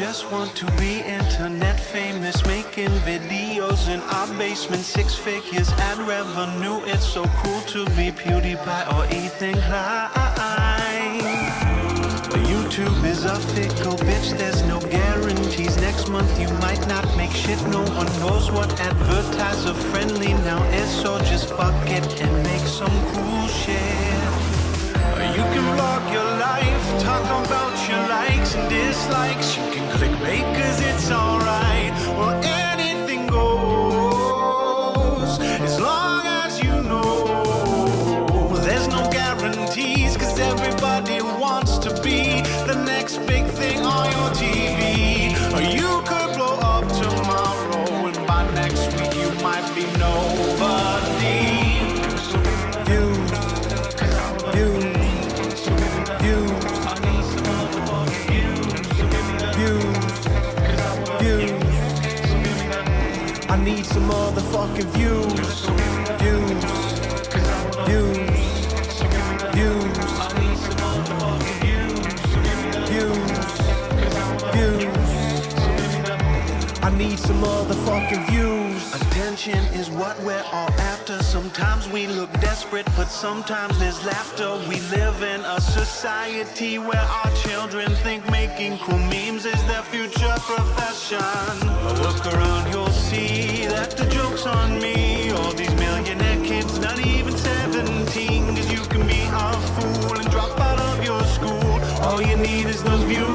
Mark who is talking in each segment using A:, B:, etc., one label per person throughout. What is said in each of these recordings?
A: just want to be internet famous, making videos in our basement, 6 figures ad revenue. It's so cool to be PewDiePie or Ethan Klein. YouTube is a fickle bitch, there's no guarantees. Next month you might not make shit, no one knows what advertiser friendly now is. So just fuck it and make some cool shit. You can vlog your life, talk about your likes and dislikes. You can clickbait cause it's alright, or anything goes, as long as you know. There's no guarantees cause everybody wants to be the next big thing on your TV. Or you could blow up tomorrow and by next week you might be nobody. I need some motherfucking views. Views. I need some motherfucking views. Attention is what we're all after. Sometimes we look desperate, but sometimes there's laughter. We live in a society where our children think making cool memes is their future profession. Look around, you'll see that the joke's on me. All these millionaire kids, not even 17, cause you can be a fool and drop out of your school. All you need is those views.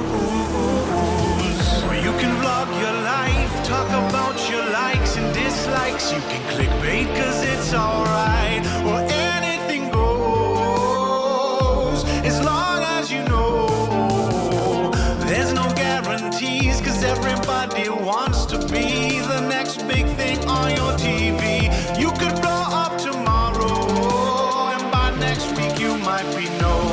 A: Where you can vlog your life, talk about your likes and dislikes. You can clickbait cause it's alright, or anything goes, as long as you know. There's no guarantees cause everybody wants to be the next big thing on your TV. You could blow up tomorrow and by next week you might be nobody.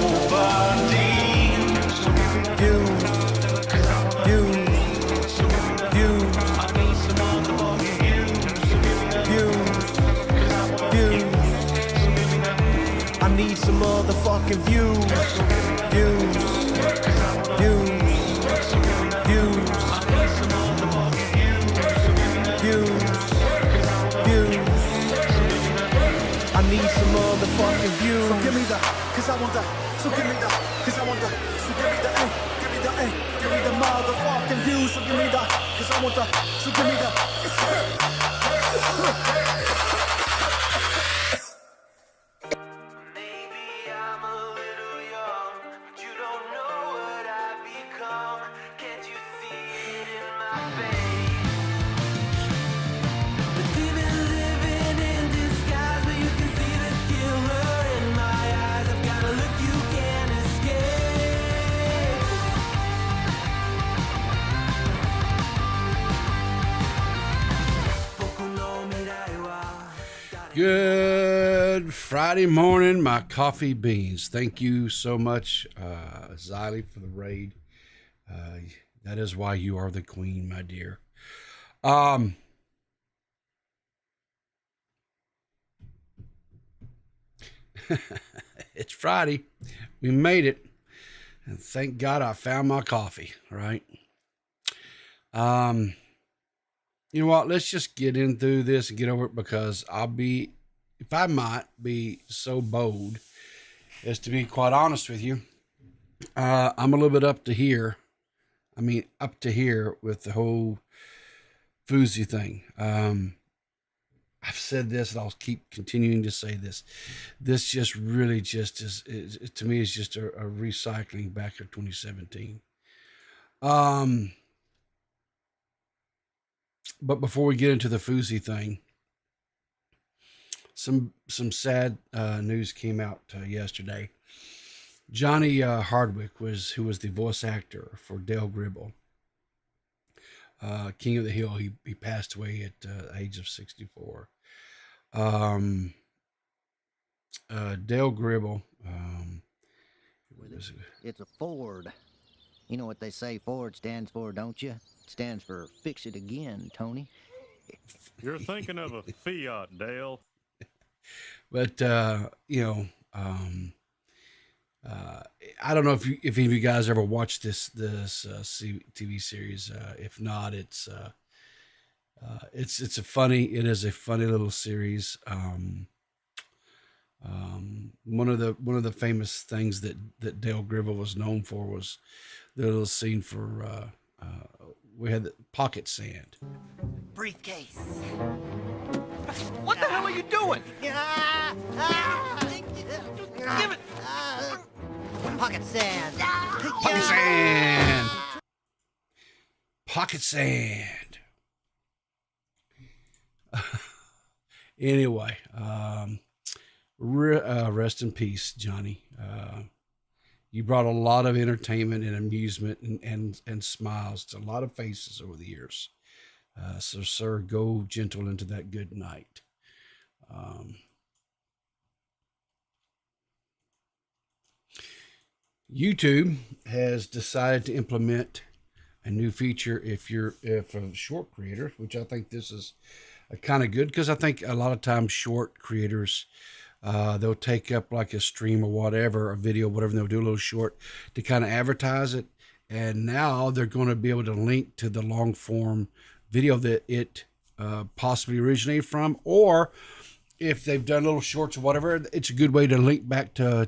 A: I need some motherfucking views. I need some motherfucking views. So give me the, cause I want the, so give me the, cause I want the, so give me the, give me the, give me the motherfucking views. So give me the, cause I want the, so give me the.
B: Good Friday morning, my coffee beans. Thank you so much, Xylee, for the raid. That is why you are the queen, my dear. It's Friday. We made it. And thank God I found my coffee, right? You know what? Let's just get into this and get over it, because if I might be so bold as to be quite honest with you, I'm a little bit up to here. I mean, up to here with the whole Fousey thing. I've said this and I'll keep continuing to say this. This just really just is to me, is just a recycling back of 2017. But before we get into the Fousey thing, some sad news came out yesterday. Johnny Hardwick, who was the voice actor for Dale Gribble, King of the Hill. He passed away at the age of 64. Dale Gribble.
C: It's a Ford. You know what they say Ford stands for, don't you? It stands for fix it again, Tony.
D: You're thinking of a Fiat, Dale.
B: But, I don't know if any of you guys ever watched this TV series. If not, it's a funny. It is a funny little series. One of the famous things that Dale Gribble was known for was the little scene for we had the pocket sand.
C: Briefcase.
E: What the hell are you doing?
C: Give
E: it.
C: Pocket sand.
B: Pocket sand. Pocket sand. Anyway, rest in peace, Johnny. You brought a lot of entertainment and amusement and smiles to a lot of faces over the years. So, sir, go gentle into that good night. YouTube has decided to implement a new feature if a short creator, which I think this is kind of good, because I think a lot of times short creators, they'll take up like a stream or whatever, a video, whatever, and they'll do a little short to kind of advertise it. And now they're going to be able to link to the long form video that it possibly originated from, or if they've done little shorts or whatever, it's a good way to link back to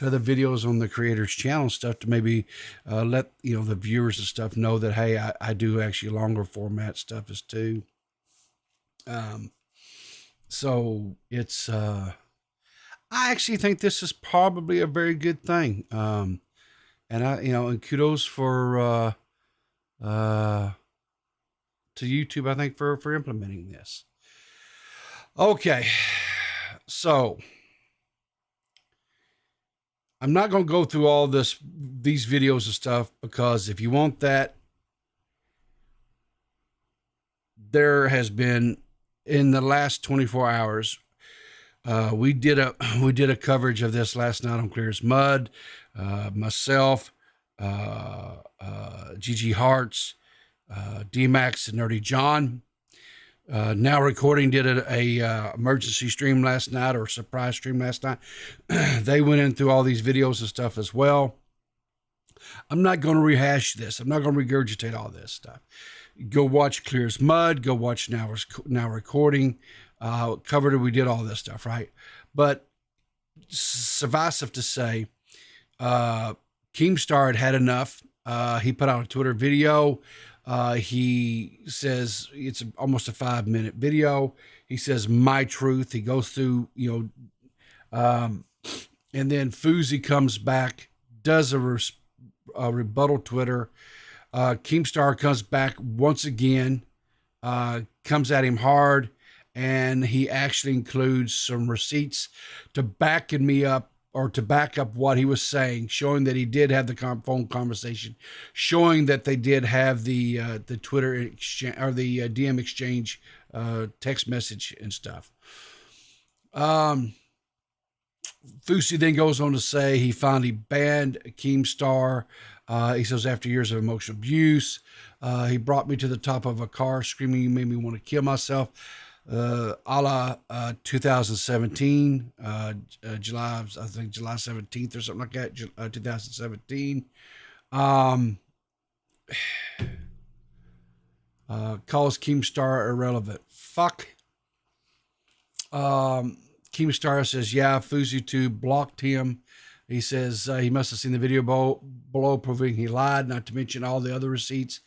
B: other videos on the creator's channel and stuff, to maybe let the viewers and stuff know that, hey, I do actually longer format stuff as too. So it's I actually think this is probably a very good thing. And and kudos for to YouTube, I think, for implementing this. Okay, so I'm not going to go through all these videos and stuff, because if you want that, there has been, in the last 24 hours, we did a coverage of this last night on Clear as Mud. Myself, GG Hearts, D-Max, and Nerdy John. Now Recording did a emergency stream last night, or a surprise stream last night. They went in through all these videos and stuff as well. I'm not going to rehash this. I'm not going to regurgitate all this stuff. Go watch Clear as Mud. Go watch Now Recording. Covered it. We did all this stuff, right? But suffice it to say, Keemstar had enough. He put out a Twitter video. He says it's almost a 5-minute video. He says my truth. He goes through, and then Fousey comes back, does a rebuttal Twitter. Keemstar comes back once again, comes at him hard, and he actually includes some receipts to back up what he was saying, showing that he did have the phone conversation, showing that they did have the Twitter exchange, or the DM exchange, text message and stuff. Fousey then goes on to say he finally banned Keemstar. He says, after years of emotional abuse, he brought me to the top of a car screaming, "You made me want to kill myself." A la 2017, July 17th or something like that, 2017. Calls Keemstar irrelevant. Fuck. Keemstar says, yeah, FousyTube blocked him. He says he must have seen the video below proving he lied, not to mention all the other receipts.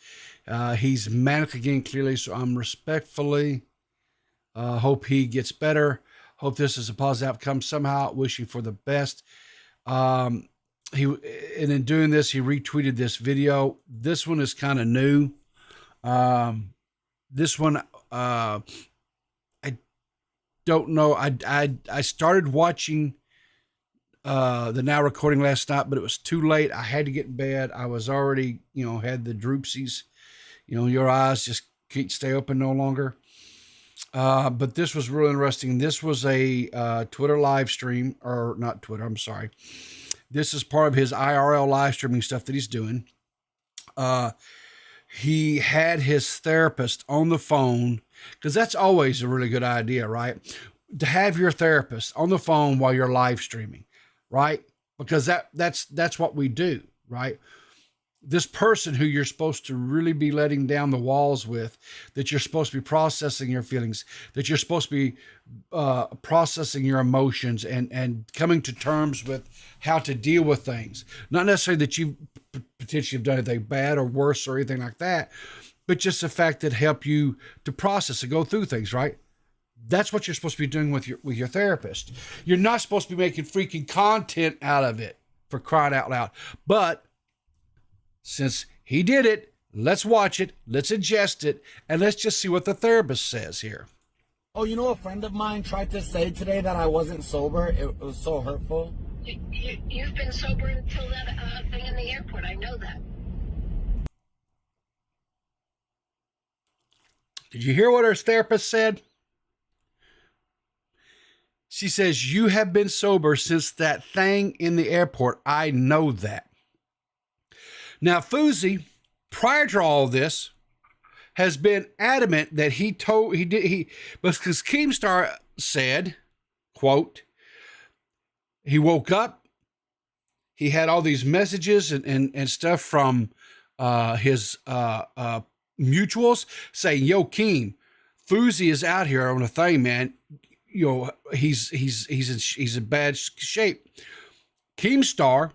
B: He's manic again, clearly, so I'm respectfully hope he gets better. Hope this is a positive outcome somehow. Wishing for the best. And in doing this, he retweeted this video. This one is kind of new. This one, I don't know. I started watching the Now Recording last night, but it was too late. I had to get in bed. I was already, had the droopsies. Your eyes just can't stay open no longer. But this was really interesting. This was a Twitter live stream, or not Twitter, I'm sorry. This is part of his IRL live streaming stuff that he's doing. He had his therapist on the phone, because that's always a really good idea, right? To have your therapist on the phone while you're live streaming, right? because that's what we do, right? This person who you're supposed to really be letting down the walls with, that you're supposed to be processing your feelings, that you're supposed to be processing your emotions and coming to terms with how to deal with things. Not necessarily that you potentially have done anything bad or worse or anything like that, but just the fact that help you to process and go through things, right? That's what you're supposed to be doing with your therapist. You're not supposed to be making freaking content out of it, for crying out loud. But since he did it, let's watch it, let's ingest it, and let's just see what the therapist says here.
F: Oh, you know, a friend of mine tried to say today that I wasn't sober. It was so hurtful.
G: You've been sober until that thing in the airport. I know that.
B: Did you hear what her therapist said? She says, you have been sober since that thing in the airport. I know that. Now, Fousey, prior to all this, has been adamant that because Keemstar said, quote, he woke up, he had all these messages and stuff from his mutuals saying, yo, Keem, Fousey is out here on a thing, man. You know, he's in bad shape. Keemstar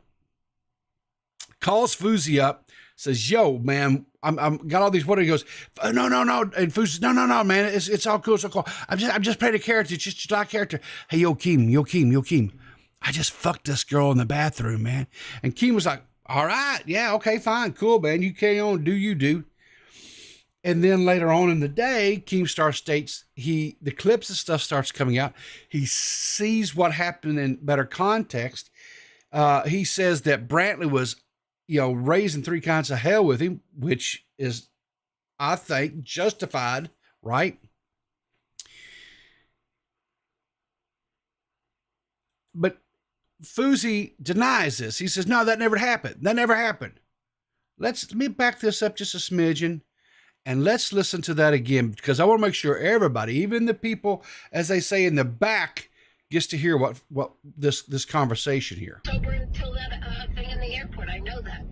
B: calls Fousey up, says, yo, man, I'm got all these, what he goes, no. And Fousey, no, man, it's all cool, it's all cool. I'm just playing a character, it's just a character. Hey, yo, Keem. I just fucked this girl in the bathroom, man. And Keem was like, all right, yeah, okay, fine, cool, man. You carry on, do you, dude. And then later on in the day, Keemstar states the clips and stuff starts coming out. He sees what happened in better context. He says that Brantley was, raising three kinds of hell with him, which is, I think, justified, right? But Fousey denies this. He says, no, that never happened. That never happened. Let me back this up just a smidgen. And let's listen to that again, because I want to make sure everybody, even the people, as they say in the back, gets to hear what this conversation here.
G: Sober until that thing in the airport. I know that.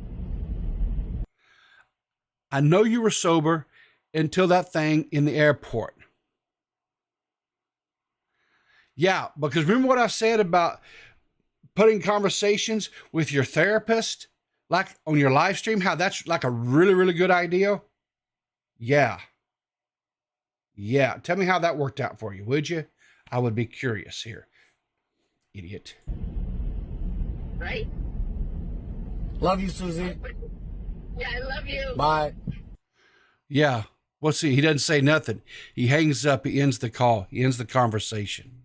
B: I know you were sober until that thing in the airport. Yeah, because remember what I said about putting conversations with your therapist, like on your live stream, how that's like a really, really good idea? Yeah. Tell me how that worked out for you, would you? I would be curious here. Idiot.
G: Right?
F: Love you, Susie.
G: Yeah, I love you.
F: Bye.
B: Yeah. Well, see, he doesn't say nothing. He hangs up. He ends the call. He ends the conversation.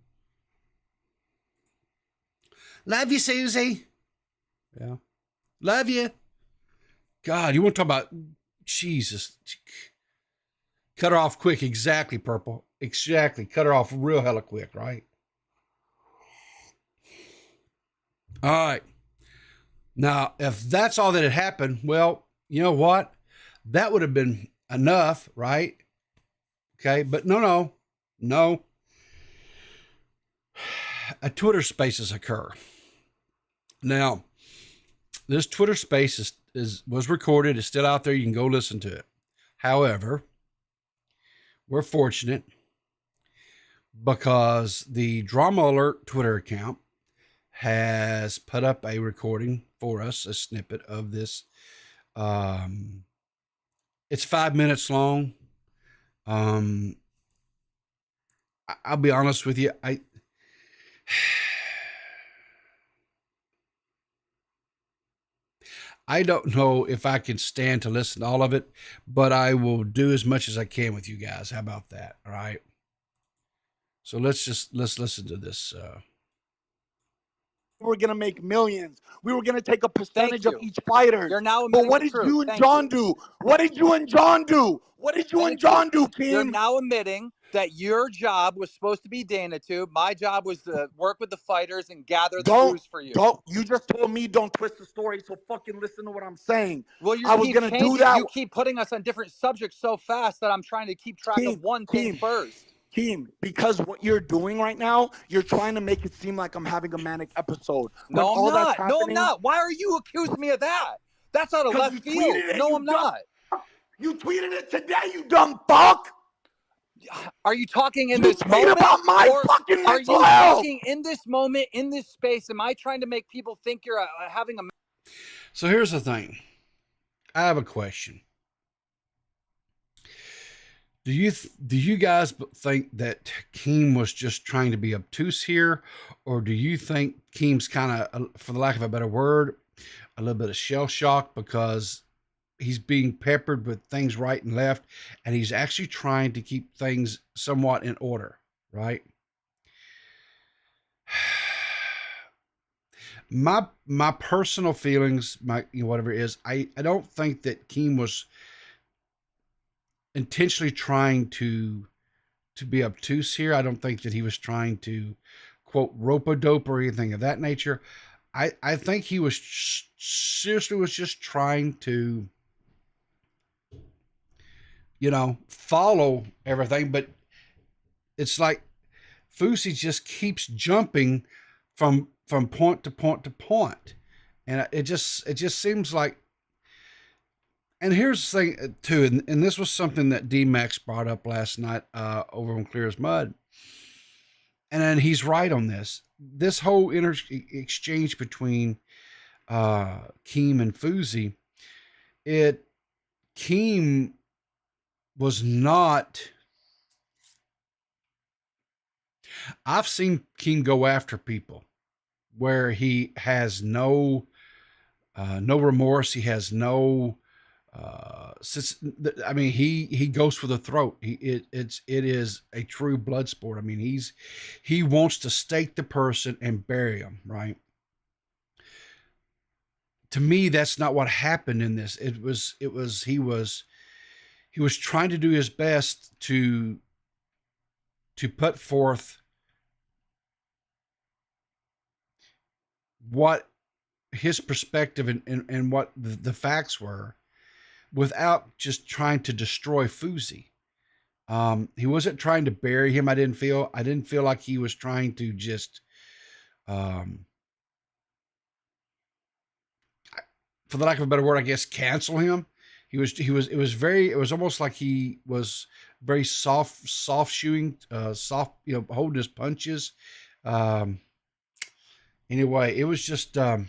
B: Love you, Susie. Yeah. Love you. God, you want to talk about Jesus. Cut her off quick. Exactly, Purple. Exactly. Cut her off real hella quick, right? All right. Now, if that's all that had happened, well, you know what? That would have been enough, right? Okay, but no. A Twitter Spaces occur. Now, this Twitter Space was recorded. It's still out there. You can go listen to it. However, we're fortunate because the Drama Alert Twitter account has put up a recording for us, a snippet of this. It's 5 minutes long. I'll be honest with you. I don't know if I can stand to listen to all of it, but I will do as much as I can with you guys. How about that? All right. So let's listen to this.
H: We were going to make millions. We were going to take a percentage of each fighter.
I: You're now
H: but what did you and John do? What did you and John do? What did you and John do, Keem?
I: You're now admitting that your job was supposed to be DanaTube. My job was to work with the fighters and gather the news for you.
H: You just told me don't twist the story, so fucking listen to what I'm saying.
I: Well,
H: I was going to do that.
I: You keep putting us on different subjects so fast that I'm trying to keep track of one thing first.
H: Keem, because what you're doing right now, you're trying to make it seem like I'm having a manic episode. When
I: No, I'm
H: all that's
I: not. No, I'm
H: happening-
I: not. Why are you accusing me of that? That's out of
H: 'Cause
I: left
H: you
I: field.
H: tweeted it,
I: No,
H: you
I: I'm not.
H: You tweeted it today, you dumb fuck!
I: Are you talking in
H: You
I: this
H: tweet
I: moment?
H: about my
I: or
H: fucking
I: are
H: mental
I: you
H: health!
I: talking in this moment, in this space? Am I trying to make people think you're having a...
B: So here's the thing. I have a question. Do you guys think that Keem was just trying to be obtuse here, or do you think Keem's kind of, for the lack of a better word, a little bit of shell shock because he's being peppered with things right and left, and he's actually trying to keep things somewhat in order, right? My personal feelings, whatever it is, I don't think that Keem was intentionally trying to be obtuse here. I don't think that he was trying to, quote, rope-a-dope or anything of that nature. I think he was seriously was just trying to, follow everything. But it's like Fousey just keeps jumping from point to point to point. And it just seems like, and here's the thing too, and this was something that D-Max brought up last night over on Clear as Mud. And then he's right on this. This whole exchange between Keem and Fousey, Keem was not. I've seen Keem go after people where he has no remorse. He has no. I mean, he goes for the throat. It is a true blood sport. I mean, he wants to stake the person and bury him, right? To me, that's not what happened in this. He was trying to do his best to put forth what his perspective and what the facts were, without just trying to destroy Fousey. He wasn't trying to bury him. I didn't feel like he was trying to just, for the lack of a better word, I guess, cancel him. It was almost like he was very soft shoeing, holding his punches. Anyway, it was just, but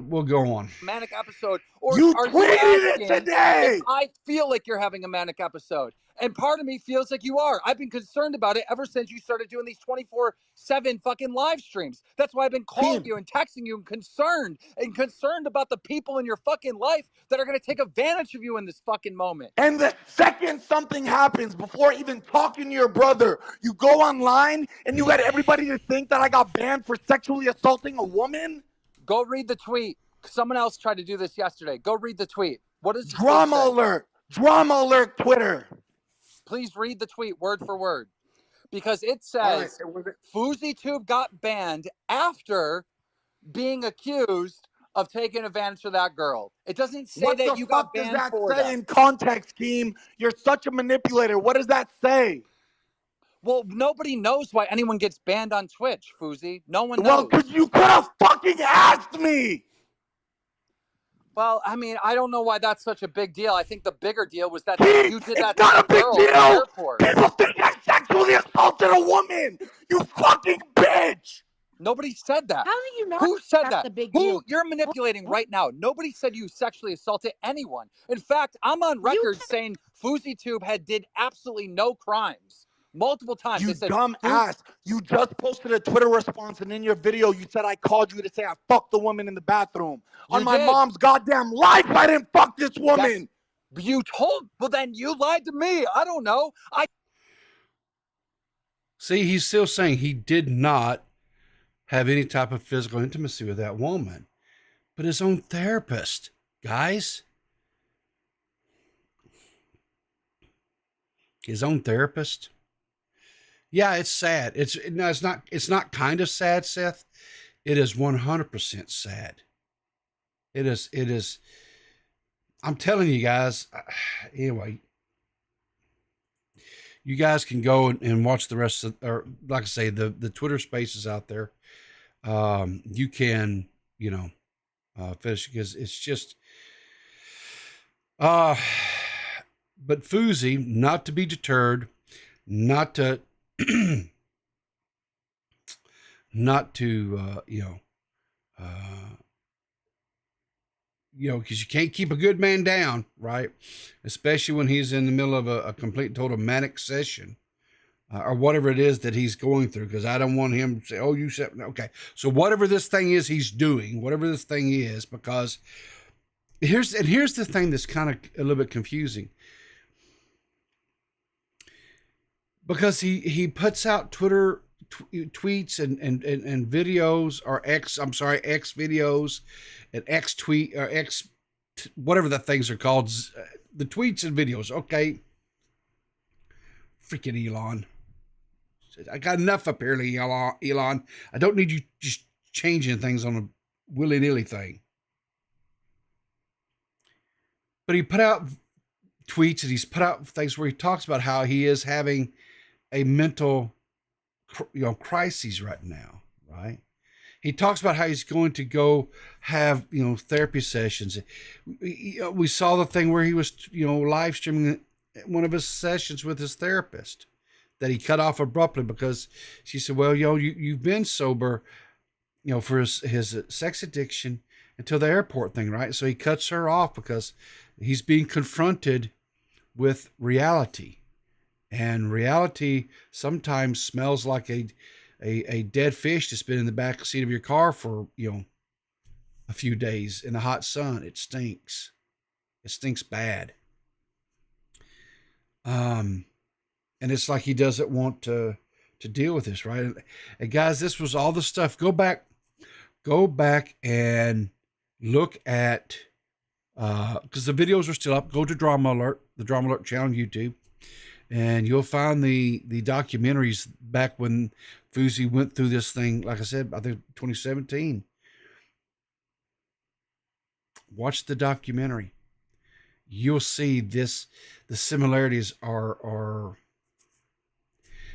B: we'll go on.
I: Manic episode, or
H: You
I: are
H: tweeted
I: you
H: it
I: asking
H: today!
I: if I feel like you're having a manic episode? And part of me feels like you are. I've been concerned about it ever since you started doing these 24/7 fucking live streams. That's why I've been calling
H: Keem.
I: you and texting you and concerned about the people in your fucking life that are going to take advantage of you in this fucking moment.
H: And the second something happens, before even talking to your brother, you go online and you got everybody to think that I got banned for sexually assaulting a woman?
I: Go read the tweet. Someone else tried to do this yesterday. Go read the tweet. What does the tweet
H: Drama
I: say?
H: alert! Drama alert, Twitter!
I: Please read the tweet word for word, because it says FousyTube got banned after being accused of taking advantage of that girl. It doesn't say
H: What
I: that
H: the
I: you
H: fuck
I: got
H: does
I: banned
H: that
I: for
H: say
I: that.
H: in context, Keem? You're such a manipulator. What does that say?
I: Well, nobody knows why anyone gets banned on Twitch, Fousey. No one knows.
H: Well, because you could have fucking asked me!
I: Well, I mean, I don't know why that's such a big deal. I think the bigger deal was that
H: Keem,
I: you did that
H: it's not
I: to
H: a big
I: girl at the
H: deal!
I: airport.
H: People think I sexually assaulted a woman! You fucking bitch!
I: Nobody said that.
J: How do you know
I: Who said
J: that's
I: that?
J: the big
I: Who
J: deal?
I: you're manipulating right now? Nobody said you sexually assaulted anyone. In fact, I'm on record saying FousyTube did absolutely no crimes. Multiple times.
H: You
I: They said,
H: dumb ass. You just posted a Twitter response, and in your video, you said I called you to say I fucked the woman in the bathroom.
I: You
H: On my
I: did.
H: mom's goddamn life, I didn't fuck this woman.
I: Well, then you lied to me. I don't know.
B: See, he's still saying he did not have any type of physical intimacy with that woman, but his own therapist, guys. His own therapist. Yeah, it's sad. It's not kind of sad, Seth. It is 100% sad. It is. I'm telling you guys, anyway, you guys can go and watch the rest of, or like I say, the Twitter spaces out there. You can, finish, because it's just, but Fousey, not to be deterred, not to, because you can't keep a good man down, right? Especially when he's in the middle of a complete and total manic session, or whatever it is that he's going through. Because I don't want him to say, "Oh, you said okay." So whatever this thing is he's doing, whatever this thing is, because here's the thing that's kind of a little bit confusing. Because he puts out Twitter tweets and videos, or X videos, and X tweet, or X, whatever the things are called, the tweets and videos. Okay, freaking Elon, I got enough apparently, Elon. I don't need you just changing things on a willy-nilly thing. But he put out tweets, and he's put out things where he talks about how he is having a mental crises right now, right? He talks about how he's going to go have, therapy sessions. We saw the thing where he was, live streaming one of his sessions with his therapist that he cut off abruptly because she said, well, you've been sober, for his sex addiction until the airport thing, right? So he cuts her off because he's being confronted with reality. And reality sometimes smells like a dead fish that's been in the back seat of your car for, a few days in the hot sun. It stinks. It stinks bad. And it's like he doesn't want to deal with this, right? And guys, this was all the stuff. Go back and look at, because the videos are still up. Go to the Drama Alert channel on YouTube. And you'll find the documentaries back when Fousey went through this thing. Like I said, I think 2017. Watch the documentary. You'll see this. The similarities are.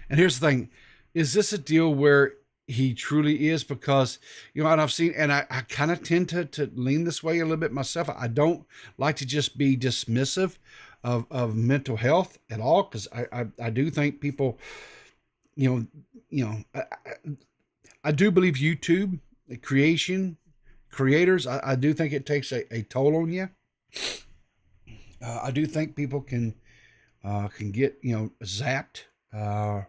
B: And here's the thing: is this a deal where he truly is? Because and I've seen, and I kind of tend to lean this way a little bit myself. I don't like to just be dismissive of mental health at all, because I do think people, I do believe YouTube creators, I do think it takes a toll on you. I do think people can get zapped, and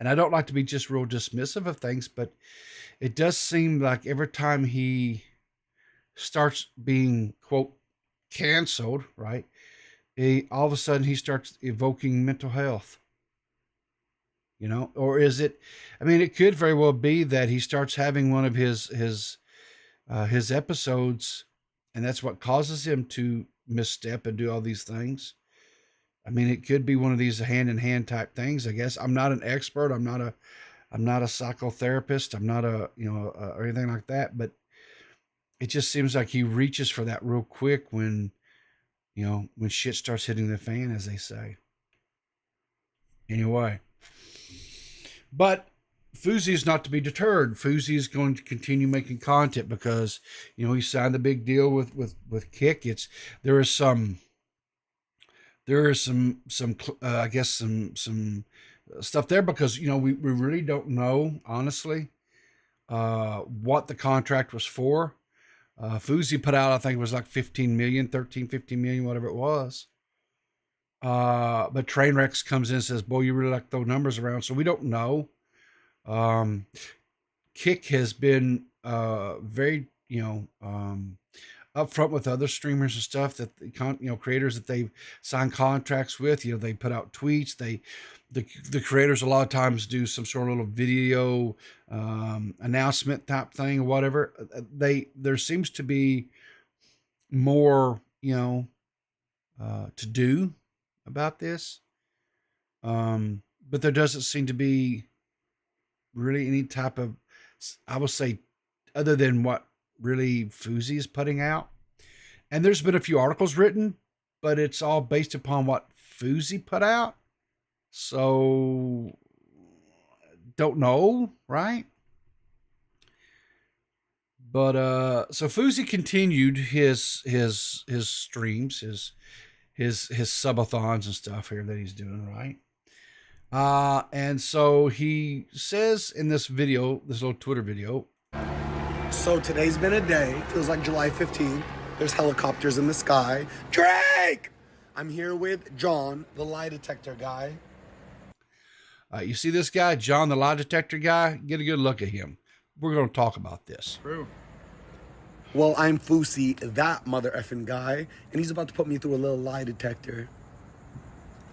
B: I don't like to be just real dismissive of things, but it does seem like every time he starts being, quote, canceled, right, all of a sudden he starts evoking mental health, or is it, it could very well be that he starts having one of his episodes, and that's what causes him to misstep and do all these things. It could be one of these hand-in-hand type things, I guess. I'm not an expert. I'm not a psychotherapist. I'm not or anything like that, but it just seems like he reaches for that real quick when shit starts hitting the fan, as they say. Anyway, but Fousey is not to be deterred. Fousey is going to continue making content because, he signed the big deal with Kick. There is some I guess some stuff there, because, we really don't know, honestly, what the contract was for. Fousey put out, I think it was like 15 million, whatever it was. But Trainwrecks comes in and says, boy, you really like those numbers around. So we don't know. Kick has been, very, upfront with other streamers and stuff that, creators that they've signed contracts with, they put out tweets. The creators a lot of times do some sort of little video announcement type thing or whatever. There seems to be more, to do about this. But there doesn't seem to be really any type of, I would say, other than what really Fousey is putting out. And there's been a few articles written, but it's all based upon what Fousey put out. So, don't know, right? But so Fousey continued his streams, his subathons and stuff here that he's doing, right? And so he says in this video, this little Twitter video.
J: So today's been a day. Feels like July 15th. There's helicopters in the sky. Drake! I'm here with John, the lie detector guy.
B: You see this guy, John, the lie detector guy? Get a good look at him. We're going to talk about this.
J: True. Well, I'm Fousey, that mother effing guy, and he's about to put me through a little lie detector.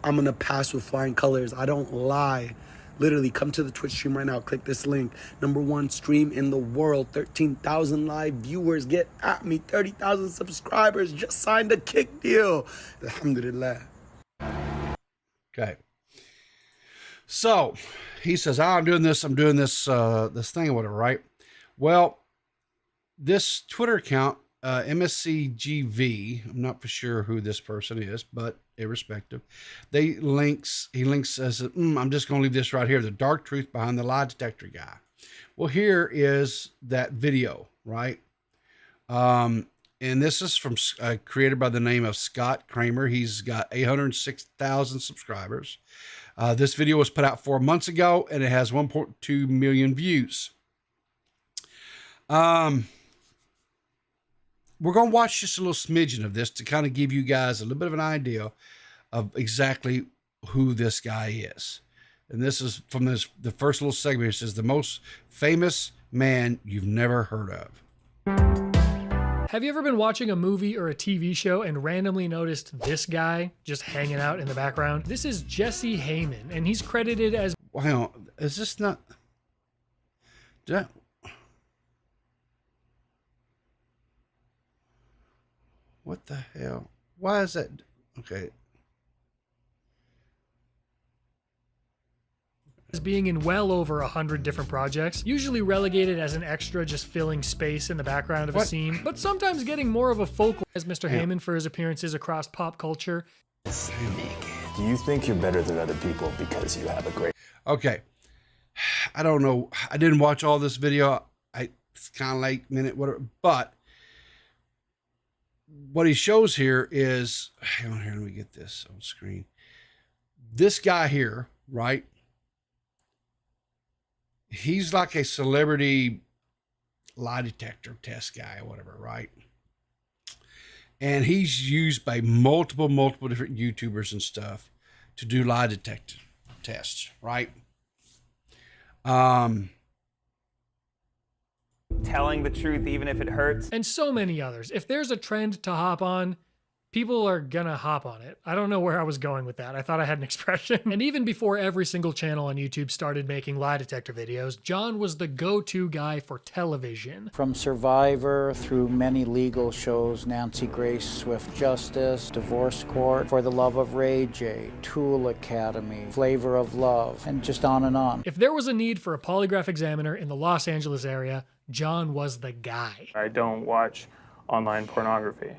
J: I'm gonna pass with flying colors. I don't lie. Literally, come to the Twitch stream right now. Click this link. #1 stream in the world. 13,000 live viewers. Get at me. 30,000 subscribers. Just signed a kick deal. Alhamdulillah.
B: Okay. So he says, I'm doing this thing or whatever, right? Well, this Twitter account, MSCGV, I'm not for sure who this person is, but irrespective, he links says, I'm just going to leave this right here. The dark truth behind the lie detector guy. Well, here is that video, right? And this is from created by the name of Scott Kramer. He's got 806,000 subscribers. This video was put out 4 months ago, and it has 1.2 million views. We're going to watch just a little smidgen of this to kind of give you guys a little bit of an idea of exactly who this guy is. And this is from the first little segment. It says, the most famous man you've never heard of.
K: Have you ever been watching a movie or a TV show and randomly noticed this guy just hanging out in the background? This is Jesse Heyman, and he's credited as...
B: Hang on. Is this not... What the hell? Why is that? Okay.
K: As being in well over 100 different projects, usually relegated as an extra just filling space in the background of a scene, but sometimes getting more of a focal as Mr. Heyman for his appearances across pop culture.
L: Do you think you're better than other people because you have a great...
B: Okay. I don't know. I didn't watch all this video. It's kind of late minute, whatever, but what he shows here is, hang on here, let me get this on screen. This guy here, right? He's like a celebrity lie detector test guy or whatever, right? And he's used by multiple different YouTubers and stuff to do lie detector tests, right?
M: Telling the truth even if it hurts.
K: And so many others. If there's a trend to hop on, people are gonna hop on it. I don't know where I was going with that. I thought I had an expression. And even before every single channel on YouTube started making lie detector videos, John was the go-to guy for television.
N: From Survivor through many legal shows, Nancy Grace, Swift Justice, Divorce Court, For the Love of Ray J, Tool Academy, Flavor of Love, and just on and on.
K: If there was a need for a polygraph examiner in the Los Angeles area, John was the guy.
O: I don't watch online pornography.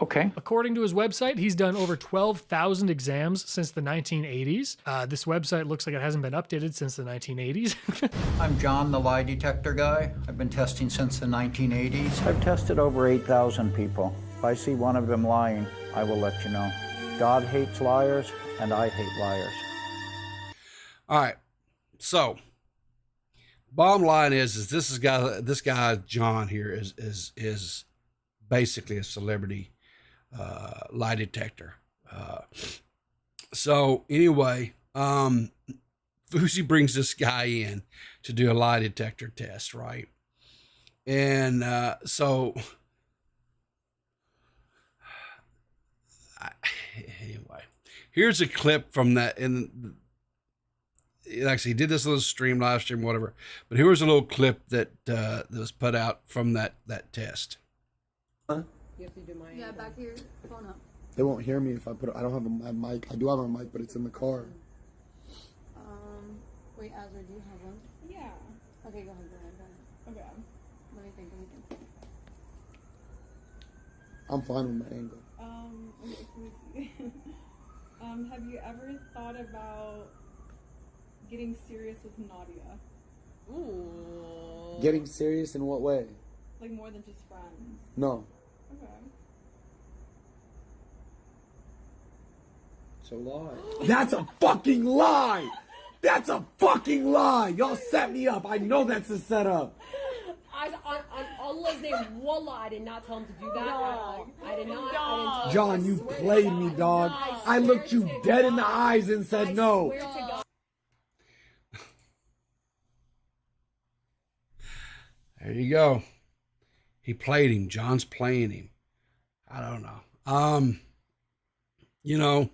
N: Okay.
K: According to his website, he's done over 12,000 exams since the 1980s. This website looks like it hasn't been updated since the 1980s.
N: I'm John, the lie detector guy. I've been testing since the 1980s. I've tested over 8,000 people. If I see one of them lying, I will let you know. God hates liars, and I hate liars.
B: All right. So, bottom line is this guy John here is basically a celebrity lie detector. So anyway, Fousey brings this guy in to do a lie detector test, right? And so anyway, here's a clip from that. And actually, he did this little live stream, whatever. But here was a little clip that was put out from that test.
J: Huh?
P: You have to do my... Yeah, back your phone up.
J: They won't hear me if I put it. I don't have a mic. I do have a mic, but it's in the car.
P: Wait, Azra, do you have one? Yeah. Okay, go ahead. Okay. Let me think.
J: I'm fine with my angle.
P: Okay, let me see. Have you ever thought about getting serious with Nadia?
Q: Ooh.
J: Getting serious in what way?
P: Like more than just friends.
J: No.
P: Okay.
B: It's a lie.
J: That's a fucking lie! That's a fucking lie! Y'all set me up. I know that's a setup.
Q: On Allah's name, wallah, I did not tell him to do that.
P: Dog.
Q: I did not. I didn't tell
J: John,
Q: him.
J: you played me, dog. I looked you dead in the eyes and said no.
Q: Swear to God.
B: There you go. He played him. John's playing him. I don't know. You know,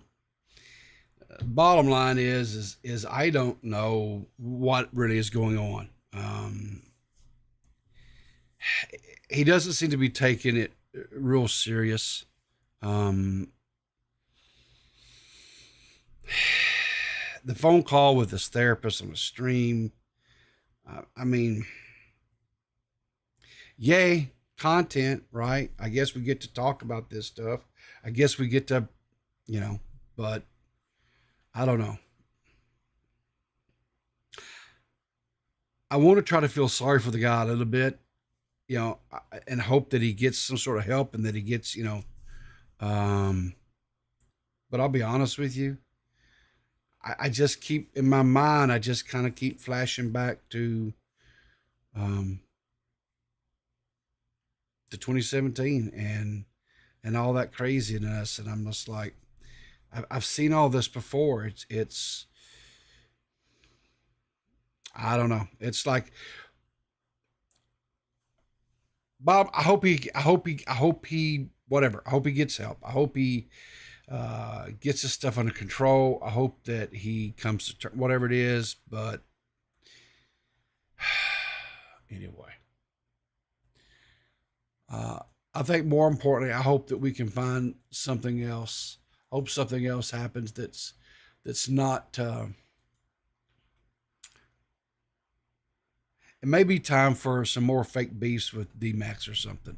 B: bottom line is I don't know what really is going on. He doesn't seem to be taking it real serious. The phone call with his therapist on the stream. I mean, yay, content, right? I guess we get to talk about this stuff. I guess we get to, you know, but I don't know. I want to try to feel sorry for the guy a little bit, you know, and hope that he gets some sort of help and that he gets, you know, but I'll be honest with you. I just keep, in my mind, I just kind of keep flashing back to 2017 and all that craziness. And I'm just like, I've seen all this before. It's, I don't know. It's like, Bob, I hope he, whatever. I hope he gets help. I hope he gets his stuff under control. I hope that he comes to terms, whatever it is. But anyway, I think more importantly, I hope that we can find something else. I hope something else happens that's not. It may be time for some more fake beefs with D-Max or something.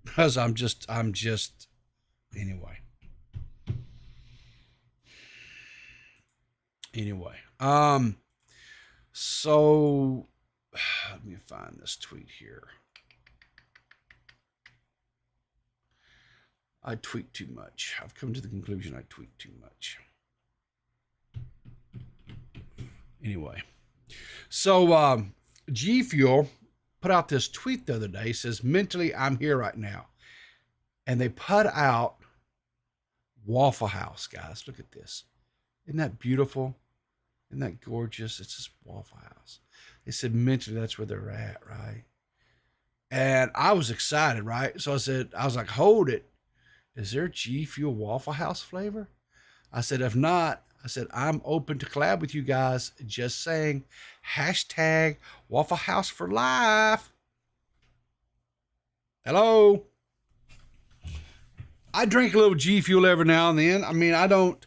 B: Because I'm just, anyway. So let me find this tweet here. I tweet too much. I've come to the conclusion I tweet too much. Anyway. So G Fuel put out this tweet the other day. Says, mentally, I'm here right now. And they put out Waffle House, guys. Look at this. Isn't that beautiful? Isn't that gorgeous? It's just Waffle House. They said mentally that's where they're at, right? And I was excited, right? So I was like, hold it. Is there G Fuel Waffle House flavor? I said, if not, I said, I'm open to collab with you guys. Just saying, hashtag Waffle House for life. Hello. I drink a little G Fuel every now and then. I mean, I don't,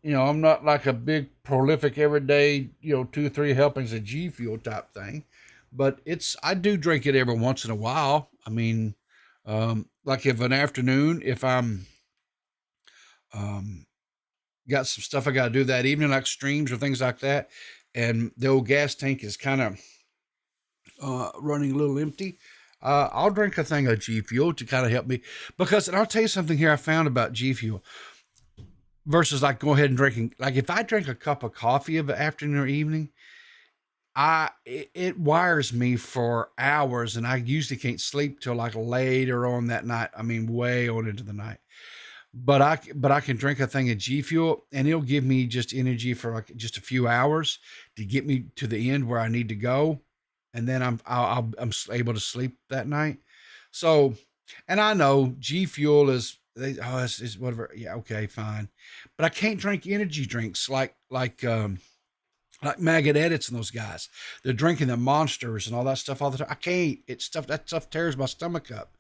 B: you know, I'm not like a big prolific everyday, you know, 2 or 3 helpings of G Fuel type thing, but I do drink it every once in a while. I mean, like if an afternoon, if I'm, got some stuff I got to do that evening, like streams or things like that, and the old gas tank is kind of running a little empty, I'll drink a thing of G Fuel to kind of help me. Because, and I'll tell you something here I found about G Fuel versus like go ahead and drinking. Like if I drink a cup of coffee of the afternoon or evening, it wires me for hours, and I usually can't sleep till like later on that night. I mean, way on into the night. But I can drink a thing of G Fuel, and it'll give me just energy for like just a few hours to get me to the end where I need to go, and then I'm able to sleep that night. So, and I know G Fuel is it's whatever. Yeah, okay, fine. But I can't drink energy drinks like Maggot Edits and those guys. They're drinking the Monsters and all that stuff all the time. I can't. That stuff tears my stomach up.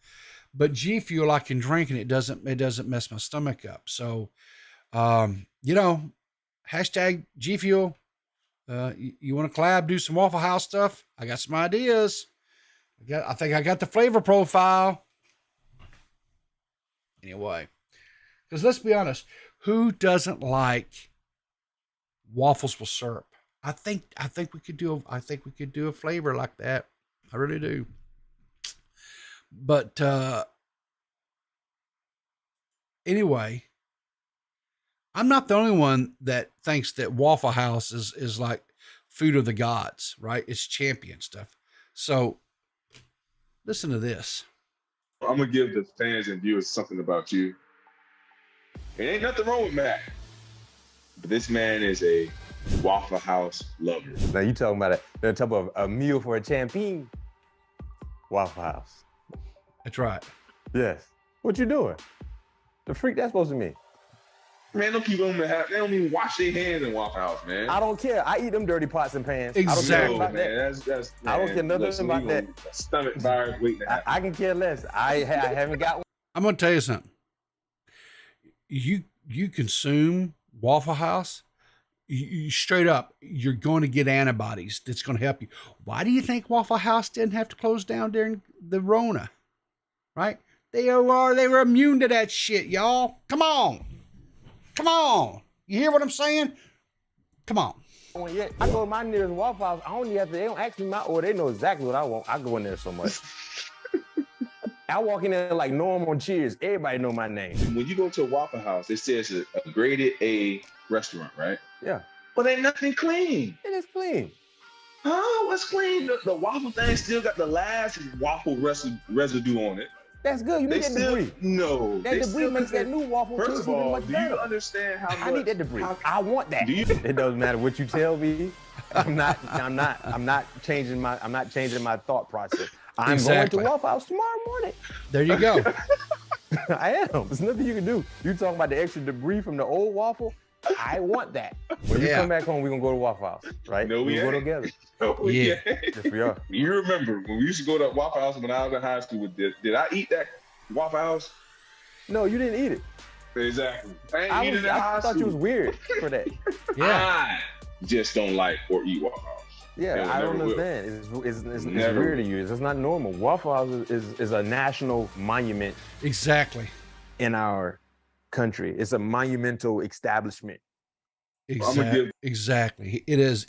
B: But G Fuel I can drink and it doesn't mess my stomach up. So, you know, hashtag G Fuel. You want to collab, do some Waffle House stuff? I got some ideas. I think I got the flavor profile. Anyway, Because let's be honest, who doesn't like waffles with syrup? I think we could do a flavor like that. I really do. But anyway, I'm not the only one that thinks that Waffle House is like food of the gods, right? It's champion stuff. So listen to this.
R: I'm gonna give the fans and viewers something about you. It ain't nothing wrong with Matt, but this man is a Waffle House lover.
S: Now you talking about the type of a meal for a champion? Waffle House.
B: That's right.
S: Yes. What you doing? The freak that's supposed to mean?
R: Man, them people they don't even wash their hands in Waffle House, man.
S: I don't care. I eat them dirty pots and pans.
B: Exactly.
S: I don't care about that. I don't care nothing about that.
R: Stomach virus waiting to happen.
S: I can care less. I haven't got one.
B: I'm gonna tell you something. You consume Waffle House, you straight up, you're going to get antibodies that's going to help you. Why do you think Waffle House didn't have to close down during the Rona? Right? They were immune to that shit, y'all. Come on. You hear what I'm saying? Come on.
S: I go to my nearest Waffle House. I don't even have to, they don't ask me my order. They know exactly what I want. I go in there so much. I walk in there like Norm on Cheers. Everybody know my name.
R: When you go to a Waffle House, it says a graded A restaurant, right?
S: Yeah.
R: But ain't nothing clean.
S: It is clean.
R: Huh? What's clean? The waffle thing still got the last waffle residue on it.
S: That's good. You need that debris.
R: No.
S: That debris makes that new waffle taste even much better.
R: Do you understand how much?
S: I need that debris. I want that. It doesn't matter what you tell me. I'm not changing my thought process. I'm going to Waffle House tomorrow morning.
B: There you go.
S: I am. There's nothing you can do. You talking about the extra debris from the old waffle? I want that. When you come back home, we're going to go to Waffle House, right?
R: No, we
S: go together.
R: No,
B: yeah.
S: Yes, we are.
R: You remember when we used to go to Waffle House when I was in high school? Did I eat that Waffle House?
S: No, you didn't eat it.
R: Exactly. I
S: thought you was weird for that.
B: Yeah.
R: I just don't like or eat Waffle House.
S: Yeah, I don't understand. It's weird to you. It's not normal. Waffle House is a national monument.
B: Exactly.
S: In our country. It's a monumental establishment.
B: Exactly. It is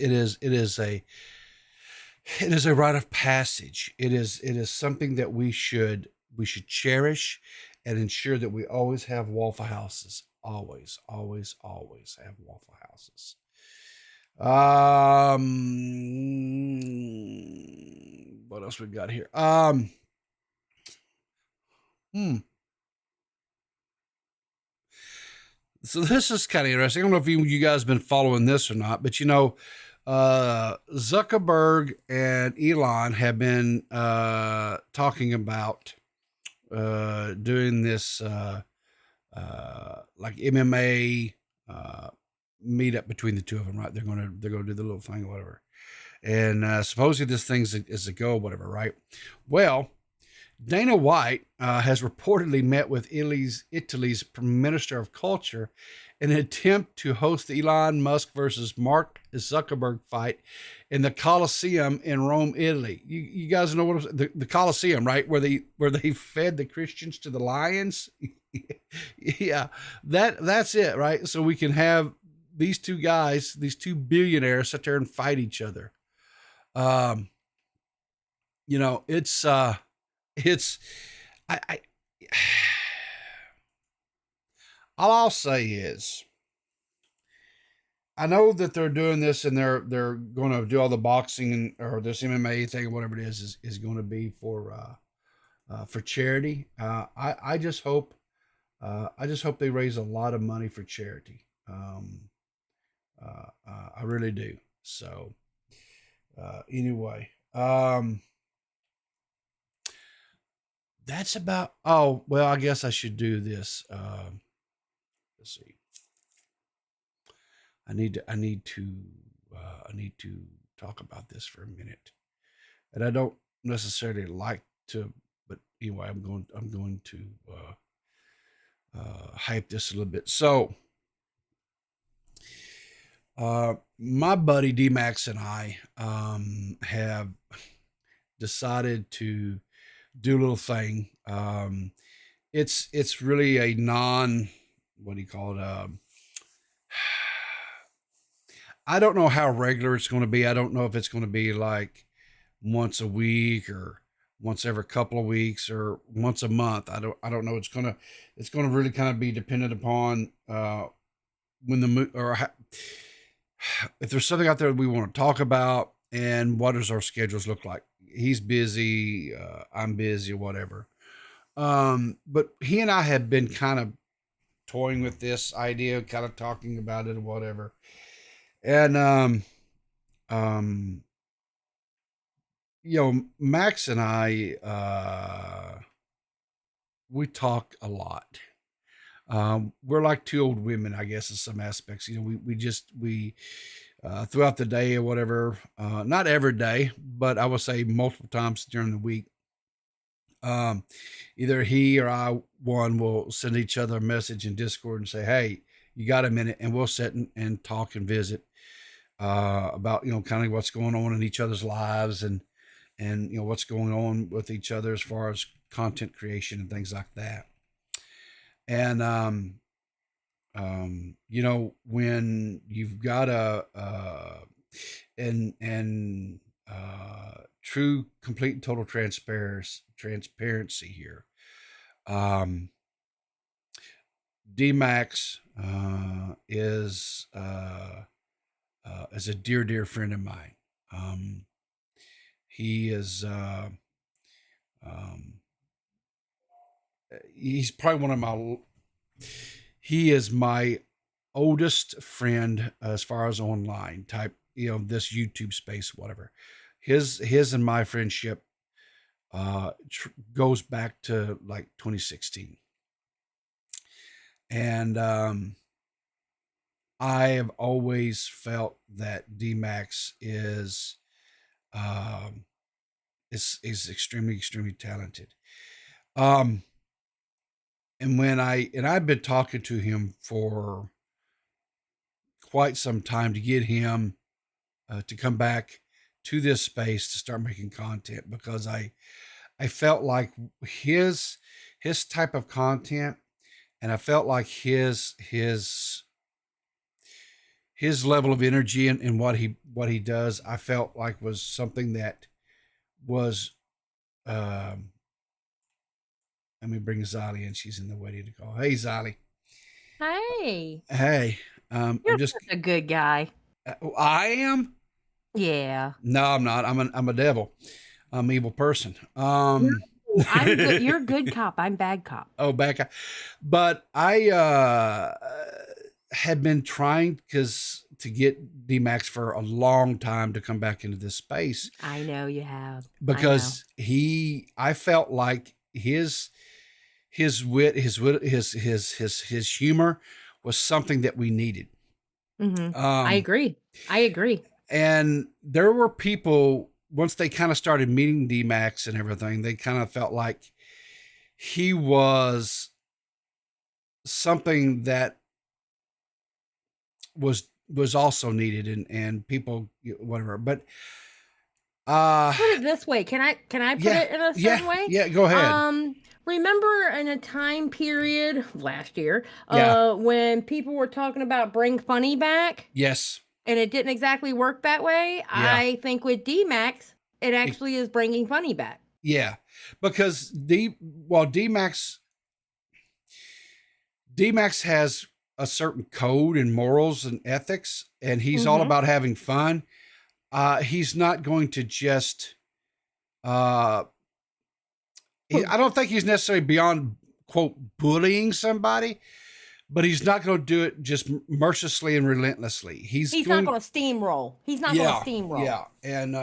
B: a rite of passage. It is something that we should cherish and ensure that we always have Waffle Houses. Always have Waffle Houses. What else we got here? So this is kind of interesting. I don't know if you guys have been following this or not, but Zuckerberg and Elon have been talking about doing this like MMA meetup between the two of them, right? They're gonna do the little thing or whatever, and supposedly this thing is a go, whatever, right? Well, Dana White has reportedly met with Italy's Minister of Culture in an attempt to host the Elon Musk versus Mark Zuckerberg fight in the Colosseum in Rome, Italy. You guys know what the Colosseum, right? Where they fed the Christians to the lions. Yeah, that's it, right? So we can have these two guys, these two billionaires, sit there and fight each other. All I'll say is, I know that they're doing this and they're going to do all the boxing or this MMA thing or whatever it is going to be for charity. I just hope they raise a lot of money for charity. I really do. So anyway, that's about, I guess I should do this. Let's see. I need to talk about this for a minute. And I don't necessarily like to, but anyway, I'm going to hype this a little bit. So my buddy D-Max and I have decided to do a little thing. It's really a what do you call it? I don't know how regular it's going to be. I don't know if it's going to be like once a week or once every couple of weeks or once a month. I don't know. It's going to really kind of be dependent upon, when if there's something out there that we want to talk about and what does our schedules look like. He's busy. I'm busy or whatever. But he and I have been kind of toying with this idea, kind of talking about it or whatever. And, Max and I, we talk a lot. We're like two old women, I guess, in some aspects. We throughout the day or whatever, not every day, but I would say multiple times during the week. Either he or I, one, will send each other a message in Discord and say, "Hey, you got a minute?" And we'll sit and talk and visit, about, kind of what's going on in each other's lives and what's going on with each other as far as content creation and things like that. And, when you've got true, complete and total transparency here. D-Max, is a dear friend of mine. He is, he's probably he is my oldest friend as far as online type, this YouTube space, whatever. His and my friendship, goes back to like 2016. And, I have always felt that D-Max is extremely, extremely talented. And I've been talking to him for quite some time to get him to come back to this space to start making content, because I felt like his type of content, and I felt like his level of energy and what he does, I felt like was something that was, let me bring Zali in. She's in the way to call. Hey, Zali.
T: Hey.
B: Hey.
T: You're
B: I'm just
T: such a good guy.
B: I am.
T: Yeah.
B: No, I'm not. I'm a devil. I'm an evil person.
T: I'm good. You're a good cop. I'm bad cop.
B: Oh, bad cop. But I had been trying to get D-Max for a long time to come back into this space.
T: I know you have.
B: Because I felt like his wit, his humor was something that we needed.
T: Mm-hmm. I agree.
B: And there were people, once they kind of started meeting D-Max and everything, they kind of felt like he was something that was also needed, and people, whatever. But
T: put it this way. Can I put it in a certain way?
B: Yeah, go ahead.
T: Remember in a time period last year, when people were talking about bring funny back?
B: Yes.
T: And it didn't exactly work that way. Yeah. I think with D-Max, it actually is bringing funny back.
B: Yeah, because D-Max has a certain code and morals and ethics, and he's all about having fun. He's not going to just, I don't think he's necessarily beyond, quote, bullying somebody, but he's not going to do it just mercilessly and relentlessly. He's
T: not going to steamroll. He's not going to steamroll.
B: Yeah. And,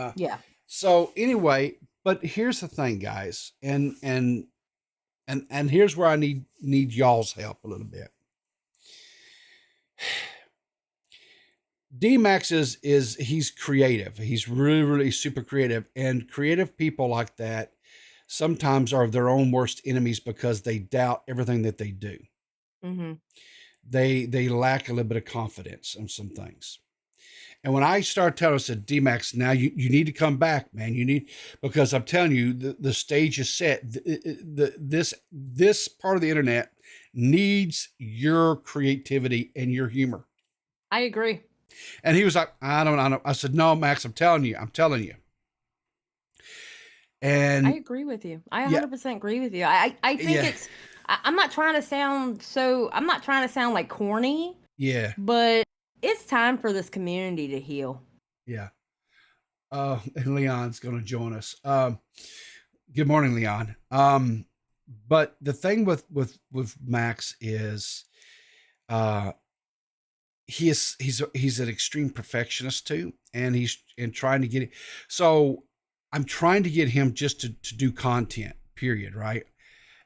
B: so anyway, but here's the thing, guys. And here's where I need y'all's help a little bit. D-Max he's creative. He's really, really super creative, and creative people like that sometimes are their own worst enemies because they doubt everything that they do.
T: Mm-hmm.
B: They lack a little bit of confidence on some things. And when I started telling us that D-Max, now you need to come back, man. Because I'm telling you, the stage is set. This part of the internet needs your creativity and your humor.
T: I agree.
B: And he was like, I don't know. I said, no, Max, I'm telling you. And
T: I agree with you. I 100% agree with you. I think I'm not trying to sound like corny.
B: Yeah.
T: But it's time for this community to heal.
B: Yeah. And Leon's going to join us. Good morning, Leon. But the thing with Max is, he's an extreme perfectionist too. And he's trying to get it. So I'm trying to get him just to do content, period. Right.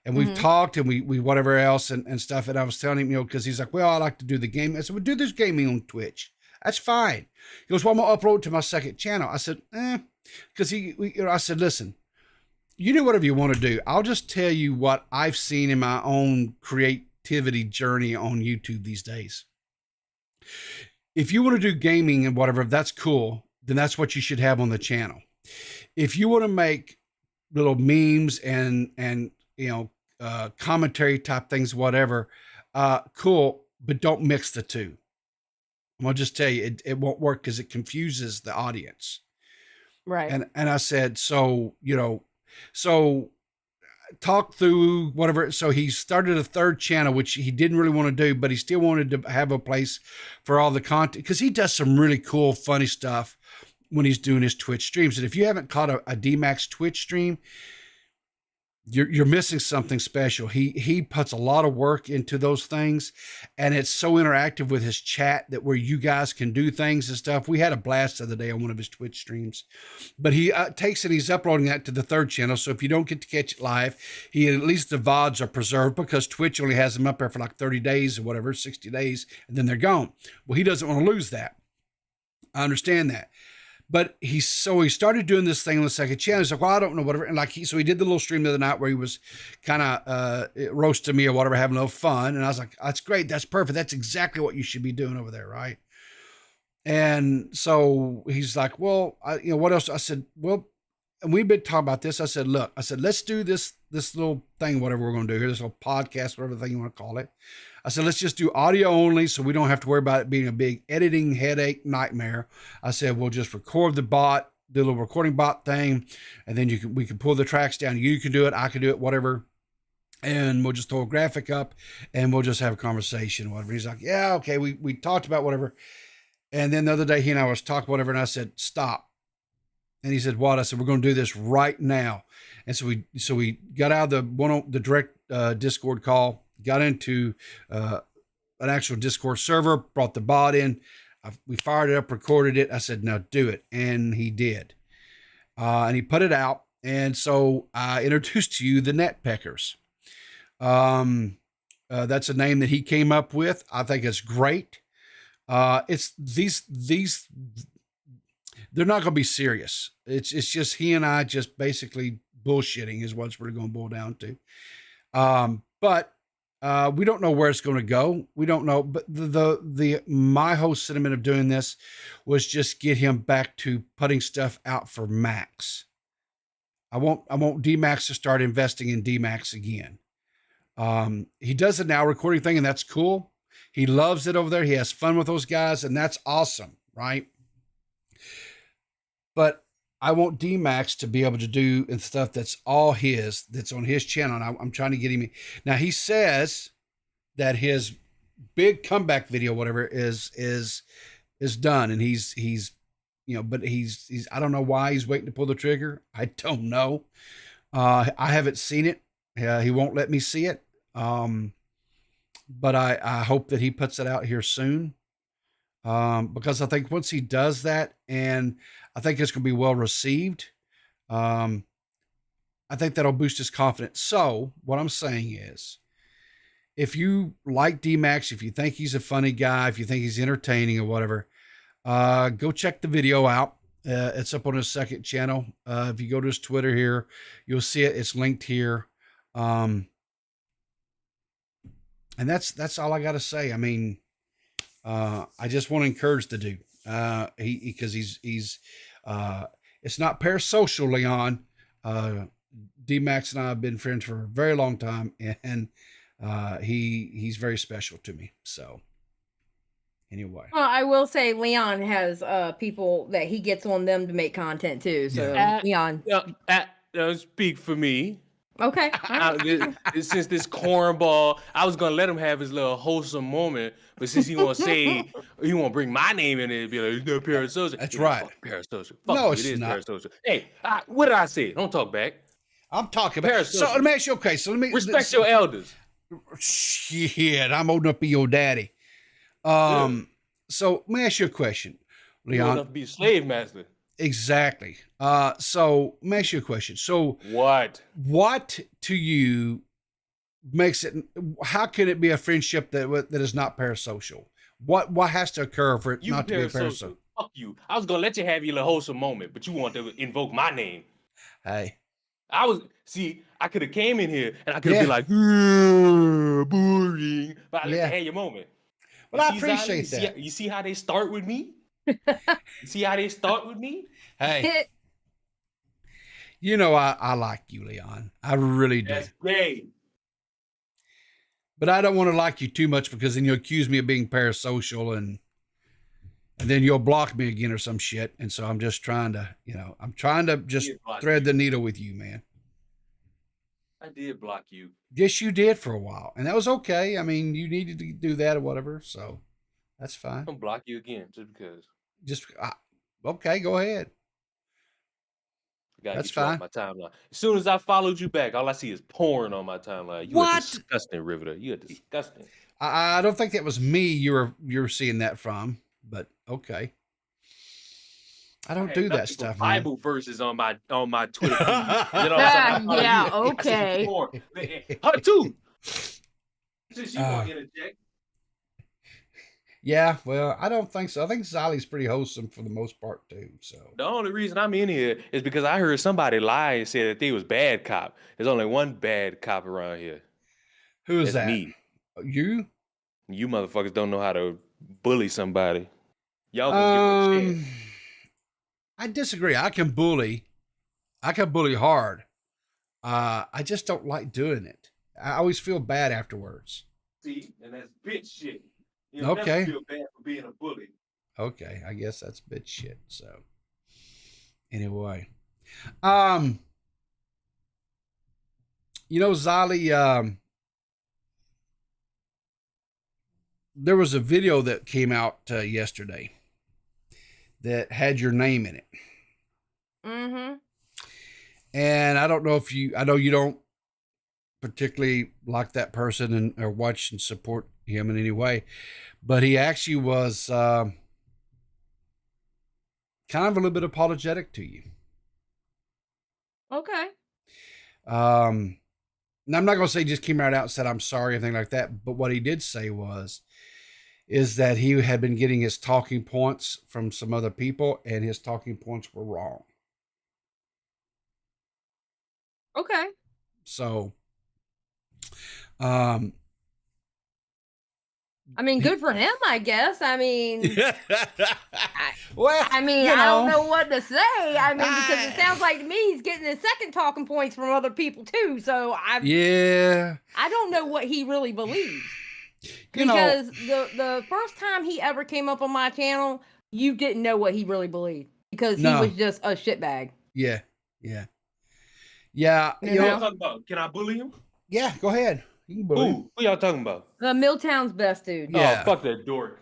B: And we've talked and we whatever else and stuff. And I was telling him, cause he's like, well, I like to do the game. I said, well, do this gaming on Twitch. That's fine. He goes, well, I'm going to upload it to my second channel. I said, cause I said, listen, you do whatever you want to do. I'll just tell you what I've seen in my own creativity journey on YouTube these days. If you want to do gaming and whatever, that's cool. Then that's what you should have on the channel. If you want to make little memes and commentary type things, whatever, cool, but don't mix the two. I'm gonna just tell you, it won't work because it confuses the audience.
T: Right.
B: And I said, so talk through whatever. So he started a third channel, which he didn't really want to do, but he still wanted to have a place for all the content because he does some really cool, funny stuff when he's doing his Twitch streams. And if you haven't caught a D-Max Twitch stream, you're missing something special. He puts a lot of work into those things, and it's so interactive with his chat that where you guys can do things and stuff. We had a blast the other day on one of his Twitch streams, but he takes it, he's uploading that to the third channel. So if you don't get to catch it live, at least the VODs are preserved because Twitch only has them up there for like 30 days or whatever, 60 days, and then they're gone. Well, he doesn't want to lose that. I understand that. But he started doing this thing on the second channel. He's like, well, I don't know, whatever. And so he did the little stream the other night where he was kind of roasting me or whatever, having a little fun. And I was like, that's great. That's perfect. That's exactly what you should be doing over there. Right. And so he's like, well, what else? I said, well, and we've been talking about this. I said, look, let's do this little thing, whatever we're going to do here, this little podcast, whatever thing you want to call it. I said, let's just do audio only so we don't have to worry about it being a big editing headache nightmare. I said, we'll just record the bot, do a little recording bot thing, and then we can pull the tracks down. You can do it, I can do it, whatever. And we'll just throw a graphic up and we'll just have a conversation, whatever. He's like, yeah, okay, we talked about whatever. And then the other day he and I was talking, whatever, and I said, stop. And he said, what? I said, we're going to do this right now. And so we got out of the direct Discord call, got into an actual Discord server, brought the bot in. We fired it up, recorded it. I said, now do it. And he did. And he put it out. And so I introduced to you the Net Peckers. That's a name that he came up with. I think it's great. It's these they're not going to be serious. It's just he and I just basically bullshitting is what it's really going to boil down to. But we don't know where it's going to go. We don't know. But my whole sentiment of doing this was just get him back to putting stuff out for Max. I want D-Max to start investing in D-Max again. He does it now, recording thing, and that's cool. He loves it over there. He has fun with those guys, and that's awesome, right? But I want D-Max to be able to do and stuff that's all his, that's on his channel. And I'm trying to get him. Now he says that his big comeback video, whatever, is done, and he's but he's I don't know why he's waiting to pull the trigger. I don't know. I haven't seen it. He won't let me see it. But I hope that he puts it out here soon. Because I think once he does that, and I think it's going to be well received, I think that'll boost his confidence. So what I'm saying is, if you like D-Max, if you think he's a funny guy, if you think he's entertaining or whatever, go check the video out. It's up on his second channel. If you go to his Twitter here, you'll see it. It's linked here. And that's all I got to say. I mean, I just want to encourage the dude, because he's it's not parasocial, Leon. D-Max and I have been friends for a very long time, and He's very special to me. So anyway.
T: Well, I will say Leon has people that he gets on them to make content too. So Leon,
U: speak for me.
T: Okay.
U: Since this cornball, I was gonna let him have his little wholesome moment, but since he won't say, he won't bring my name in it, be like, it's not parasocial.
B: That's right.
U: Fuck parasocial. Fuck
B: No,
U: you,
B: it's
U: it is
B: not.
U: parasocial. Hey, what did I say? Don't talk back.
B: I'm talking about. So let me ask you. Okay, so let me
U: respect your elders.
B: Shit, I'm old enough to be your daddy. So let me ask you a question, Leon.
U: You old enough to be a slave master.
B: Exactly. So let me ask you a question. So what to you makes it? How can it be a friendship that is not parasocial? What has to occur for it not to be parasocial?
U: Fuck you. I was gonna let you have your little wholesome moment, but you want to invoke my name.
B: Hey.
U: I could have came in here and I could have been like, boring, but I let you have your moment.
B: Well, I appreciate that.
U: You see how they start with me? You see how they start with me?
B: Hey. You know, I like you, Leon. I really do.
U: That's great.
B: But I don't want to like you too much because then you'll accuse me of being parasocial and then you'll block me again or some shit. And so I'm just trying to, just thread the needle with you, man.
U: I did block you.
B: Yes, you did for a while. And that was okay. I mean, you needed to do that or whatever. So that's fine.
U: I'm gonna block you again just because.
B: Okay, go ahead.
U: That's
B: fine.
U: My timeline. As soon as I followed you back, all I see is porn on my timeline. You are disgusting, Riverter. You are disgusting.
B: I don't think that was me you were seeing that from, but okay. I don't do that stuff, man.
U: Bible verses on my Twitter feed. You know what I'm saying?
T: Yeah, okay.
U: Her too. Since you want to interject.
B: Yeah, well, I don't think so. I think Zolly's pretty wholesome for the most part too. So
U: the only reason I'm in here is because I heard somebody lie and say that they was bad cop. There's only one bad cop around here.
B: Who is that?
U: Me.
B: You?
U: You motherfuckers don't know how to bully somebody. Y'all can give a shit.
B: I disagree. I can bully hard. I just don't like doing it. I always feel bad afterwards.
U: See, and that's bitch shit. You
B: Okay.
U: never feel bad for being a bully.
B: Okay, I guess that's bitch shit. So anyway, Zolly, there was a video that came out yesterday that had your name in it.
T: Mm-hmm.
B: And I don't know I know you don't particularly like that person or watch and support him in any way, but he actually was kind of a little bit apologetic to you.
T: Okay.
B: Now I'm not going to say he just came right out and said, I'm sorry, anything like that. But what he did say is that he had been getting his talking points from some other people and his talking points were wrong.
T: Okay.
B: So,
T: I mean, good for him, I guess. I mean,
B: well,
T: I don't know what to say. I mean, because it sounds like to me he's getting his second talking points from other people too. So I don't know what he really believes. Because the first time he ever came up on my channel, you didn't know what he really believed because he was just a shitbag.
B: Yeah.
U: You know what I'm talking about? Can I bully him?
B: Yeah, go ahead. You can bully him.
U: Who y'all talking about?
T: The Milltown's best dude.
B: Yeah.
U: Oh, fuck that dork.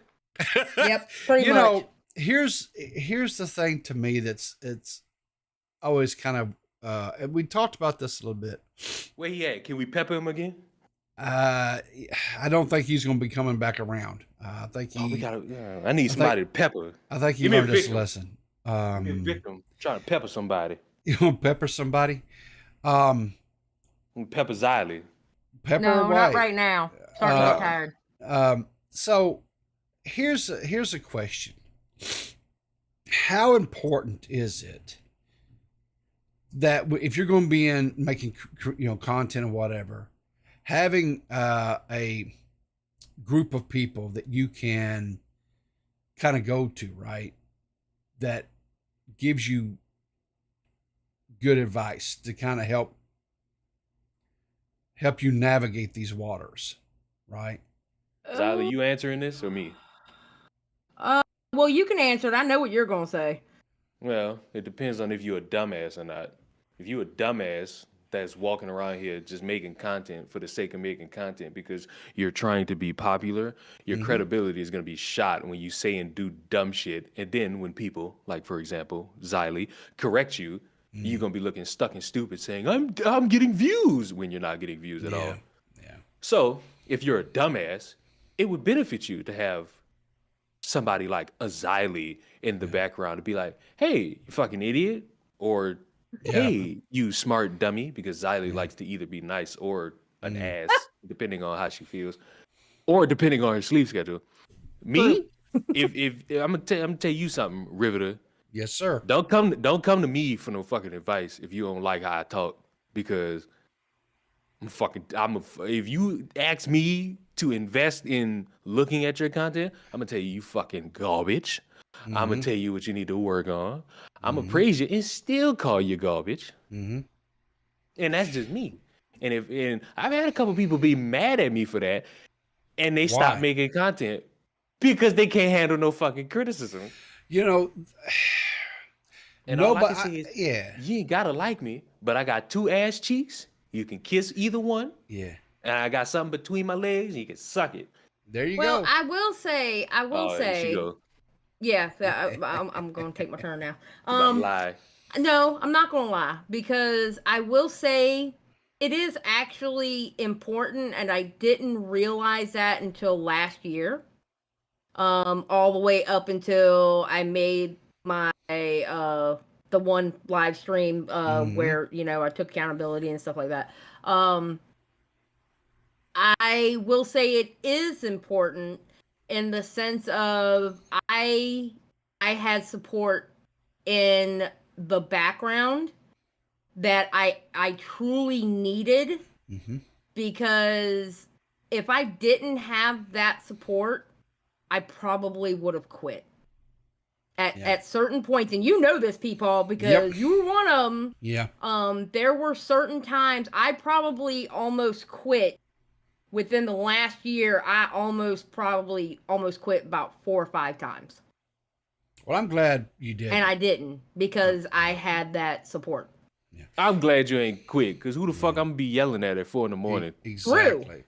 T: Yep, pretty much.
B: Here's the thing to me it's always kind of and we talked about this a little bit.
U: Where he at? Can we pepper him again?
B: I don't think he's going to be coming back around. I think
U: I need somebody to pepper.
B: I think he learned his lesson.
U: Be a victim. Trying to pepper somebody.
B: You want to pepper somebody?
U: Pepper Ziley.
B: Pepper
T: no,
B: away.
T: not right now. Starting to get tired.
B: So here's a question. How important is it that if you're going to be in making content or whatever, having a group of people that you can kind of go to, right? That gives you good advice to kind of help help you navigate these waters, right?
U: Zyla, you answering this or me?
T: Well, you can answer it. I know what you're gonna say.
U: Well, it depends on if you're a dumbass or not. If you're a dumbass that's walking around here just making content for the sake of making content because you're trying to be popular, your credibility is going to be shot when you say and do dumb shit. And then when people, like for example, Xylee, correct you, you're going to be looking stuck and stupid saying, I'm getting views when you're not getting views at all.
B: Yeah.
U: So if you're a dumbass, it would benefit you to have somebody like a Xylee in the background to be like, hey, you fucking idiot, or hey, you smart dummy, because Xylee likes to either be nice or an ass, depending on how she feels, or depending on her sleep schedule. Me, if I'm gonna tell you something, Riverter.
B: Yes, sir.
U: Don't come to me for no fucking advice if you don't like how I talk, because if you ask me to invest in looking at your content, I'm gonna tell you fucking garbage. I'm gonna tell you what you need to work on. I'm gonna praise you and still call you garbage. And that's just me. And I've had a couple people be mad at me for that, and they stop making content because they can't handle no fucking criticism.
B: You know,
U: and all I can say is, you ain't gotta like me, but I got 2 ass cheeks. You can kiss either one.
B: Yeah.
U: And I got something between my legs, and you can suck it.
B: There you
T: go. Well, I will say,
U: there she go.
T: Yeah, I'm going to take my turn now.
U: Lie.
T: No, I'm not going to lie, because I will say it is actually important, and I didn't realize that until last year. All the way up until I made my the one live stream where, you know, I took accountability and stuff like that. I will say it is important in the sense of I had support in the background that I truly needed, because if I didn't have that support, I probably would have quit at certain points. And you know this, people, because you were one of them.
B: Yeah.
T: There were certain times I probably almost quit. Within the last year, I almost quit about 4 or 5 times.
B: Well, I'm glad you did.
T: And I didn't, because I had that support.
B: Yeah.
U: I'm glad you ain't quit, because who the fuck I'm gonna be yelling at 4 in the morning?
B: Exactly.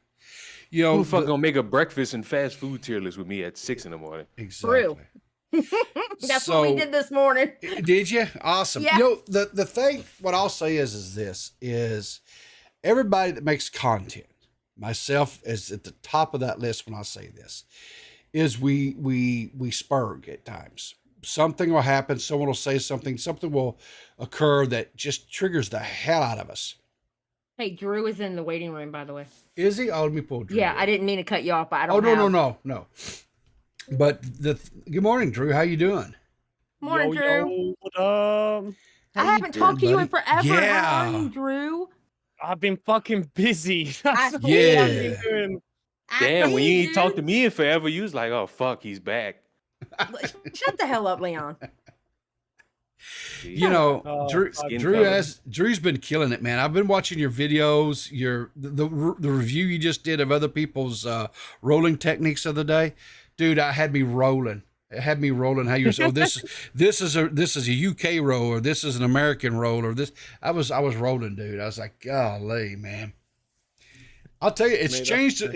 B: You know,
U: who the fuck gonna make a breakfast and fast food tier list with me at 6 in the morning?
B: Exactly.
T: That's what we did this morning.
B: Did you? Awesome.
T: Yeah.
B: You know, the thing, what I'll say is everybody that makes content, myself is at the top of that list when I say this, is we spurg at times. Something will happen, someone will say something will occur that just triggers the hell out of us.
T: Hey, Drew is in the waiting room, by the way.
B: Is he? Oh, let me pull Drew.
T: Yeah, I didn't mean to cut you off, but I don't
B: no. But good morning, Drew. How you doing?
T: Morning, Drew. I haven't talked to you in forever.
B: Yeah.
T: How are you, Drew?
A: I've been fucking busy. That's all I've been doing.
U: Damn, when you ain't talked to me in forever, you was like, oh, fuck, he's back.
T: Shut the hell up, Leon.
B: You know, Drew's been killing it, man. I've been watching your videos, the review you just did of other people's rolling techniques of the day. Dude, it had me rolling. How you're so this is a UK roll, or this is an American roll, or this. I was rolling, dude. I was like, golly, man. I'll tell you, it's changed a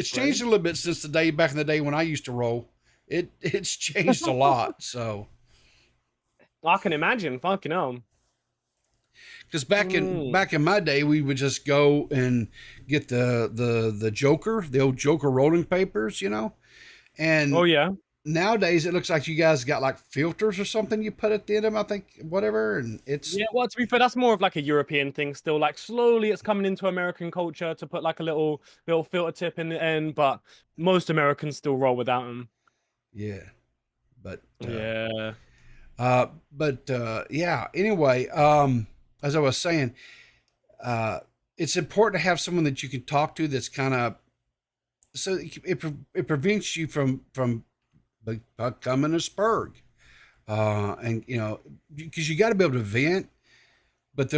B: little bit since back in the day when I used to roll. It's changed a lot. So
A: I can imagine. Fucking hell.
B: Because back in my day, we would just go and get the Joker, the old Joker rolling papers, you know, and nowadays it looks like you guys got like filters or something you put at the end of them, I think, whatever, and it's
A: well, to be fair, that's more of like a European thing still. Like slowly it's coming into American culture to put like a little filter tip in the end, but most Americans still roll without them.
B: Yeah. But anyway, as I was saying, it's important to have someone that you can talk to that's kind of, so it prevents you from becoming a spurg. And you know, because you got to be able to vent, but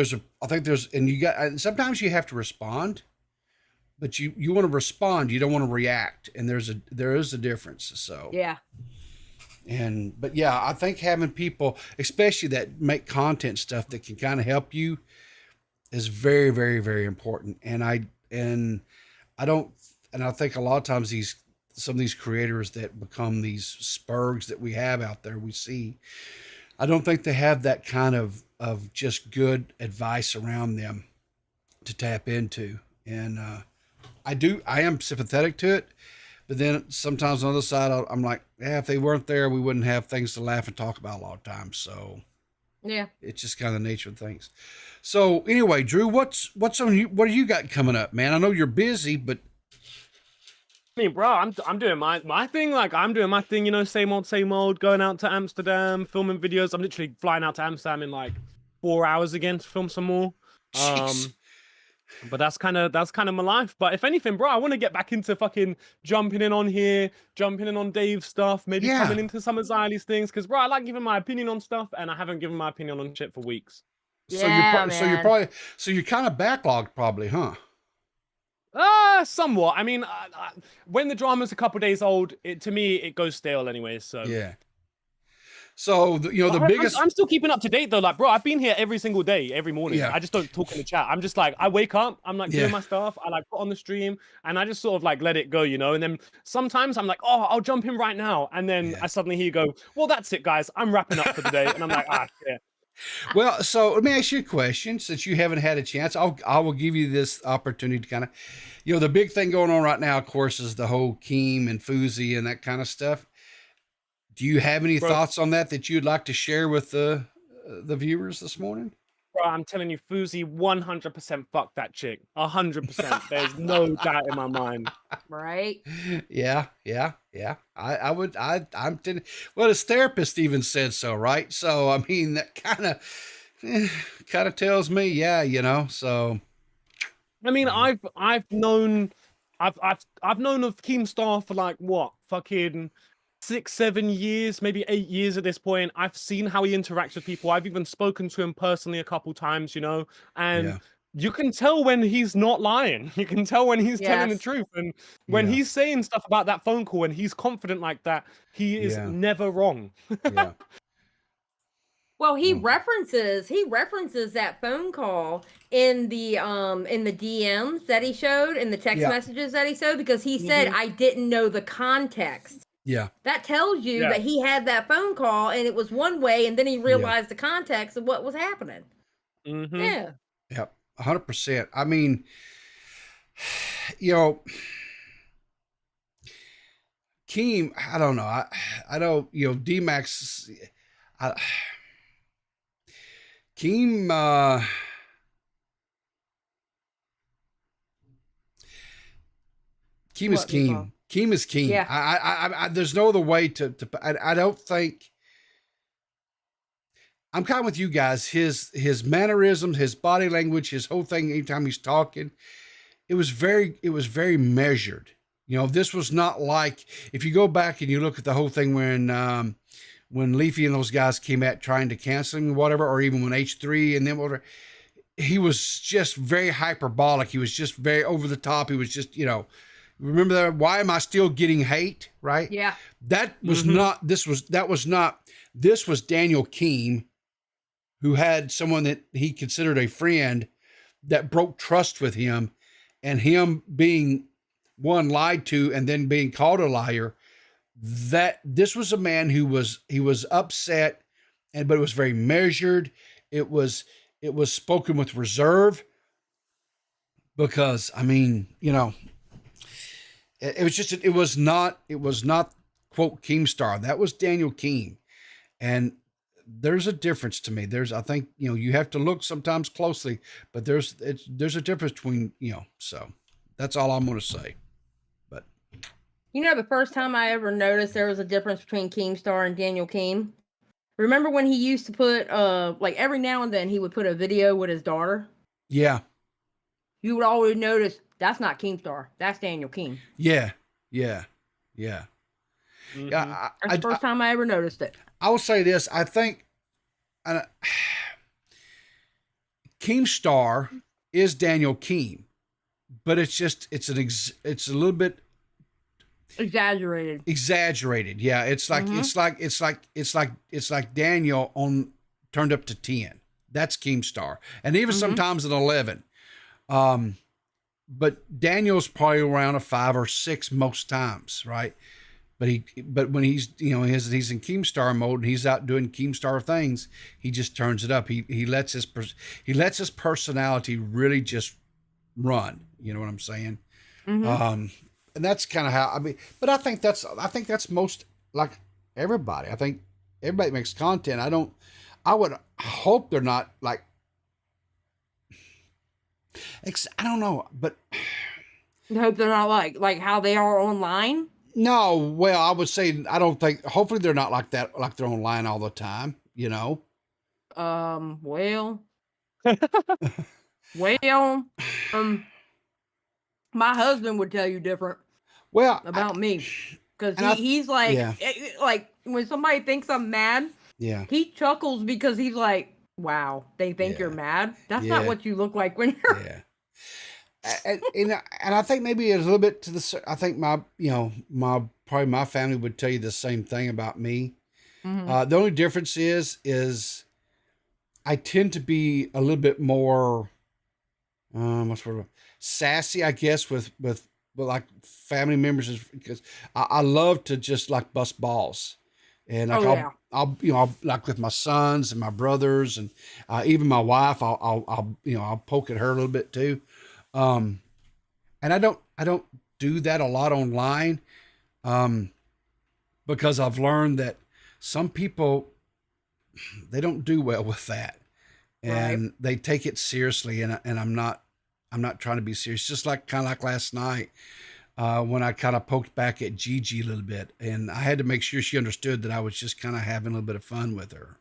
B: sometimes you have to respond, but you want to respond. You don't want to react. And there is a difference. So
T: yeah.
B: But yeah, I think having people, especially that make content stuff that can kind of help you, is very, very, very important. And I think a lot of times some of these creators that become these spurgs that we have out there, we see, I don't think they have that kind of just good advice around them to tap into. And I am sympathetic to it, but then sometimes on the other side, I'm like, yeah, if they weren't there, we wouldn't have things to laugh and talk about a lot of times. So
T: yeah,
B: it's just kind of the nature of things. So anyway, Drew, what's on you? What do you got coming up, man? I know you're busy, but
A: I mean, bro, I'm doing my thing. Like, I'm doing my thing, you know, same old, going out to Amsterdam, filming videos. I'm literally flying out to Amsterdam in like 4 hours again to film some more. But that's kind of my life. But if anything, bro, I want to get back into fucking jumping in on Dave's stuff, maybe coming into some of Xylie's things, because bro, I like giving my opinion on stuff, and I haven't given my opinion on shit for weeks.
B: So you're kind of backlogged, probably, huh?
A: Somewhat. I mean, when the drama's a couple days old, to me it goes stale anyway. So
B: yeah. So the biggest.
A: I'm still keeping up to date though. Like, bro, I've been here every single day, every morning.
B: Yeah.
A: I just don't talk in the chat. I'm just like, I wake up, I'm like doing my stuff. I like put on the stream, and I just sort of like let it go, you know. And then sometimes I'm like, oh, I'll jump in right now, and then I suddenly hear you go, well, that's it, guys. I'm wrapping up for the day, and I'm like, shit.
B: Well, so let me ask you a question. Since you haven't had a chance, I will give you this opportunity to kind of, the big thing going on right now, of course, is the whole Keem and Fousey and that kind of stuff. Do you have any thoughts on that you'd like to share with the viewers this morning?
A: Bro, I'm telling you, Fousey 100% fucked that chick. 100%. There's no doubt in my mind.
T: Right?
B: Yeah. I'm telling. Well, his therapist even said so, right? So I mean, that kind of tells me, So
A: I mean, I've known of Keemstar for like what, fucking 6-7 years, maybe 8 years at this point. I've seen how he interacts with people. I've even spoken to him personally a couple times, and you can tell when he's not lying. You can tell when he's telling the truth, and when he's saying stuff about that phone call and he's confident like that, he is never wrong.
T: Well, he references that phone call in the DMs that he showed, in the text messages that he showed, because he said, I didn't know the context.
B: Yeah.
T: That tells you that he had that phone call and it was one way, and then he realized the context of what was happening. Yeah.
B: Yep. 100%. I mean, Keem, I don't know. I don't, D-Max, Keem, Keem is Keem. Keem is Keem.
T: Yeah.
B: I there's no other way to I don't think. I'm kind of with you guys. His mannerisms, his body language, his whole thing. Anytime he's talking, it was very measured. This was not like, if you go back and you look at the whole thing when Leafy and those guys came at trying to cancel him or whatever, or even when H3 and then whatever, he was just very hyperbolic. He was just very over the top. He was just, remember that? Why am I still getting hate? Right?
T: Yeah.
B: That was not. This was Daniel Keem, who had someone that he considered a friend that broke trust with him, and him being lied to and then being called a liar. That this was a man who was upset, but it was very measured. It was spoken with reserve, because I mean, it was not quote Keemstar. That was Daniel Keem. And there's a difference to me. I think, you have to look sometimes closely, but there's a difference between, so that's all I'm going to say. But
T: the first time I ever noticed there was a difference between Keemstar and Daniel Keem. Remember when he used to put, like every now and then he would put a video with his daughter?
B: Yeah.
T: You would always notice, that's not Keemstar. That's Daniel Keem.
B: Yeah.
T: Mm-hmm. Yeah. That's the first time I ever noticed it.
B: I will say this. I think Keemstar is Daniel Keem. but it's a little bit
T: exaggerated.
B: Yeah, it's like Daniel turned up to 10. That's Keemstar, and even sometimes an 11. But Daniel's probably around a 5 or 6 most times, right? But when he's he's in Keemstar mode and he's out doing Keemstar things, he just turns it up. He lets his personality really just run. You know what I'm saying? And that's kind of how But I think that's most like everybody. I think everybody makes content. I would hope they're not like. I don't know, but
T: I hope they're not like how they are online.
B: No, well, I would say I don't think. Hopefully, they're not like that. Like they're online all the time. You know.
T: Well. My husband would tell you different.
B: Well,
T: about me, because he's like, like when somebody thinks I'm mad, he chuckles because he's like, "Wow, they think you're mad. That's not what you look like when you're."
B: Yeah. And I think maybe it's a little bit to the. I think probably my family would tell you the same thing about me. The only difference is I tend to be a little bit more sassy, I guess, with like family members, because I love to just like bust balls, and like I'll like with my sons and my brothers and even my wife, I'll poke at her a little bit too. And I don't do that a lot online, because I've learned that some people, they don't do well with that, and they take it seriously. And I'm not trying to be serious. Just kind of like last night, when I kind of poked back at Gigi a little bit, and I had to make sure she understood that I was just kind of having a little bit of fun with her,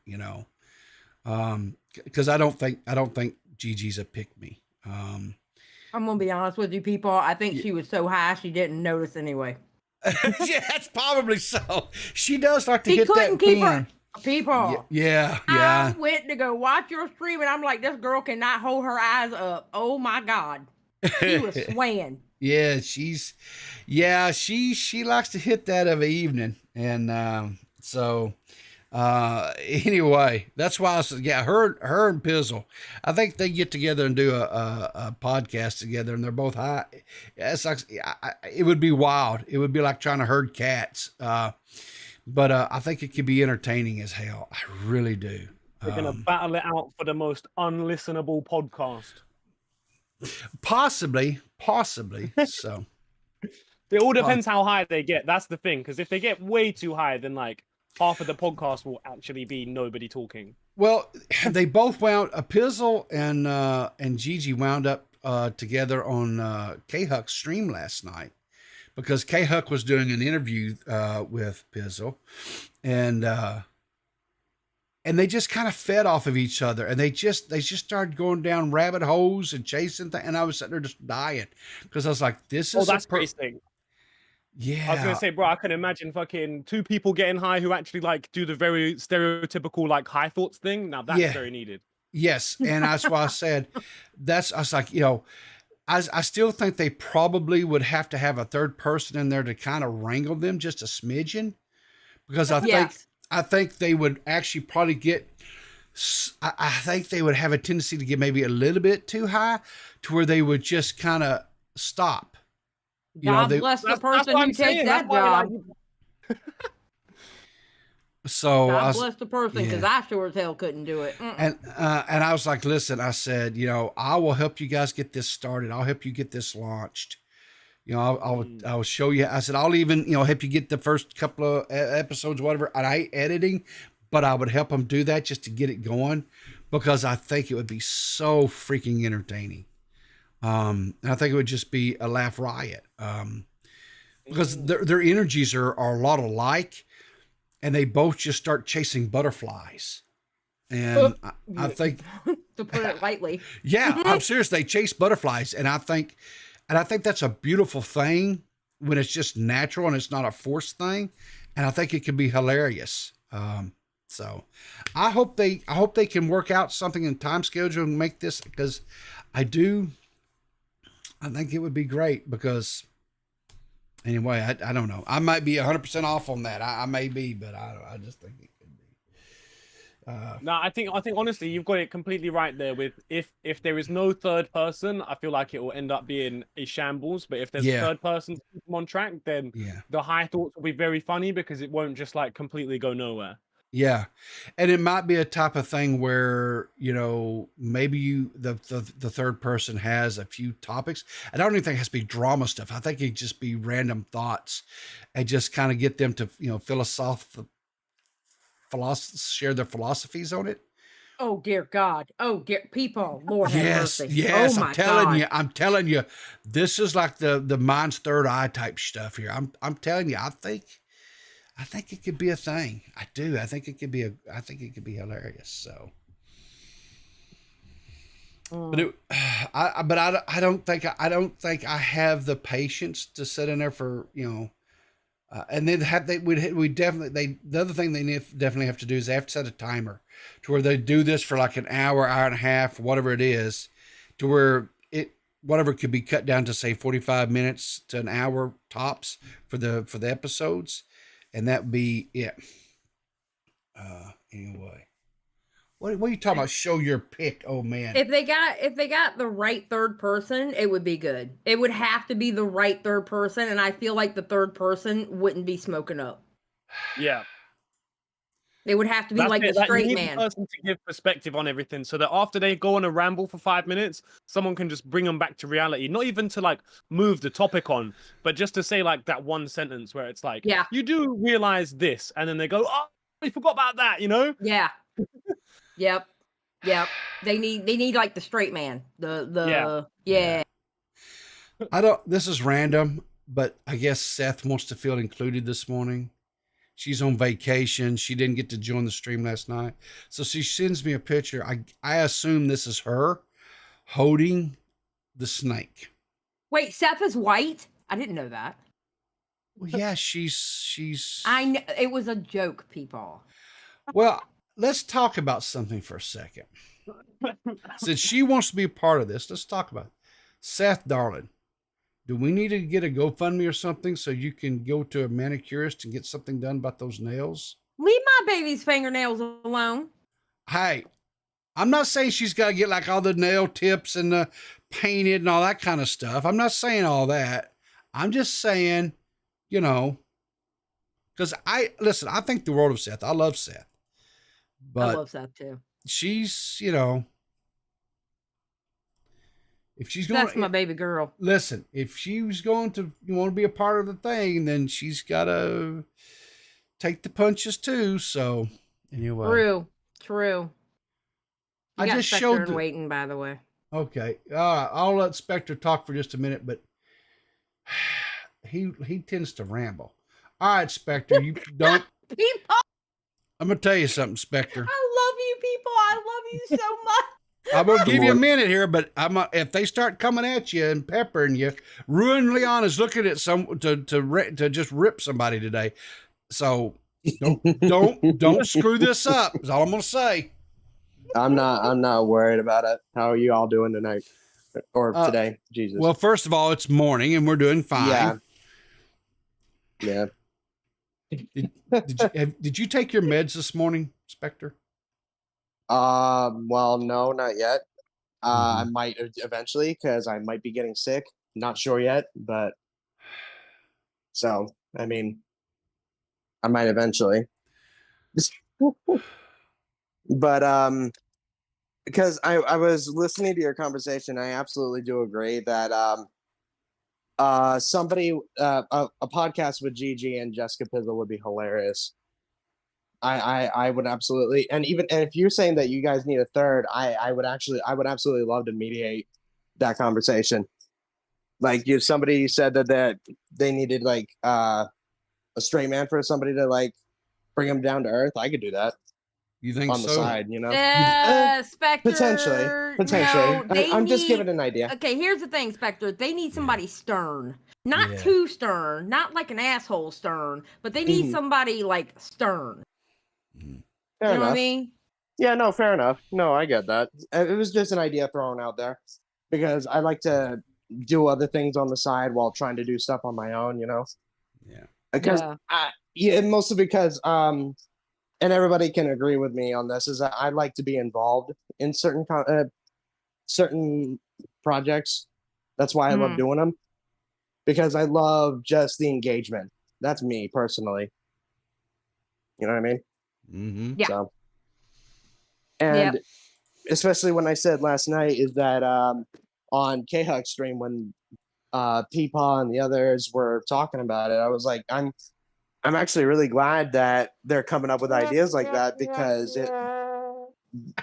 B: because I don't think Gigi's a pick me.
T: I'm gonna be honest with you, people. I think she was so high she didn't notice anyway.
B: Yeah, that's probably so. She does like to hit that pin.
T: People.
B: Yeah.
T: I went to go watch your stream, and I'm like, this girl cannot hold her eyes up. Oh my God, she was swaying.
B: Yeah, she likes to hit that of an evening, and so. Anyway, that's why I said, her and Pizzle, I think they get together and do a podcast together, and they're both high. It's like, it would be wild. It would be like trying to herd cats. But I think it could be entertaining as hell. I really do.
A: They're going to battle it out for the most unlistenable podcast.
B: Possibly. So
A: it all depends how high they get. That's the thing. Because if they get way too high, then like half of the podcast will actually be nobody talking.
B: Well, they both wound Pizzle and Gigi wound up together on K-Huck's stream last night, because K-Huck was doing an interview with Pizzle, and they just kind of fed off of each other, and they just started going down rabbit holes and chasing things, and I was sitting there just dying, because I was like, this is
A: that's crazy.
B: Yeah,
A: I was gonna say, bro, I can imagine fucking two people getting high who actually like do the very stereotypical like high thoughts thing. Now that's very needed.
B: Yes, and that's why I said I was like, I still think they probably would have to have a third person in there to kind of wrangle them just a smidgen, because I think they would actually probably get. I think they would have a tendency to get maybe a little bit too high, to where they would just kind of stop.
T: God bless the person who takes that job.
B: So
T: God bless the person, because I sure as hell couldn't do it.
B: And I was like, listen, I said, I will help you guys get this started. I'll help you get this launched. I'll show you. I said, I'll even, help you get the first couple of episodes, whatever. And I ain't editing, but I would help them do that just to get it going, because I think it would be so freaking entertaining. And I think it would just be a laugh riot, because their energies are a lot alike, and they both just start chasing butterflies. And I think,
T: to put it lightly,
B: I'm serious. They chase butterflies, and I think that's a beautiful thing when it's just natural and it's not a forced thing. And I think it can be hilarious. So I hope they can work out something in time schedule and make this, because I I think it would be great because anyway, I don't know. I might be 100% off on that. I may be, but I just think it could be.
A: No, I think honestly, you've got it completely right there. With if there is no third person, I feel like it will end up being a shambles. But if there's a third person to keep them on track, then the high thoughts will be very funny because it won't just like completely go nowhere.
B: Yeah. And it might be a type of thing where, you know, maybe the third person has a few topics. I don't even think it has to be drama stuff. I think it just be random thoughts and just kind of get them to, you know, share their philosophies on it.
T: Oh dear God. Oh dear people. Lord have
B: Yes.
T: mercy.
B: Yes.
T: Oh, my
B: I'm telling you, this is like the mind's third eye type stuff here. I'm telling you, I think it could be a thing. I do. I think it could be hilarious. So, but I don't think I have the patience to sit in there for, you know, and then the other thing they definitely have to do is they have to set a timer to where they do this for like an hour and a half, whatever it is, to where whatever could be cut down to say 45 minutes to an hour tops for the episodes. And that would be it. Anyway, what are you talking about? Show your pick. Oh man.
T: If they got the right third person, it would be good. It would have to be the right third person, and I feel like the third person wouldn't be smoking up.
A: Yeah.
T: It would have to be like the straight
A: you need
T: man.
A: The person to give perspective on everything, so that after they go on a ramble for 5 minutes, someone can just bring them back to reality. Not even to like move the topic on, but just to say like that one sentence where it's like,
T: yeah,
A: you do realize this, and then they go, oh, we forgot about that, you know?
T: Yeah. Yep. They need like the straight man. Yeah.
B: This is random, but I guess Seth wants to feel included this morning. She's on vacation. She didn't get to join the stream last night. So she sends me a picture. I assume this is her holding the snake.
T: Wait, Seth is white? I didn't know that.
B: Well, yeah, she's
T: I know it was a joke, people.
B: Well, let's talk about something for a second. Since she wants to be a part of this, let's talk about it. Seth, darling, do we need to get a GoFundMe or something so you can go to a manicurist and get something done about those nails?
T: Leave my baby's fingernails alone.
B: Hey, I'm not saying she's got to get like all the nail tips and the painted and all that kind of stuff. I'm not saying all that. I'm just saying, you know, because I think the world of Seth. I love Seth. But
T: I love Seth too.
B: She's, you know, if she's going,
T: that's my baby girl.
B: Listen, if she was going to want to be a part of the thing, then she's got to take the punches too. So anyway,
T: true.
B: I just showed
T: waiting, by the way.
B: Okay, I'll let Spectre talk for just a minute, but he tends to ramble. All right, Spectre, you don't.
T: People.
B: I'm gonna tell you something, Spectre.
T: I love you, people. I love you so much.
B: I'm gonna give you a minute here, but if they start coming at you and peppering you, Ruin Leon is looking at to just rip somebody today. So don't screw this up. Is all I'm gonna say.
D: I'm not worried about it. How are you all doing tonight or today? Jesus.
B: Well, first of all, it's morning and we're doing fine.
D: Yeah.
B: Did you take your meds this morning, Spectre?
D: Well, no, not yet. I might eventually because I might be getting sick. Not sure yet, but so I mean, I might eventually. But because I was listening to your conversation, I absolutely do agree that somebody a podcast with Gigi and Jessica Pizzle would be hilarious. I would absolutely, and if you're saying that you guys need a third, I would absolutely love to mediate that conversation. Like if somebody said that they needed like a straight man for somebody to like bring them down to earth, I could do that.
B: You think
D: on the side, you know?
T: Spectre.
D: Potentially. No, I'm just giving an idea.
T: Okay, here's the thing, Spectre. They need somebody stern. Not too stern. Not like an asshole stern. But they need somebody like stern.
D: Fair enough.
T: What I mean?
D: Yeah, no, fair enough. No, I get that. It was just an idea thrown out there. Because I like to do other things on the side while trying to do stuff on my own, you know?
B: Yeah.
D: Because mostly because and everybody can agree with me on this, is that I like to be involved in certain projects. That's why I love doing them, because I love just the engagement. That's me personally. You know what I mean?
B: Mm-hmm.
T: Yeah.
D: So, and especially when I said last night is that on K-Huck's stream when Peepaw and the others were talking about it, I was like, I'm actually really glad that they're coming up with ideas like that, because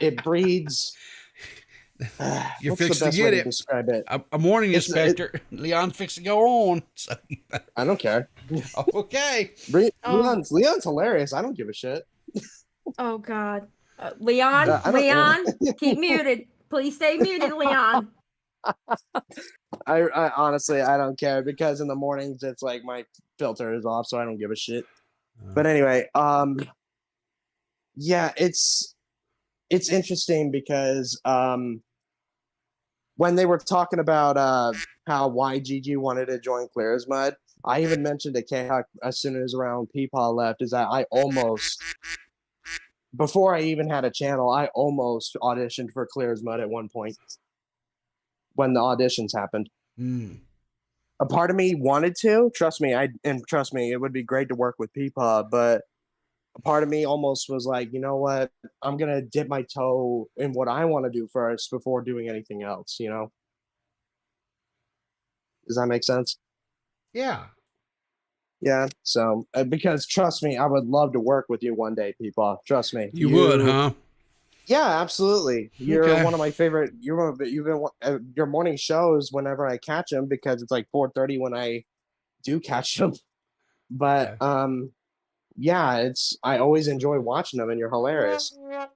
D: it breeds.
B: You're
D: What's the
B: fixing
D: best
B: to
D: way
B: get
D: to
B: it.
D: describe it?
B: I'm warning you, Spectre. Leon's fixing to go on. So
D: I don't care.
B: Okay.
D: Leon's hilarious. I don't give a shit.
T: Oh God, Leon, keep muted. Please stay muted, Leon.
D: I honestly I don't care, because in the mornings it's like my filter is off, so I don't give a shit. But anyway, yeah, it's interesting because when they were talking about how YGG wanted to join Clear as Mud, I even mentioned to K-Huck as soon as around Peepaw left, is that I almost, before I even had a channel, I almost auditioned for Clear as Mud at one point when the auditions happened. A part of me wanted to, trust me, it would be great to work with Peepaw, but a part of me almost was like, you know what, I'm gonna dip my toe in what I want to do first before doing anything else, you know? Does that make sense?
B: Yeah.
D: Yeah, so because trust me, I would love to work with you one day, Peepaw. Trust me.
B: You would, huh?
D: Yeah, absolutely. You're
B: Okay.
D: one of my favorite. You've been your morning shows whenever I catch them, because it's like 4:30 when I do catch them. But yeah, I always enjoy watching them, and you're hilarious.
B: Well,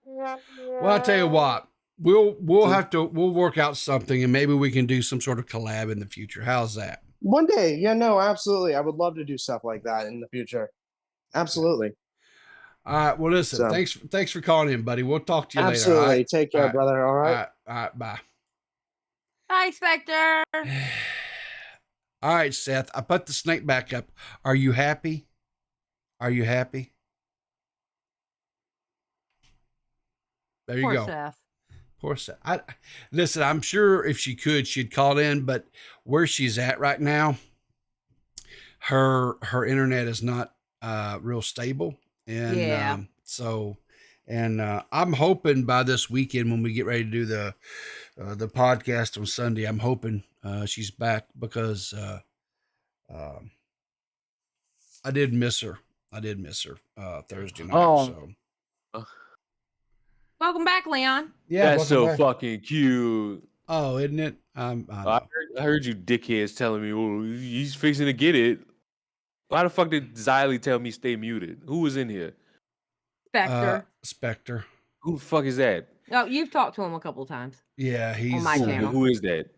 B: I'll tell you what. We'll work out something, and maybe we can do some sort of collab in the future. How's that?
D: One day, yeah, no, absolutely. I would love to do stuff like that in the future. Absolutely.
B: All right. Well, listen. Thanks for calling in, buddy. We'll talk to you later.
D: Absolutely.
B: All right?
D: Take care, brother. All right.
B: All right. Bye.
T: Hi, Spectre.
B: All right, Seth. I put the snake back up. Are you happy? Are you happy? There you go.
T: Seth.
B: Poor Seth. Listen, I'm sure if she could, she'd call in, but where she's at right now, her internet is not real stable. And I'm hoping by this weekend when we get ready to do the podcast on Sunday, I'm hoping she's back, because I did miss her. Thursday night.
T: Welcome back, Leon.
B: Yeah,
U: that's so fucking cute.
B: Oh, isn't it?
U: I heard you dickheads telling me, "Oh, he's fixing to get it." Why the fuck did Xylee tell me stay muted? Who was in here?
T: Spectre.
U: Who the fuck is that?
T: Oh, you've talked to him a couple of times.
B: Yeah, he's
T: on my channel.
U: Who is that?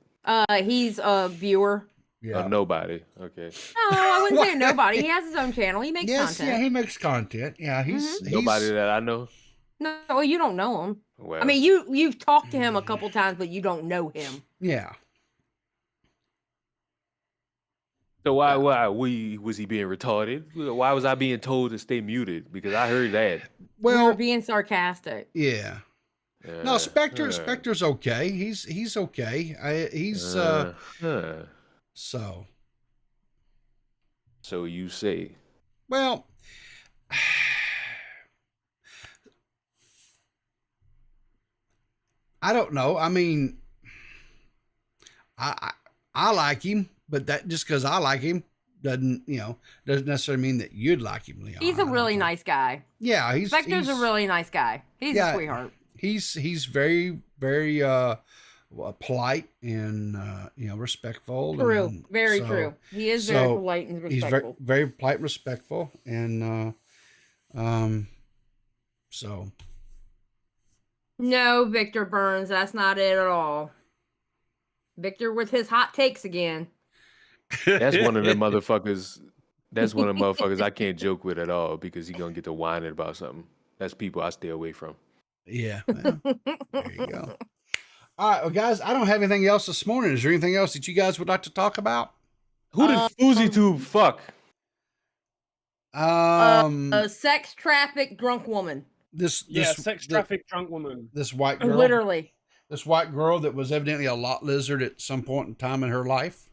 T: He's a viewer.
B: Yeah,
U: nobody. Okay.
T: No, I wouldn't say nobody. He has his own channel. He makes content.
B: Yeah, he makes content. Yeah, he's
U: nobody that I know.
T: No, well, you don't know him.
U: Well,
T: I mean, you've talked to him a couple times, but you don't know him.
B: Yeah.
U: So why was he being retarded? Why was I being told to stay muted? Because I heard that.
T: Well, we're being sarcastic.
B: Yeah. No, Spectre's okay. He's okay.
U: So you say.
B: Well, I don't know. I mean, I like him, but that just because I like him doesn't necessarily mean that you'd like him, Leon.
T: He's a really nice guy.
B: Yeah,
T: Spectre's a really nice guy. He's a sweetheart.
B: He's very, very polite and respectful.
T: True, very true. He is very polite and respectful.
B: He's very polite and respectful, and so.
T: No, Victor Burns, that's not it at all. Victor with his hot takes again.
U: That's one of the motherfuckers. That's one of the motherfuckers I can't joke with at all, because he's gonna get to whining about something. That's people I stay away from.
B: Yeah. Well, there you go. All right, well, guys, I don't have anything else this morning. Is there anything else that you guys would like to talk about?
A: Who did FousyTube fuck?
T: A sex trafficked drunk woman.
B: This
A: sex trafficked drunk woman.
B: This white girl.
T: Literally.
B: This white girl that was evidently a lot lizard at some point in time in her life.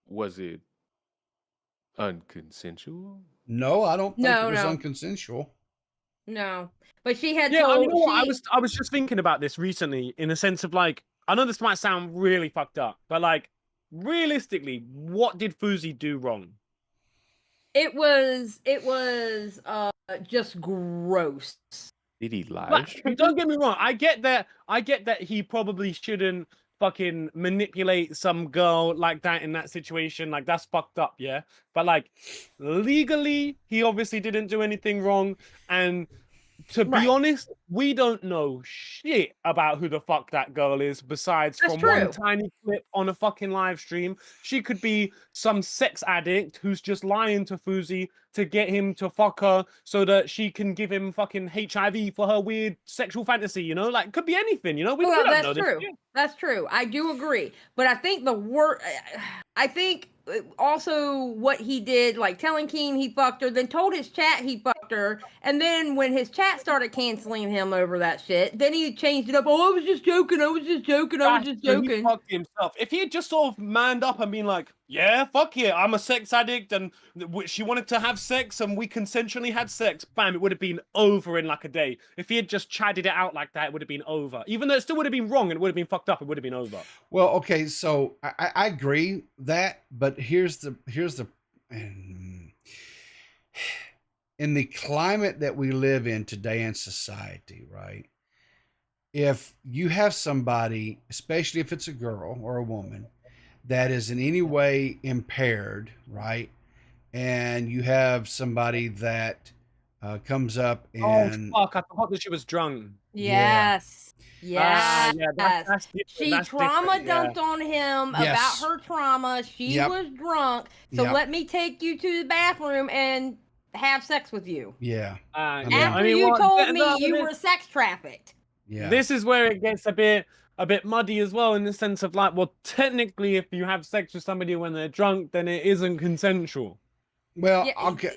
U: Was it unconsensual?
B: No, I don't think
T: No,
B: it was
T: no.
B: unconsensual.
T: No, but she had
A: Yeah,
T: told.
A: you know what? I was just thinking about this recently in the sense of like, I know this might sound really fucked up, but like, realistically, what did Fousey do wrong?
T: It was just gross.
U: Did he lie?
A: But don't get me wrong. I get that he probably shouldn't fucking manipulate some girl like that in that situation. Like, that's fucked up, yeah? But like, legally, he obviously didn't do anything wrong. And to be honest, we don't know shit about who the fuck that girl is besides
T: That's
A: from
T: true.
A: one tiny clip on a fucking live stream. She could be some sex addict who's just lying to Fousey to get him to fuck her so that she can give him fucking HIV for her weird sexual fantasy, you know? Like, could be anything, you know? We don't
T: That's
A: know
T: true.
A: this shit.
T: That's true. I do agree. But I think I think also what he did, like telling Keem he fucked her, then told his chat he fucked her, and then when his chat started canceling him over that shit, then he changed it up. Oh, I was just joking. I was just joking.
A: He fucked himself. If he had just sort of manned up and been like, yeah, fuck yeah, I'm a sex addict and she wanted to have sex and we consensually had sex, bam, it would have been over in like a day. If he had just chatted it out like that, it would have been over. Even though it still would have been wrong and it would have been fucked up, it would have been over.
B: Well, okay, so I agree that, but here's the in the climate that we live in today in society, right? If you have somebody, especially if it's a girl or a woman, that is in any way impaired, right? And you have somebody that comes up and
A: oh fuck, I forgot that she was drunk.
T: Yes. Yes.
A: Yeah, that's different.
T: She
A: That's
T: trauma
A: different, yeah.
T: dumped on him
B: Yes.
T: about her trauma. She
B: Yep.
T: was drunk. So
B: Yep.
T: let me take you to the bathroom and have sex with you.
B: yeah,
T: After you told me you were sex trafficked.
B: yeah.
A: This is where it gets a bit muddy as well, in the sense of like, well, technically, if you have sex with somebody when they're drunk, then it isn't consensual.
B: Well,
T: Yeah,
B: okay.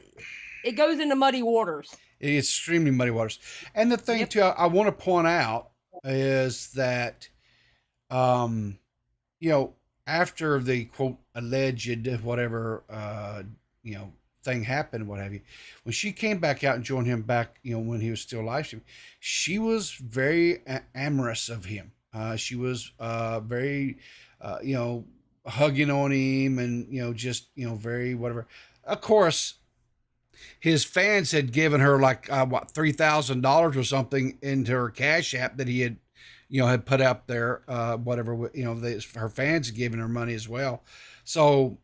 T: It goes into muddy waters.
B: It's extremely muddy waters. And the thing too, I want to point out is that, you know, after the quote alleged whatever, thing happened, what have you, when she came back out and joined him back, when he was still live streaming, she was very amorous of him. She was very, hugging on him and, just, very whatever. Of course, his fans had given her like $3,000 or something into her Cash App that he had, had put out there, whatever, her fans had given her money as well. So,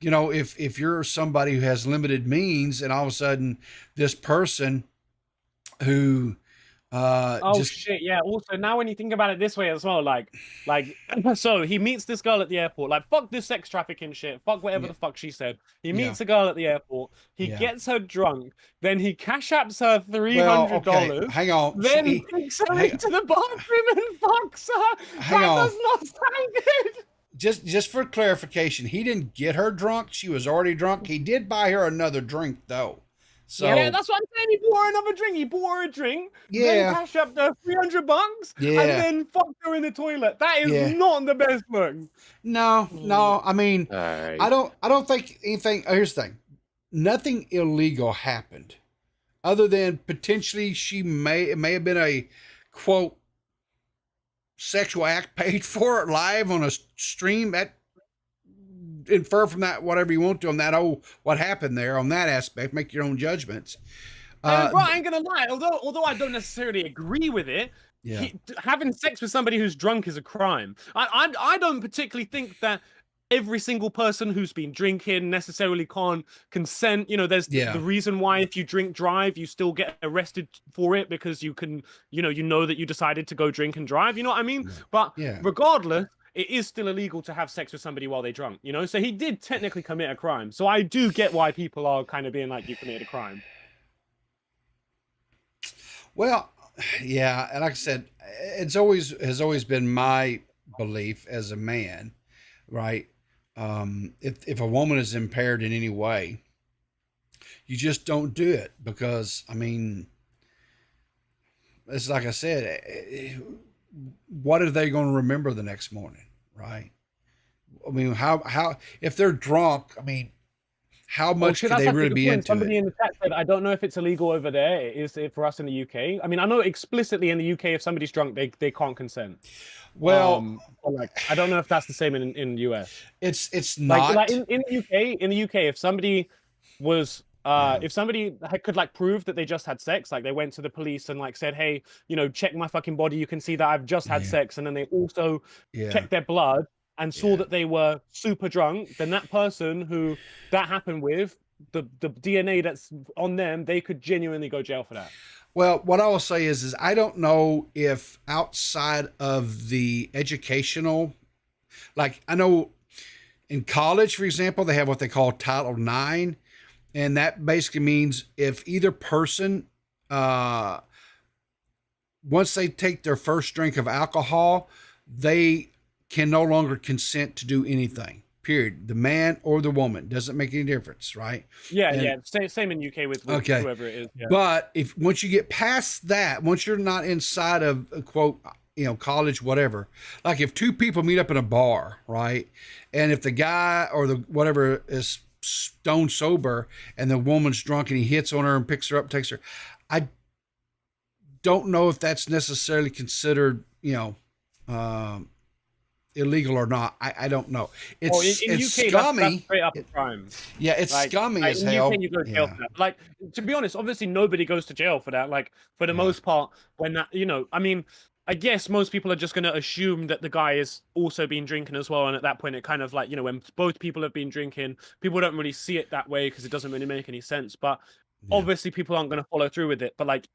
B: if you're somebody who has limited means and all of a sudden this person who,
A: shit, yeah. Also, now when you think about it this way as well, like, so he meets this girl at the airport. Like, fuck this sex trafficking shit. Fuck whatever the fuck she said. He meets a girl at the airport. He gets her drunk. Then he cash apps her $300.
B: okay, hang on.
A: Then he takes her into the bathroom and fucks her.
B: Hang on.
A: Does not sound good.
B: Just for clarification, he didn't get her drunk. She was already drunk. He did buy her another drink though. So
A: yeah, that's what I'm saying. He bought her another drink. He bought her a drink.
B: Yeah.
A: Then cash up the $300.
B: Yeah.
A: And then fucked her in the toilet. That is
B: Yeah.
A: not the best look.
B: No. I mean,
U: Right.
B: I don't think anything. Here's the thing: nothing illegal happened, other than potentially it may have been a quote sexual act paid for live on a stream. That infer from that whatever you want to on that what happened there on that aspect. Make your own judgments.
A: Bro, I ain't gonna lie. Although I don't necessarily agree with it, having sex with somebody who's drunk is a crime. I don't particularly think that every single person who's been drinking necessarily can't consent. There's the reason why if you drink drive, you still get arrested for it because you can, you know that you decided to go drink and drive. You know what I mean? But regardless, it is still illegal to have sex with somebody while they're drunk. So he did technically commit a crime. So I do get why people are kind of being like, you committed a crime.
B: Well, yeah, and like I said, it's always has always been my belief as a man, right? If a woman is impaired in any way, you just don't do it because, I mean, it's like I said, what are they going to remember the next morning, right? I mean, how if they're drunk, I mean, how much could they really be into
A: Somebody
B: it?
A: in the chat said, I don't know if it's illegal over there. It is for us in the UK. I mean, I know explicitly in the UK, if somebody's drunk, they can't consent.
B: Well,
A: but like, I don't know if that's the same in US.
B: It's not.
A: Like in the UK, if somebody was if somebody could like prove that they just had sex, like they went to the police and like said, hey, you know, check my fucking body, you can see that I've just had sex, and then they also checked their blood and saw that they were super drunk, then that person who that happened with, the DNA that's on them, they could genuinely go jail for that.
B: Well, what I will say is I don't know if outside of the educational, like I know in college, for example, they have what they call Title IX, and that basically means if either person, once they take their first drink of alcohol, they can no longer consent to do anything, period. The man or the woman, doesn't make any difference, right?
A: Yeah, same in UK with whoever it is. Yeah.
B: But if once you get past that, once you're not inside of a quote, you know, college, whatever, like if two people meet up in a bar, right? And if the guy or the whatever is stone sober and the woman's drunk and he hits on her and picks her up, takes her, I don't know if that's necessarily considered, you know, illegal or not. I don't know. It's
A: in
B: it's
A: UK,
B: scummy.
A: That's straight up a crime.
B: Yeah, it's scummy as
A: in
B: hell.
A: UK, you go to jail for that. Like, to be honest, obviously nobody goes to jail for that. Like, for the most part, when that, you know, I mean, I guess most people are just going to assume that the guy is also been drinking as well. And at that point, it kind of like, you know, when both people have been drinking, people don't really see it that way because it doesn't really make any sense. But obviously people aren't going to follow through with it. But like,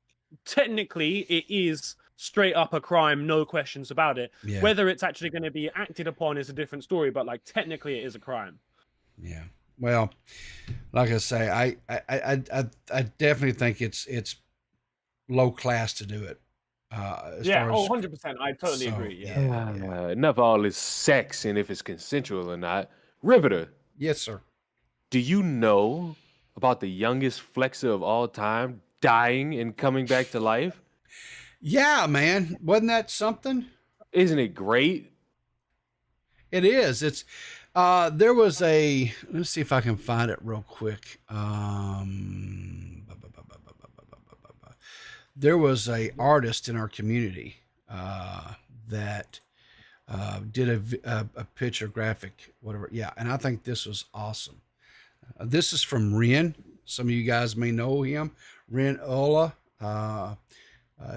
A: technically it is straight up a crime, no questions about it.
B: Yeah.
A: Whether it's actually going to be acted upon is a different story, but like technically it is a crime.
B: Yeah. Well, like I say, I definitely think it's low class to do it.
A: Yeah, 100%. I totally agree. Yeah.
U: Enough of all this sex and if it's consensual or not. Riverter.
B: Yes, sir.
U: Do you know about the youngest flexer of all time dying and coming back to life?
B: Yeah, man. Wasn't that something?
U: Isn't it great?
B: It is. It's there was a, let's see if I can find it real quick. There was a artist in our community that did a picture graphic, whatever. Yeah, and I think this was awesome. This is from Ren. Some of you guys may know him. Ren Ola.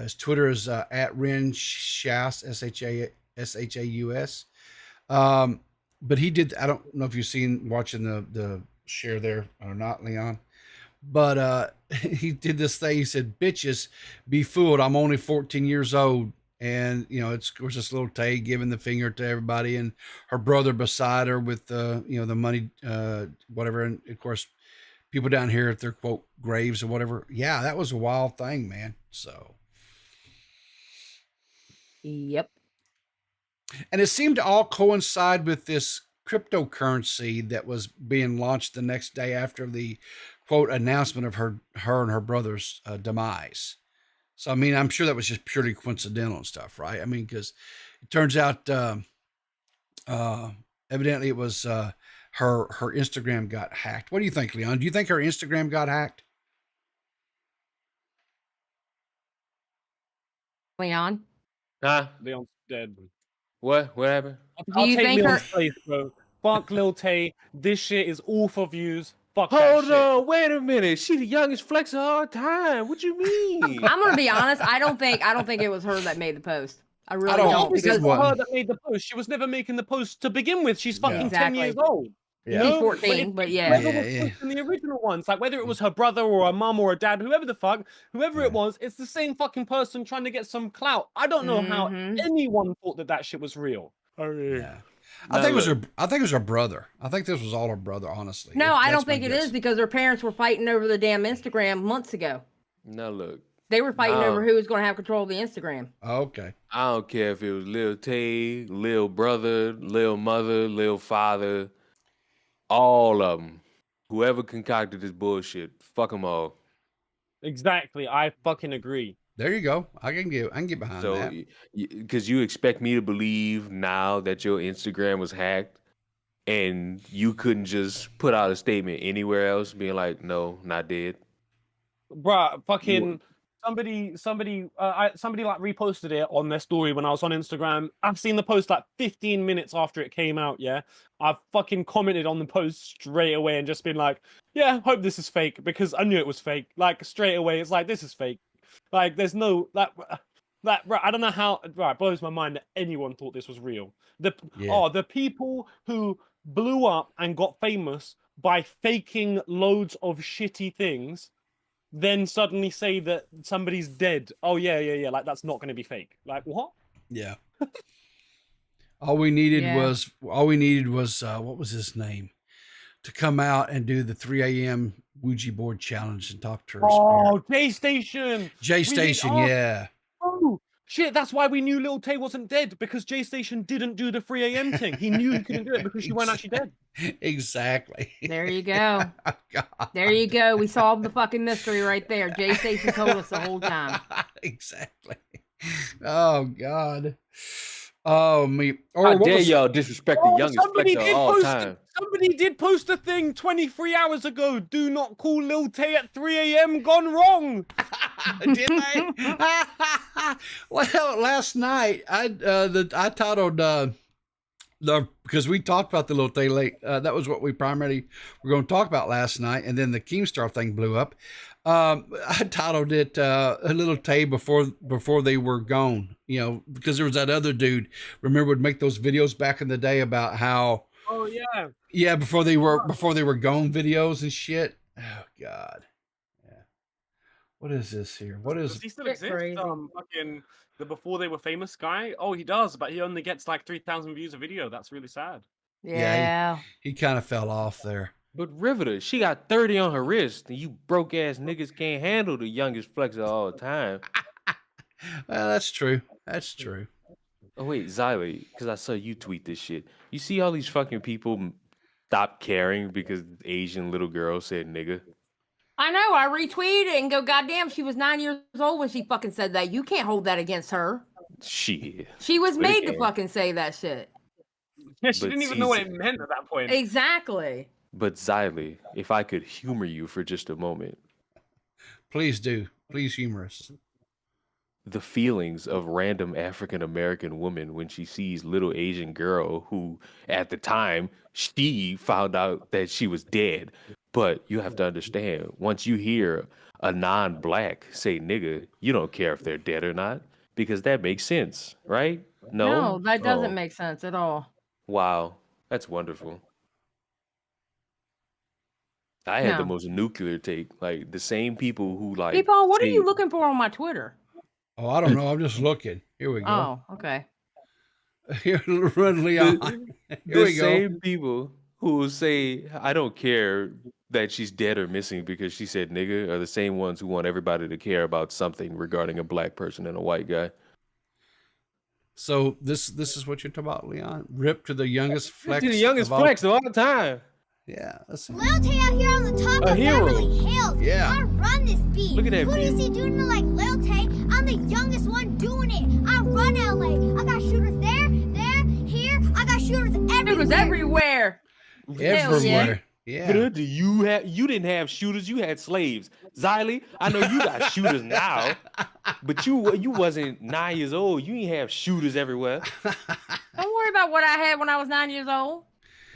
B: His Twitter is at Ren Shaus, SHAUS. But he did, I don't know if you've seen watching the share there or not, Leon. But he did this thing. He said, bitches, be fooled. I'm only 14 years old. And, you know, it's, of course, this Lil Tay giving the finger to everybody and her brother beside her with the, you know, the money, whatever. And, of course, people down here at their, quote, graves or whatever. Yeah, that was a wild thing, man. So.
T: Yep.
B: And it seemed to all coincide with this cryptocurrency that was being launched the next day after the, quote, announcement of her and her brother's demise. So, I mean, I'm sure that was just purely coincidental and stuff, right? I mean, because it turns out evidently it was her Instagram got hacked. What do you think, Leon? Do you think her Instagram got hacked?
T: Leon?
U: Huh?
A: Leon's dead.
U: What? What happened?
A: I'll
T: you
A: take
T: think
A: Leon's
T: her-
A: place, bro. Fuck Lil Tay. This shit is all for views. Fuck
U: Hold
A: that shit.
U: on, wait a minute. She the youngest flexer of all time. What you mean?
T: I'm gonna be honest. I don't think it was her that made the post. I really
A: Obviously
T: don't.
A: it's
T: Because
A: not her that made the post. She was never making the post to begin with. She's fucking 10
T: Exactly.
A: years old. You
T: She's
A: know?
T: 14, but yeah.
A: Whoever was posting the original ones, like whether it was her brother or her mum or her dad, whoever the fuck, whoever it was, it's the same fucking person trying to get some clout. I don't know how anyone thought that shit was real.
B: Yeah. I think it was her brother. I think this was all her brother, honestly.
T: No, I
B: That's
T: don't
B: my
T: think it
B: guess.
T: is because her parents were fighting over the damn Instagram months ago.
U: Now look,
T: They were fighting
U: No.
T: over who was going to have control of the Instagram.
B: Okay.
U: I don't care if it was Lil Tay, Lil Brother, Lil Mother, Lil Father, all of them. Whoever concocted this bullshit, fuck them all.
A: Exactly. I fucking agree.
B: There you go. I can get behind
U: So,
B: that.
U: because you expect me to believe now that your Instagram was hacked, and you couldn't just put out a statement anywhere else, being like, "No, not dead."
A: Bruh, fucking somebody like reposted it on their story when I was on Instagram. I've seen the post like 15 minutes after it came out. Yeah, I've fucking commented on the post straight away and just been like, yeah, hope this is fake, because I knew it was fake. Like straight away, it's like, this is fake. Like there's no that right, I don't know how, right, it blows my mind that anyone thought this was real. The people who blew up and got famous by faking loads of shitty things, then suddenly say that somebody's dead. Oh yeah. Like that's not going to be fake. Like what?
B: Yeah. All we needed was what was his name, to come out and do the 3 a.m. Ouija board challenge and talk to her spirit.
A: J Station.
B: J Station, yeah.
A: Oh shit! That's why we knew Lil Tay wasn't dead, because J Station didn't do the 3 a.m. thing. He knew he couldn't do it because she weren't actually dead.
B: Exactly.
T: There you go. There you go. We solved the fucking mystery right there. J Station told us the whole time.
B: Exactly. Oh God. Oh me.
U: How dare y'all disrespect the youngest flexer of all time?
A: Somebody did post a thing 23 hours ago. Do not call Lil Tay at 3 a.m. Gone wrong.
B: Did I? Well, last night I titled because we talked about the Lil Tay late. That was what we primarily were going to talk about last night, and then the Keemstar thing blew up. I titled it a Lil Tay before they were gone. You know, because there was that other dude. Remember, would make those videos back in the day about how.
A: Oh yeah.
B: Yeah, before they were gone videos and shit. Oh God. Yeah. What is this here? What is?
A: Does he still exist? Fucking the before they were famous guy. Oh, he does, but he only gets like 3,000 views a video. That's really sad.
T: Yeah.
B: He kind of fell off there.
U: But Riverter, she got 30 on her wrist, and you broke ass niggas can't handle the youngest flexer all the time.
B: Well, that's true. That's true.
U: Oh wait, Xylee, because I saw you tweet this shit. You see all these fucking people stop caring because Asian little girl said nigga.
T: I know. I retweeted it and go, goddamn, she was 9 years old when she fucking said that. You can't hold that against her.
U: Shit.
T: She was
U: But
T: made
U: again-
T: to fucking say that shit.
A: Yeah, she
U: But
A: didn't even know what it
U: Caesar-
A: meant at that point.
T: Exactly.
U: But Xylee, if I could humor you for just a moment.
B: Please do. Please humor us.
U: The feelings of random African American woman when she sees little Asian girl who, at the time, she found out that she was dead. But you have to understand, once you hear a non-black say nigga, you don't care if they're dead or not, because that makes sense, right? No,
T: that doesn't
U: Oh,
T: make sense at all.
U: Wow, that's wonderful. I had the
T: No.
U: most nuclear take, like the same people who like.
T: People, what are
U: say-
T: you looking for on my Twitter?
B: Oh, I don't know. I'm just looking. Here we go.
T: Oh, okay.
B: Here, run Leon. Here
U: The
B: we go.
U: same people who will say, I don't care that she's dead or missing because she said nigga, are the same ones who want everybody to care about something regarding a black person and a white guy.
B: So this is what you're talking about, Leon. Rip to the youngest flex.
U: To the youngest
B: of all-
U: flex of all time.
B: Yeah. Let's see.
E: Lil Tay out here on the top
U: A
E: of
U: hero.
E: Beverly Hills.
B: Yeah.
E: I run this beat.
U: Look at that
E: Who do you
U: view.
E: see doing it like Lil Tay? I'm the youngest one doing it. I run LA. I got shooters there, here. I got shooters everywhere.
T: It was everywhere.
B: Everywhere. Yeah.
U: But you didn't have shooters, you had slaves. Xylee, I know you got shooters now, but you wasn't 9 years old. You didn't have shooters everywhere.
T: Don't worry about what I had when I was 9 years old.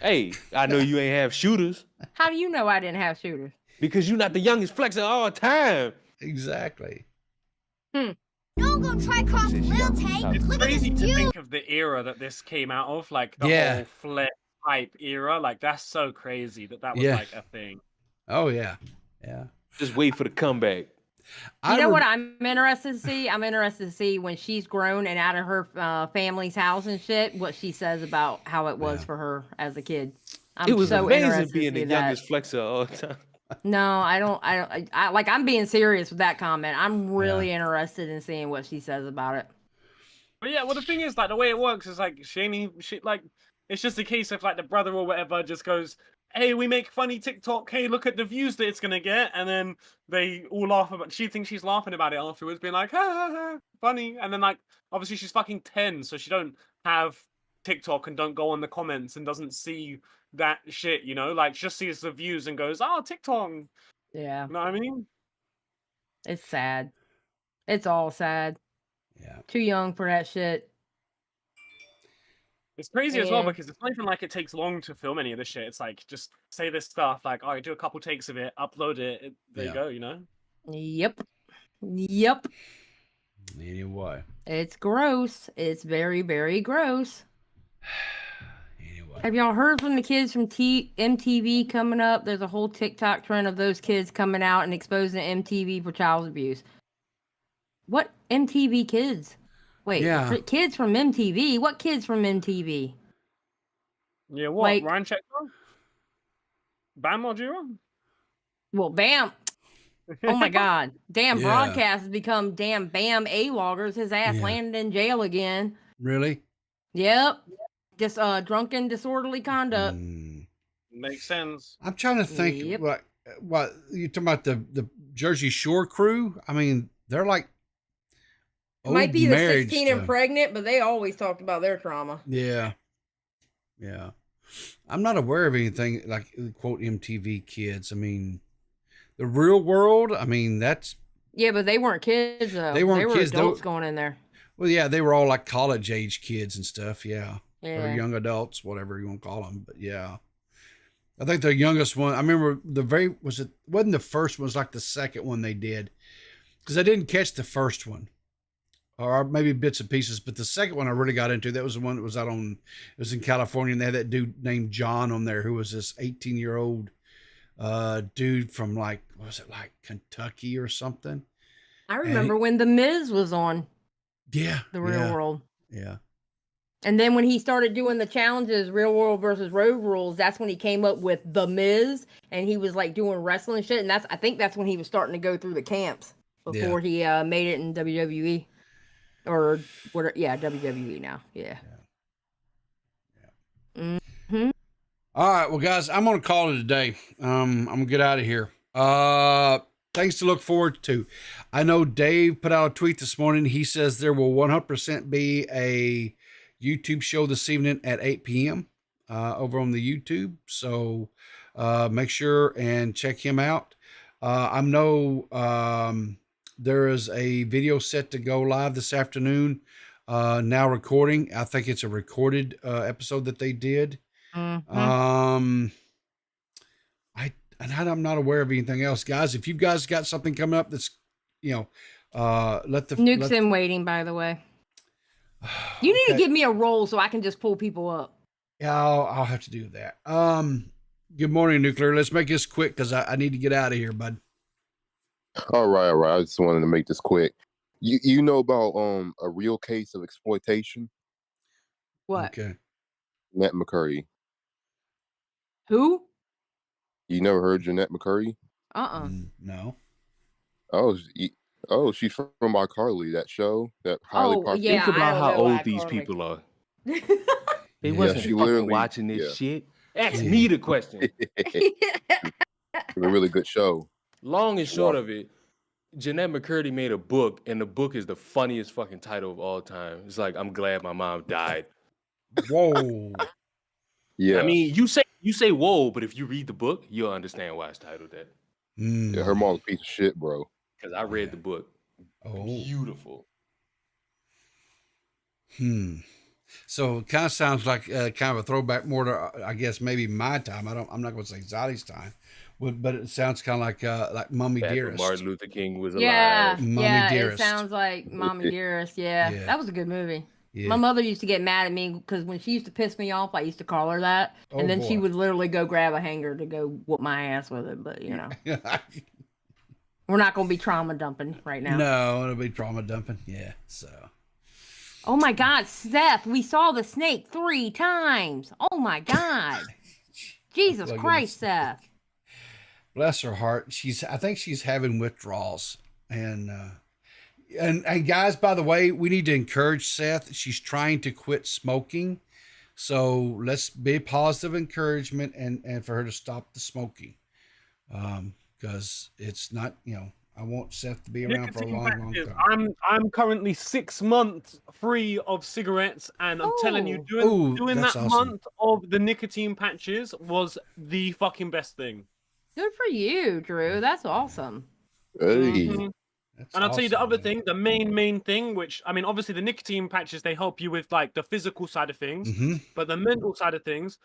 U: Hey, I know you ain't have shooters
T: How do you know I didn't have shooters?
U: because you're not the youngest flex of all time.
B: Exactly.
E: No one gonna try cross Lil Tay.
A: It's
E: Look at this
A: crazy to
E: dude.
A: think of the era that this came out of, like the
B: Yeah.
A: whole flex hype era. Like that's so crazy that was
B: Yeah.
A: like a thing.
B: Oh yeah. Yeah.
U: Just wait for the comeback.
T: You know what I'm interested to see? I'm interested to see when she's grown and out of her family's house and shit, what she says about how it was for her as a kid. I'm
U: It was
T: so
U: amazing
T: interested to
U: being the
T: see that.
U: youngest flexer of all time.
T: No, I don't. Like, I'm being serious with that comment. I'm really interested in seeing what she says about it.
A: But yeah, well, the thing is, like, the way it works is like like, it's just a case of like the brother or whatever just goes, "Hey, we make funny TikTok. Hey, look at the views that it's gonna get," and then they all laugh about. She thinks she's laughing about it afterwards, being like, "Ha ha ha, funny," and then like, obviously she's fucking 10, so she don't have TikTok and don't go on the comments and doesn't see that shit, you know, like, she just sees the views and goes, "Oh, TikTok."
T: Yeah.
A: You know what I mean?
T: It's sad. It's all sad.
B: Yeah.
T: Too young for that shit.
A: It's crazy as well
T: And-
A: because it's not even like it takes long to film any of this shit. It's like, just say this stuff, like, all right, do a couple takes of it, upload it, there you go, you know?
T: Yep. Yep.
B: Anyway.
T: It's gross. It's very, very gross. Have y'all heard from the kids from MTV coming up? There's a whole TikTok trend of those kids coming out and exposing MTV for child abuse. What MTV kids? Wait, kids from MTV? What kids from MTV?
A: Yeah, what?
T: Like-
A: Ryan Checkler? Bam Margera?
T: Well, Bam. Oh my God. Damn,
B: Yeah.
T: Broadcast has become damn Bam A-loggers. His ass
B: Yeah.
T: landed in jail again.
B: Really?
T: Yep. Just drunken, disorderly conduct.
A: Makes sense.
B: I'm trying to think.
T: Yep.
B: What you talking about the Jersey Shore crew? I mean, they're like
T: Might
B: old
T: be the
B: marriage
T: 16 and
B: stuff.
T: pregnant, but they always talked about their trauma.
B: Yeah. Yeah. I'm not aware of anything like quote MTV kids. I mean, the Real World. I mean, that's
T: Yeah, but they weren't kids though.
B: They weren't
T: were
B: kids, though.
T: adults going in there.
B: well, yeah, they were all like college age kids and stuff. Yeah. Or
T: Yeah.
B: young adults, whatever you want to call them. But yeah, I think the youngest one, I remember wasn't the first one, it was like the second one they did. Because I didn't catch the first one. Or maybe bits and pieces, but the second one I really got into, that was the one that was it was in California, and they had that dude named John on there who was this 18-year-old dude from like, what was it, like Kentucky or something?
T: I remember when The Miz was on
B: Yeah.
T: The Real World.
B: Yeah.
T: And then when he started doing the challenges, Real World versus Road Rules, that's when he came up with The Miz, and he was like doing wrestling shit. And I think that's when he was starting to go through the camps before he made it in WWE. Or what? Yeah, WWE now. Yeah. Mm-hmm.
B: All right, well, guys, I'm gonna call it a day. I'm gonna get out of here. Things to look forward to. I know Dave put out a tweet this morning. He says there will 100% be a YouTube show this evening at 8 p.m. Over on the YouTube. So make sure and check him out. I know there is a video set to go live this afternoon. Now recording. I think it's a recorded episode that they did.
T: Mm-hmm.
B: I'm not aware of anything else, guys. If you guys got something coming up that's, let the
T: Nuke's in waiting, by the way. You need to give me a role so I can just pull people up.
B: Yeah, I'll have to do that. Good morning, Nuclear. Let's make this quick because I need to get out of here, bud.
C: All right. I just wanted to make this quick. You know about a real case of exploitation?
T: What?
B: Okay.
C: Jeanette McCurry.
T: Who?
C: You never heard Jeanette McCurry?
B: No.
C: Oh, she's from iCarly, that show, that highly popular.
U: Think about how old these people are. They wasn't
C: she
U: fucking
C: literally-
U: watching this
C: yeah.
U: shit. Ask me the question.
C: It's a really good show.
U: Long and short of it, Jeanette McCurdy made a book, and the book is the funniest fucking title of all time. It's like, I'm glad my mom died.
B: Whoa.
C: Yeah.
U: I mean, you say whoa, but if you read the book, you'll understand why it's titled that.
C: Yeah, her mom's a piece of shit, bro.
U: Because I read the book.
B: Oh.
U: Beautiful.
B: So it kind of sounds like kind of a throwback more to, I guess, maybe my time. I'm not going to say Zotti's time, but it sounds kind of like Mommy
U: Back when
B: Dearest.
U: Martin Luther King was alive.
T: Yeah,
B: Mommy
T: it
B: Dearest.
T: sounds like Mommy Dearest. Yeah,
B: Yeah.
T: that was a good movie.
B: Yeah.
T: My mother used to get mad at me because when she used to piss me off, I used to call her that,
B: Oh,
T: and then she
B: boy.
T: would literally go grab a hanger to go whoop my ass with it. But we're not going to be trauma dumping right now.
B: No, it'll be trauma dumping. Yeah. So.
T: Oh my God, Seth, we saw the snake 3 times. Oh my God. Jesus
B: Look at
T: Christ,
B: this.
T: Seth.
B: Bless her heart. I think she's having withdrawals. And guys, by the way, we need to encourage Seth. She's trying to quit smoking. So let's be positive encouragement and for her to stop the smoking. Because it's not, I want Seth to be around for a long time.
A: I'm currently 6 months free of cigarettes, and I'm telling you, doing that
B: awesome.
A: month of the nicotine patches was the fucking best thing.
T: Good for you, Drew. That's awesome.
C: Hey.
A: And I'll tell you the other thing, the main thing, which, I mean, obviously the nicotine patches, they help you with like the physical side of things, but the mental side of things,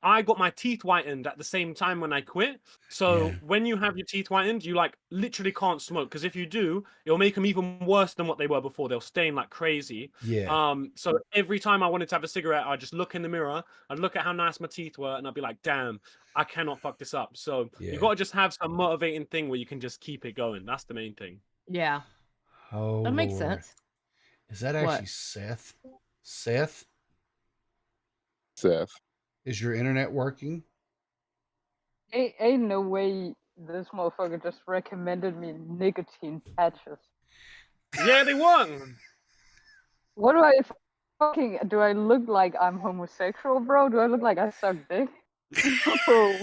A: I got my teeth whitened at the same time when I quit. So when you have your teeth whitened, you like literally can't smoke, because if you do, it'll make them even worse than what they were before. They'll stain like crazy. So every time I wanted to have a cigarette, I'd just look in the mirror, I'd look at how nice my teeth were, and I'd be like, damn, I cannot fuck this up. So you got to just have some motivating thing where you can just keep it going. That's the main thing.
T: Yeah.
B: Oh,
T: that makes sense.
B: Is that actually Seth? Seth? Is your internet working?
G: Ain't no way this motherfucker just recommended me nicotine patches.
A: Yeah, they won.
G: What do I look like I'm homosexual, bro? Do I look like I suck dick? No.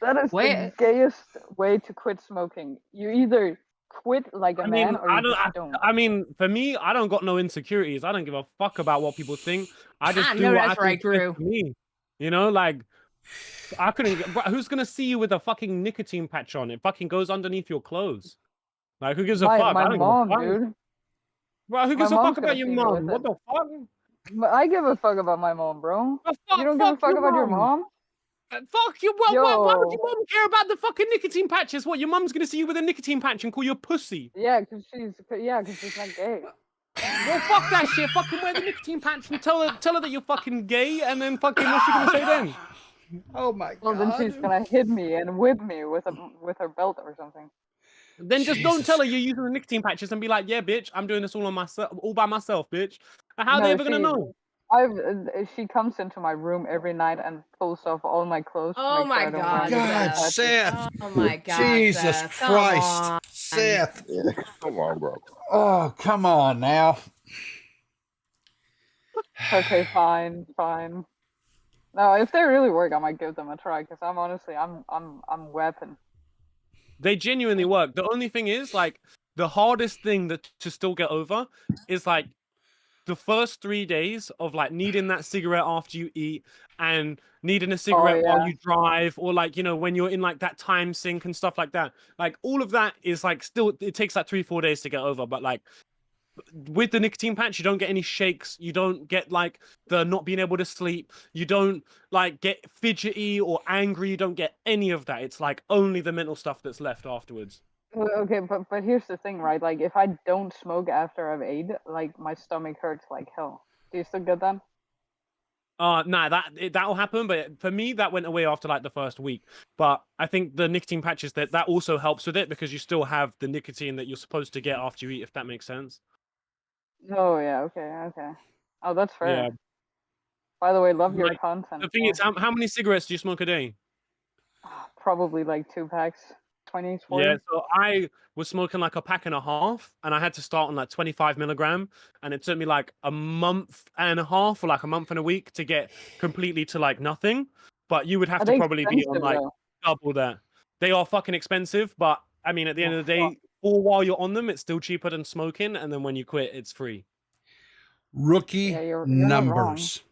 G: That is the gayest way to quit smoking. You either quit like a man or you just don't.
A: I mean, for me, I don't got no insecurities. I don't give a fuck about what people think. I just do
T: know
A: what
T: that's
A: I
T: right,
A: think is
T: Drew.
A: for me. Like, I couldn't. Who's gonna see you with a fucking nicotine patch on? It fucking goes underneath your clothes. Like, who gives a fuck?
G: My
A: I don't
G: mom,
A: give a fuck.
G: dude.
A: Bro, who gives a fuck about your mom? What the fuck?
G: I give a fuck about my mom, bro. You don't give a
A: fuck
G: fuck
A: your
G: about your
A: mom.
G: mom?
A: Fuck you. Why would your mom care about the fucking nicotine patches? What, your mom's gonna see you with a nicotine patch and call you a pussy?
G: Yeah, because she's not gay.
A: Well, fuck that shit. Fucking wear the nicotine patch and tell her that you're fucking gay, and then fucking what's she gonna say then?
B: Oh my god.
G: Well, then she's gonna hit me and whip me with her belt or something.
A: Then just don't tell her you're using the nicotine patches and be like, yeah, bitch, I'm doing this all by myself, bitch. How are they ever gonna know?
G: She comes into my room every night and pulls off all my clothes.
T: Oh my god,
B: Seth.
T: Oh my god,
B: Jesus
T: Seth.
B: Christ, Seth.
C: Come on, bro.
B: Oh, come on now.
G: Okay, fine. No, if they really work, I might give them a try, because I'm honestly, I'm weapon.
A: They genuinely work. The only thing is, like, the hardest thing to still get over is like the first 3 days of like needing that cigarette after you eat and needing a cigarette while you drive, or like, when you're in like that time sink and stuff like that. Like, all of that is like still, it takes like 3-4 days to get over. But like with the nicotine patch, you don't get any shakes. You don't get like the not being able to sleep. You don't like get fidgety or angry. You don't get any of that. It's like only the mental stuff that's left afterwards.
G: Okay, but here's the thing, right? Like, if I don't smoke after I've ate, like, my stomach hurts like hell. Do you still get that?
A: Nah, that'll happen, but for me, that went away after like the first week. But I think the nicotine patches, that also helps with it, because you still have the nicotine that you're supposed to get after you eat, if that makes sense.
G: Oh yeah, okay. Oh, that's fair.
A: Yeah.
G: By the way, love your content.
A: The thing is, how many cigarettes do you smoke a day?
G: Probably like 2 packs. 20, 40.
A: Yeah, so I was smoking like a pack and a half, and I had to start on like 25 milligram, and it took me like a month and a half, or like a month and a week, to get completely to like nothing. But you would have to probably be on like double that. They are fucking expensive, but I mean, at the end of the day, or while you're on them, it's still cheaper than smoking, and then when you quit, it's free.
B: Rookie
G: you're
B: numbers.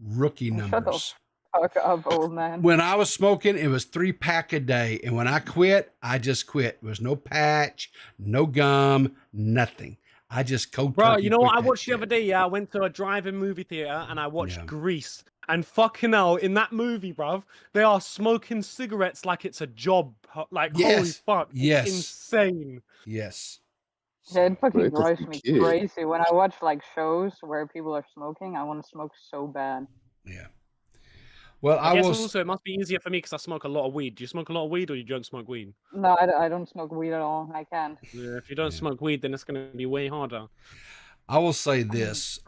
B: Rookie
G: Shut
B: numbers.
G: Fuck up, old man.
B: When I was smoking, it was 3 pack a day. And when I quit, I just quit. There was no patch, no gum, nothing. I just
A: Bro, you know what I watched the other day? Yeah, I went to a drive-in movie theater and I watched Grease. And fucking hell, in that movie, bruv, they are smoking cigarettes like it's a job. Like, holy fuck.
B: Yes.
A: It's insane.
B: Yes.
G: Yeah, it fucking drives me crazy. When I watch like shows where people are smoking, I want to smoke so bad.
B: Yeah. Well,
A: I guess also it must be easier for me because I smoke a lot of weed. Do you smoke a lot of weed, or you don't smoke weed?
G: No, I don't smoke weed at all. I can't.
A: Yeah, if you don't smoke weed, then it's going to be way harder.
B: I will say this.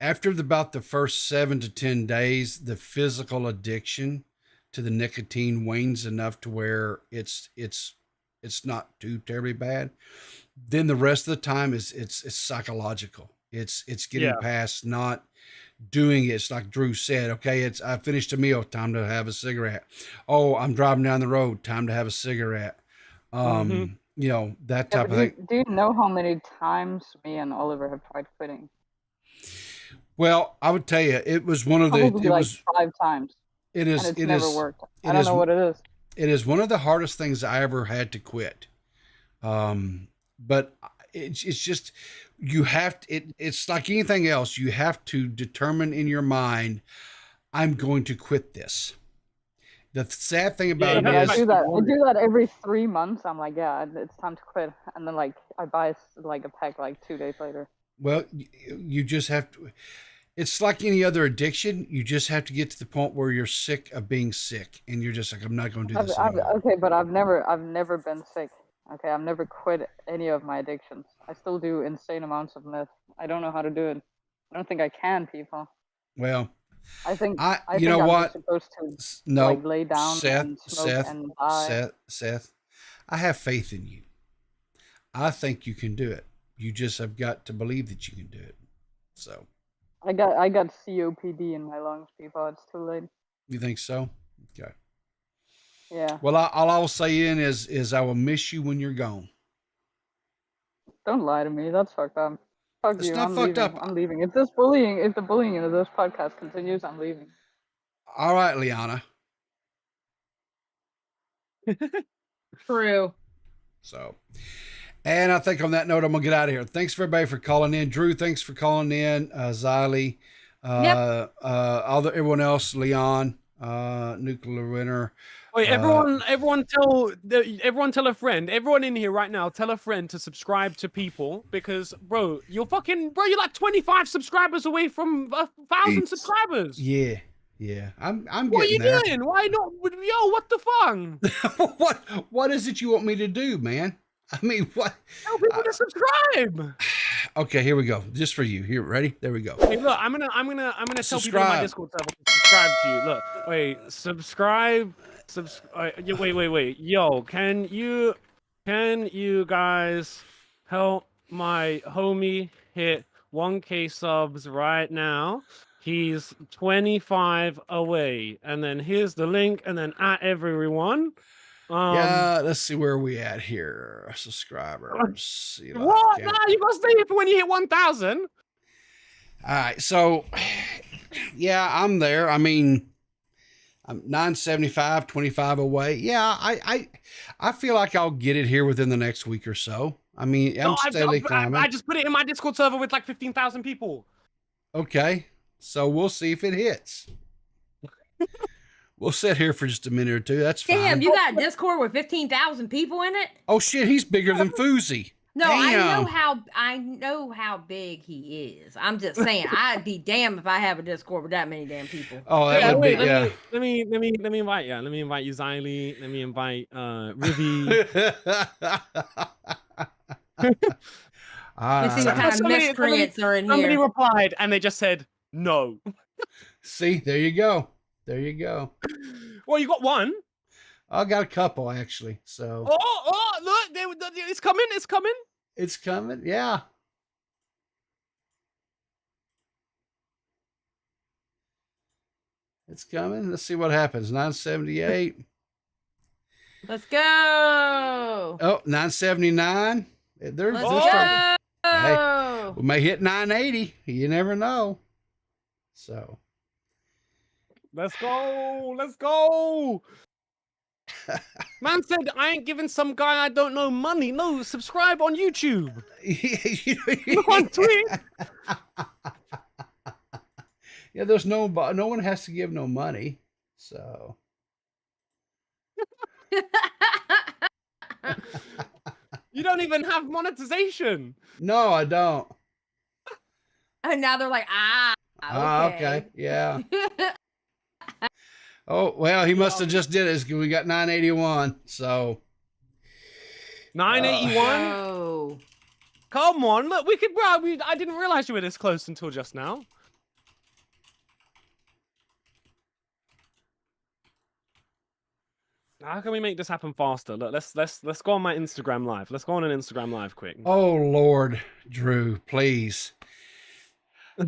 B: After about the first 7 to 10 days, the physical addiction to the nicotine wanes enough to where it's not too terribly bad, then the rest of the time it's psychological. It's getting past not doing it. It's like Drew said, okay, I finished a meal, time to have a cigarette. Oh, I'm driving down the road, time to have a cigarette. You know, that type of thing.
G: Do you know how many times me and Oliver have tried quitting?
B: Well, I would tell you, it was one of the.
G: Probably
B: It
G: like
B: was
G: 5 times.
B: It is.
G: And it's
B: it
G: never
B: is.
G: worked.
B: It
G: I don't
B: is-
G: know what it is.
B: It is one of the hardest things I ever had to quit. But it's just you have to. It's like anything else. You have to determine in your mind, I'm going to quit this. The sad thing about it is,
G: I do that every 3 months. I'm like, yeah, it's time to quit, and then like I buy like a pack like 2 days later.
B: well, you just have to. It's like any other addiction. You just have to get to the point where you're sick of being sick, and you're just like, I'm not going to do this anymore.
G: Okay, but I've never been sick. Okay, I've never quit any of my addictions. I still do insane amounts of meth. I don't know how to do it. I don't think I can, people.
B: Well,
G: I think
B: you know
G: I'm
B: what?
G: just supposed to
B: No,
G: like lay down and smoke and die.
B: Seth, I have faith in you. I think you can do it. You just have got to believe that you can do it. So,
G: I got COPD in my lungs, people. It's too late.
B: you think so? Okay.
G: Yeah.
B: Well, all I'll say is I will miss you when you're gone.
G: Don't lie to me. That's fucked up. Fuck
B: It's
G: you.
B: not
G: I'm
B: fucked
G: leaving.
B: up.
G: I'm leaving. If the bullying in this podcast continues, I'm leaving.
B: All right, Liana.
T: True.
B: So, and I think on that note, I'm gonna get out of here. Thanks for everybody for calling in. Drew, thanks for calling in. Xylee, everyone else, Leon, Nuclear Winter.
A: Wait, everyone tell a friend. Everyone in here right now, tell a friend to subscribe to people because, bro, you're like 25 subscribers away from 1,000 subscribers.
B: Yeah. I'm
A: What are you
B: getting there.
A: doing? Why not? Yo, what the fuck?
B: What is it you want me to do, man? I mean, what?
A: Tell people to subscribe.
B: Okay, here we go. Just for you. Here, ready? There we go.
A: Hey, look, I'm gonna tell people in my Discord server to subscribe to you. Look, wait, subscribe. Wait. Yo, can you guys help my homie hit 1K subs right now? He's 25 away. And then here's the link, and then at everyone.
B: Yeah, let's see where we at here. Subscribers.
A: What? Nah, you gotta stay here for when you hit 1,000.
B: All right, so yeah, I'm there. I mean, I'm 975, 25 away. Yeah, I feel like I'll get it here within the next week or so. I mean, I'm steadily climbing.
A: I just put it in my Discord server with like 15,000 people.
B: Okay, so we'll see if it hits. We'll sit here for just a minute or two. That's fine.
T: Damn, you got a Discord with 15,000 people in it?
B: Oh shit, he's bigger than Fousey.
T: No,
B: Damn.
T: I know how big he is. I'm just saying, I'd be damned if I have a Discord with that many damn people.
B: Oh, that would be
A: Let me invite you. Let me invite you, Xylee. Let me invite Rivy.
T: Let's see what kind of miscreants are in
A: Somebody
T: here.
A: replied, and they just said no.
B: See, there you go. There you go.
A: Well, you got one.
B: I got a couple actually. So.
A: Oh, look, it's coming. It's coming.
B: It's coming. Yeah. It's coming. Let's see what happens. 978.
T: Let's go.
B: Oh, 979.
T: Let's go.
B: Hey, we may hit 980. You never know. So.
A: Let's go. Let's go. Man said, I ain't giving some guy I don't know money. No, subscribe on YouTube. Look on Twitch.
B: Yeah, there's no one has to give no money. So.
A: You don't even have monetization.
B: No, I don't.
T: And now they're like,
B: okay. Yeah. Oh, well, he must have just did it. We got 981. So
A: 981. Come on, look, we could. Bro, I didn't realize you were this close until just now. How can we make this happen faster? Look, let's go on my Instagram live. Let's go on an Instagram live quick.
B: Oh Lord, Drew, please.
A: Oh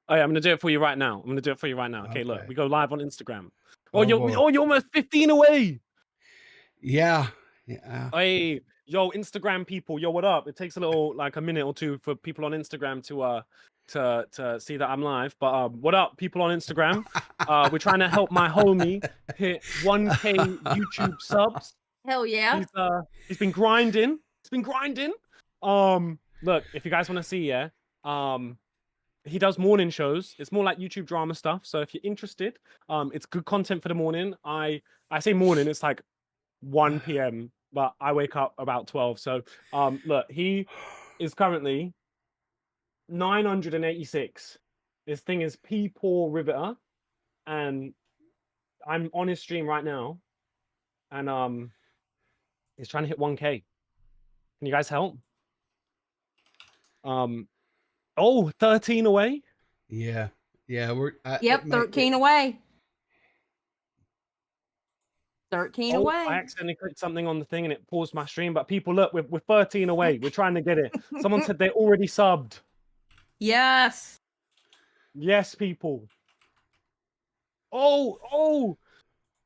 A: yeah, I'm gonna do it for you right now. Okay, look, we go live on Instagram. Oh,
B: boy.
A: you're almost 15 away.
B: Yeah.
A: Hey, yo, Instagram people, yo, what up? It takes a little, like a minute or two for people on Instagram to see that I'm live. But what up, people on Instagram? We're trying to help my homie hit 1K YouTube subs.
T: Hell yeah.
A: He's been grinding. Look, if you guys want to see, he does morning shows. It's more like YouTube drama stuff. So if you're interested, it's good content for the morning. I say morning, it's like 1 p.m. but I wake up about 12. So look, he is currently 986. This thing is P-Poor Riverter, and I'm on his stream right now, and he's trying to hit 1K. Can you guys help? 13 away.
B: Yeah, we're.
T: Yep, 13 away. 13 away.
A: I accidentally clicked something on the thing and it paused my stream. But people, look, we're 13 away. We're trying to get it. Someone said they already subbed.
T: Yes.
A: Yes, people. Oh,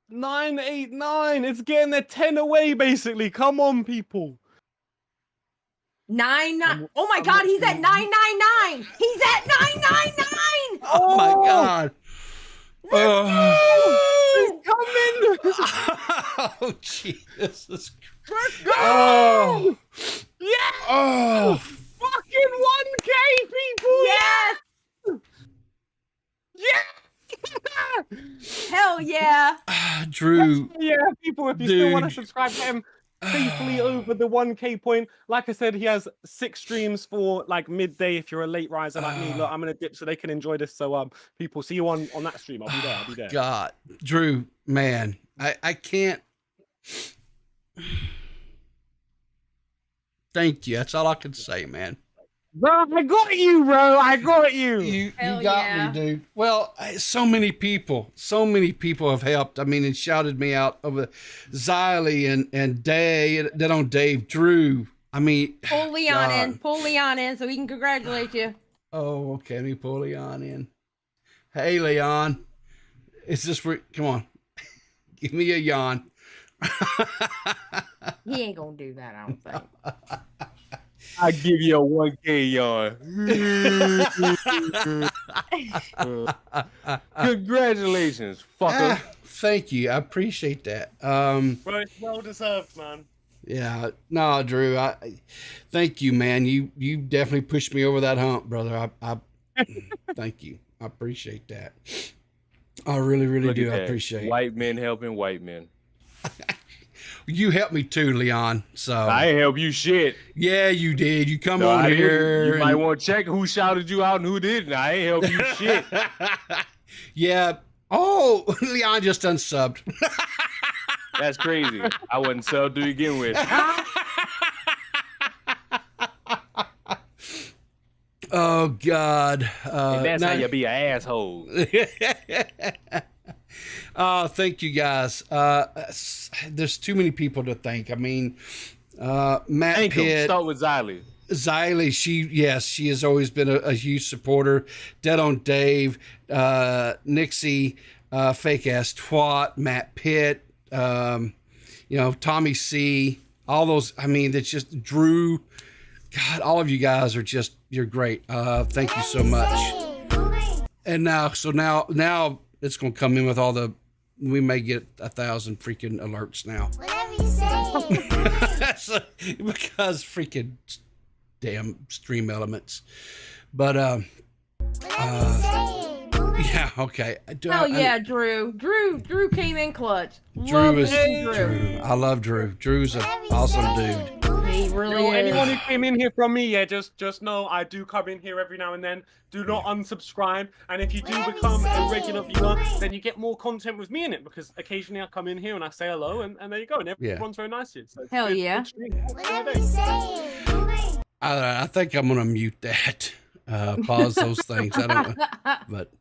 A: 989. It's getting there 10 away, basically. Come on, people.
T: 99. Oh my God, he's at 999. He's at 999.
B: Oh my God.
A: He's coming.
B: Oh Jesus.
A: Let's go.
B: Oh.
A: Yeah.
B: Oh.
A: Fucking 1K, people.
T: Yes.
A: Yeah.
T: Hell yeah.
B: Drew.
A: Yeah, people, if you still want to subscribe to him safely over the 1K point, like I said, he has 6 streams for like midday if you're a late riser like me. Look, I'm gonna dip so they can enjoy this. So people, see you on that stream. I'll be there.
B: God, Drew, man, I can't. Thank you. That's all I can say, man.
A: Bro, I got you, bro. I got you.
B: You got me, dude. Well, so many people have helped. I mean, and shouted me out over Xylee and DeadOnDave, Drew. I mean,
T: pull Leon in so we can congratulate you.
B: Oh, okay. Let me pull Leon in. Hey, Leon. Is this where? Come on. Give me a yawn.
T: He ain't gonna do that, I don't think.
U: I give you a 1K yawn. Congratulations, fucker.
B: Thank you. I appreciate that.
A: Bro, it's well deserved, man.
B: Yeah, no, Drew. Thank you, man. You definitely pushed me over that hump, brother. I thank you. I appreciate that. I really do. I appreciate it.
U: White men helping white men.
B: You helped me too, Leon. So
U: I ain't help you shit.
B: Yeah, you did. You come on here.
U: You might want to check who shouted you out and who didn't. I ain't help you shit.
B: Yeah. Oh, Leon just unsubbed.
U: That's crazy. I wasn't subbed to begin with.
B: Oh God.
U: And that's how you be an asshole.
B: Oh, thank you guys. There's too many people to thank. I mean, Matt Pitt.
U: Start with Xylee.
B: Xylee, she has always been a huge supporter. DeadOnDave, Nixie, fake ass twat, Matt Pitt, Tommy C, all those. I mean, that's just Drew. God, all of you guys are you're great. Thank you so much. And now it's gonna come in with all the. We may get 1,000 freaking alerts now.
E: Whatever you say.
B: Because freaking damn stream elements. But yeah, okay.
T: Drew. Drew came in clutch.
B: Drew. I love Drew. Drew's an awesome dude.
T: He really is.
A: Anyone who came in here from me, just know I do come in here every now and then. Do not unsubscribe, and if you do become a regular viewer, then you get more content with me in it, because occasionally I come in here and I say hello, and there you go, and everyone's very nice here. So
T: hell yeah.
B: I think I'm gonna mute that. pause those things. I don't know. But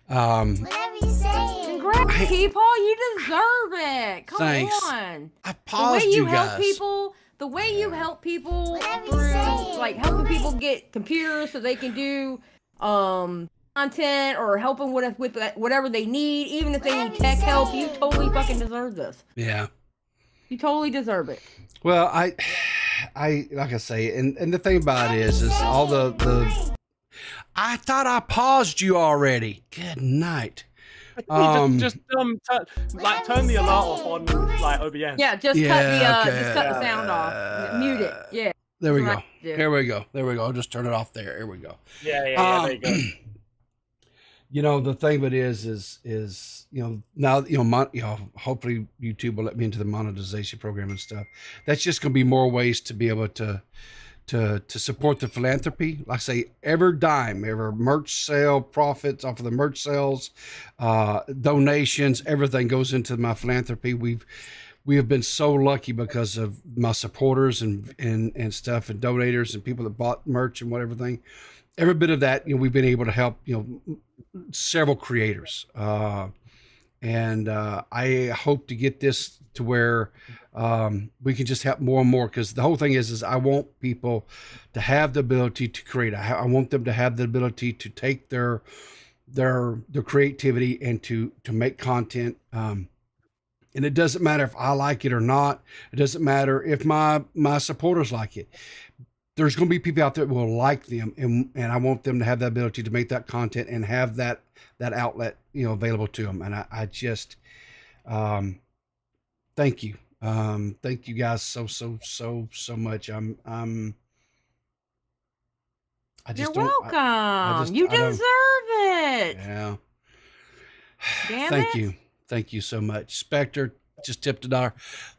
E: Whatever you say.
T: Congrats, Peepaw. You deserve it. Come
B: Thanks.
T: on.
B: I paused you guys.
T: The way you help people through, like helping people get computers so they can do content or helping with whatever they need, even if they need tech help, you totally fucking deserve this.
B: Yeah.
T: You totally deserve it.
B: Well, I like I say, and the thing about it is all the I thought I paused you already. Good night.
A: Turn the alert off on like OBS.
T: Yeah, just cut the sound off. Mute it. Yeah.
B: There we go. There we go. There we go. I'll just turn it off there. Here we go.
A: Yeah, there you go.
B: You know, the thing of it is now hopefully YouTube will let me into the monetization program and stuff. That's just going to be more ways to be able to support the philanthropy. Like I say, every dime, every merch sale, profits off of the merch sales, donations, everything goes into my philanthropy. We have been so lucky because of my supporters and stuff and donators and people that bought merch and whatever thing. Every bit of that, we've been able to help, several creators. And I hope to get this to where we can just help more and more, because the whole thing is I want people to have the ability to create. I want them to have the ability to take their creativity and to make content. And it doesn't matter if I like it or not. It doesn't matter if my supporters like it. There's going to be people out there that will like them, and I want them to have the ability to make that content and have that outlet, available to them. And I just, thank you. Thank you guys so much. You're
T: welcome. You deserve it.
B: Yeah.
T: Damn
B: Thank
T: it.
B: you. Thank you so much. Spectre just tipped $1.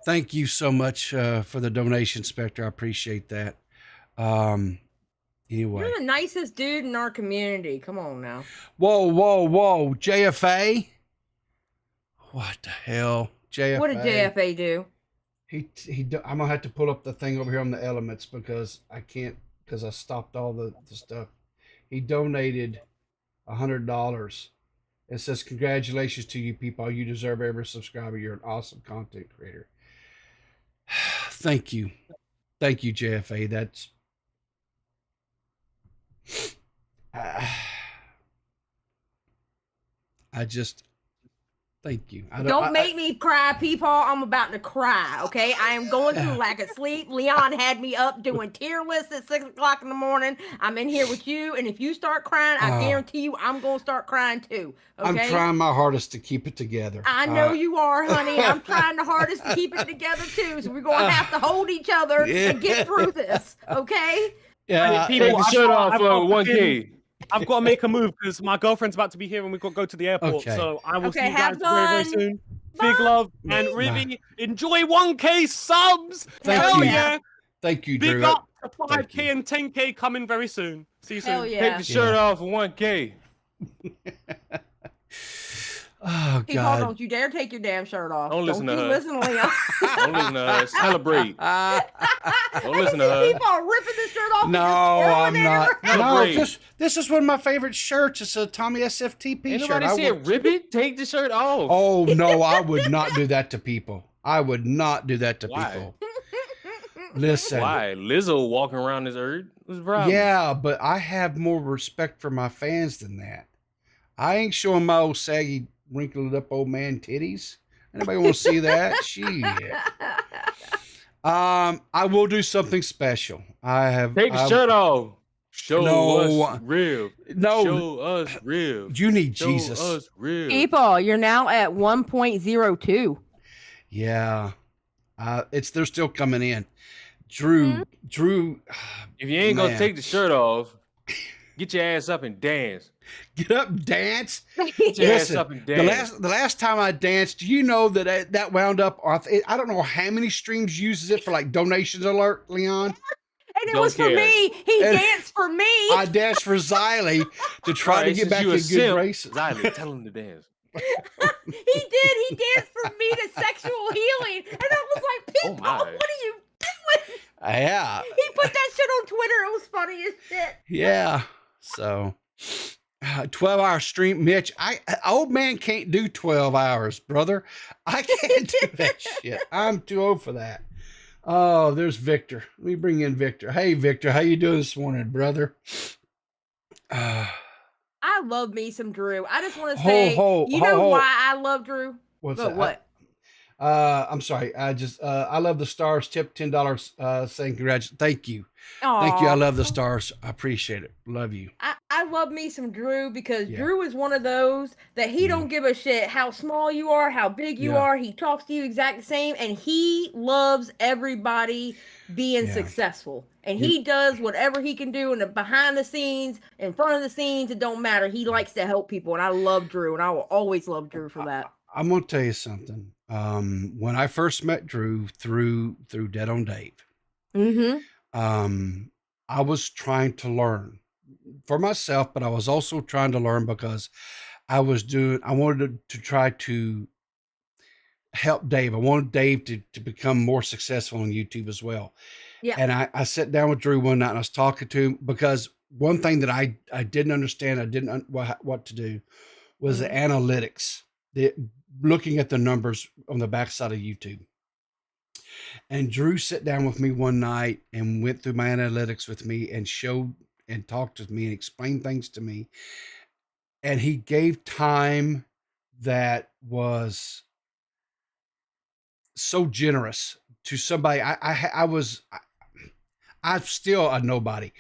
B: Thank you so much for the donation, Spectre. I appreciate that. Anyway.
T: You're the nicest dude in our community. Come on now.
B: Whoa. JFA? What the hell? JFA.
T: What did JFA do?
B: I'm gonna have to pull up the thing over here on the elements because I can't, because I stopped all the stuff. He donated $100. It says, "Congratulations to you people. You deserve every subscriber. You're an awesome content creator." Thank you, JFA. That's I just thank you.
T: Don't make me cry, people. I'm about to cry. Okay, I am going through lack of sleep. Leon had me up doing tier lists at 6 o'clock in the morning. I'm in here with you, and if you start crying, I guarantee you, I'm gonna start crying too. Okay?
B: I'm trying my hardest to keep it together.
T: I know you are, honey. I'm trying the hardest to keep it together too. So we're gonna have to hold each other and get through this. Okay?
B: Yeah.
A: People,
U: Take the shirt off for 1K.
A: I've got to make a move because my girlfriend's about to be here and we've got to go to the airport.
B: Okay.
A: So I will see you
T: have
A: guys very, very
T: fun.
A: soon. Big love. And Rivy, enjoy 1K subs.
B: Thank you.
A: Yeah.
B: Thank you, Drew.
A: Big up to 5K and 10K coming very soon. See you soon.
T: Hell yeah.
U: Take the shirt off for 1K.
B: Oh
T: People,
B: God.
T: don't you dare take your damn shirt off.
U: Don't listen to
T: you
U: her.
T: listen to Leon.
U: Don't listen to her. Celebrate. Don't listen to her.
T: People are ripping the shirt off.
B: No, I'm not. No,
U: Celebrate.
B: this is one of my favorite shirts. It's a Tommy SFTP
U: Ain't
B: shirt.
U: nobody said rip it. Take the shirt off.
B: Oh no, I would not do that to people. I would not do that to
U: Why?
B: people. Listen.
U: Why? Lizzo walking around this earth? What's the problem?
B: Yeah, but I have more respect for my fans than that. I ain't showing my old saggy, wrinkled up old man titties. Anybody want to see that? Shit. I will do something special.
U: Take the shirt off. Show
B: No.
U: us real.
B: No.
U: Show us real.
B: You need
U: Show
B: Jesus.
U: us real.
T: People, you're now at 1.02.
B: Yeah. They're still coming in. Drew,
U: If you ain't gonna
B: man.
U: take the shirt off, get your ass up and dance.
B: Get up and dance.
U: Get your ass
B: Listen,
U: up and dance.
B: the last time I danced, do you know that wound up? I don't know how many streams uses it for like donations alert, Leon.
T: And it
U: Don't
T: was for
U: care.
T: me. He
B: And
T: danced for me.
B: I danced for Xylee to try
U: Alright,
B: to get
U: since
B: back
U: you
B: in
U: a
B: good
U: simp,
B: graces.
U: Xylee, tell him to dance.
T: He did. He danced for me to sexual healing. And I was like,
U: Oh
T: people,
U: my.
T: what are you doing?
B: Yeah.
T: He put that shit on Twitter. It was funny as shit.
B: Yeah. So 12-hour stream, Mitch. Old man can't do 12 hours, brother. I can't do that shit. I'm too old for that. Oh, there's Victor. Let me bring in Victor. Hey, Victor, how you doing this morning, brother?
T: I love me some Drew. I just want to say, why I love Drew?
B: What's
T: that? What?
B: I'm sorry. I love the stars. Tip $10. Saying congratulations. Thank you. Thank you. I love the stars. I appreciate it. Love you.
T: I love me some Drew because Drew is one of those that he don't give a shit how small you are, how big you are. He talks to you exactly the same, and he loves everybody being successful. And he does whatever he can do in the behind the scenes, in front of the scenes. It don't matter. He likes to help people, and I love Drew, and I will always love Drew for that.
B: I'm gonna tell you something. When I first met Drew through DeadOnDave, I was trying to learn for myself, but I was also trying to learn because I wanted to try to help Dave. I wanted Dave to become more successful on YouTube as well. Yeah. And I sat down with Drew one night and I was talking to him because one thing that I didn't understand, what to do was the analytics, looking at the numbers on the backside of YouTube. And Drew sat down with me one night and went through my analytics with me and showed and talked with me and explained things to me. And he gave time that was so generous to somebody. I'm still a nobody,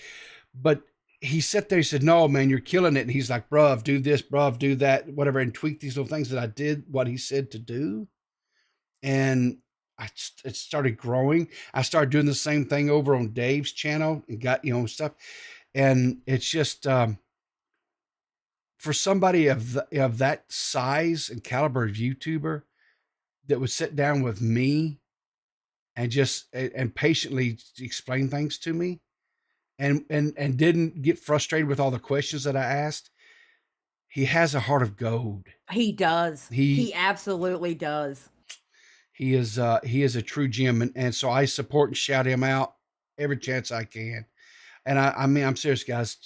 B: but he sat there, he said, "No, man, you're killing it." And he's like, "Bruv, do this, bruv, do that, whatever," and tweak these little things that I did what he said to do. And it started growing. I started doing the same thing over on Dave's channel and got, stuff. And it's just, for somebody of that size and caliber of YouTuber that would sit down with me and just, and patiently explain things to me and didn't get frustrated with all the questions that I asked. He has a heart of gold.
T: He does. He absolutely does.
B: He is a true gem, and so I support and shout him out every chance I can. And I mean, I'm serious, guys.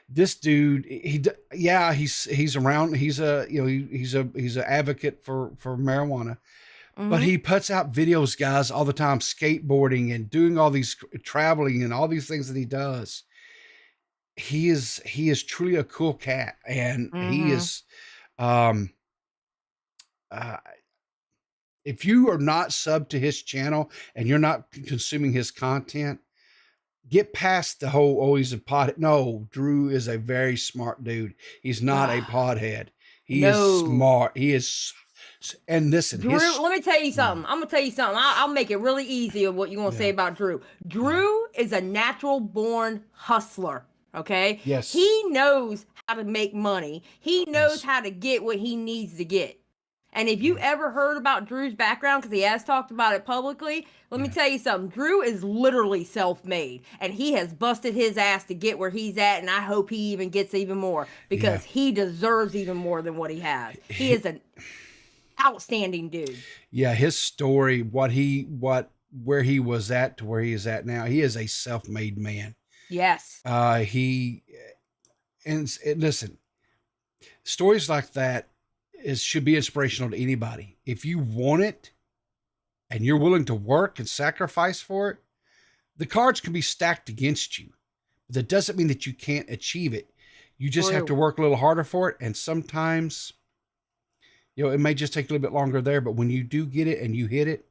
B: This dude, he's around. He's an advocate for marijuana, but he puts out videos, guys, all the time, skateboarding and doing all these traveling and all these things that he does. He is truly a cool cat, and he is. If you are not subbed to his channel and you're not consuming his content, get past the whole, he's a pothead. No, Drew is a very smart dude. He's not a podhead. He is smart. He is. And listen,
T: Drew, let me tell you something. I'm going to tell you something. I'll make it really easy of what you're going to say about Drew. Drew is a natural born hustler. Okay.
B: Yes.
T: He knows how to make money. He knows how to get what he needs to get. And if you ever heard about Drew's background, because he has talked about it publicly, let me tell you something. Drew is literally self-made, and he has busted his ass to get where he's at, and I hope he even gets even more because he deserves even more than what he has. He is an outstanding dude. Yeah,
B: his story, where he was at to where he is at now, he is a self-made man.
T: Yes.
B: Listen, stories like that should be inspirational to anybody. If you want it and you're willing to work and sacrifice for it, the cards can be stacked against you. But that doesn't mean that you can't achieve it. You just have to work a little harder for it. And sometimes, it may just take a little bit longer there, but when you do get it and you hit it,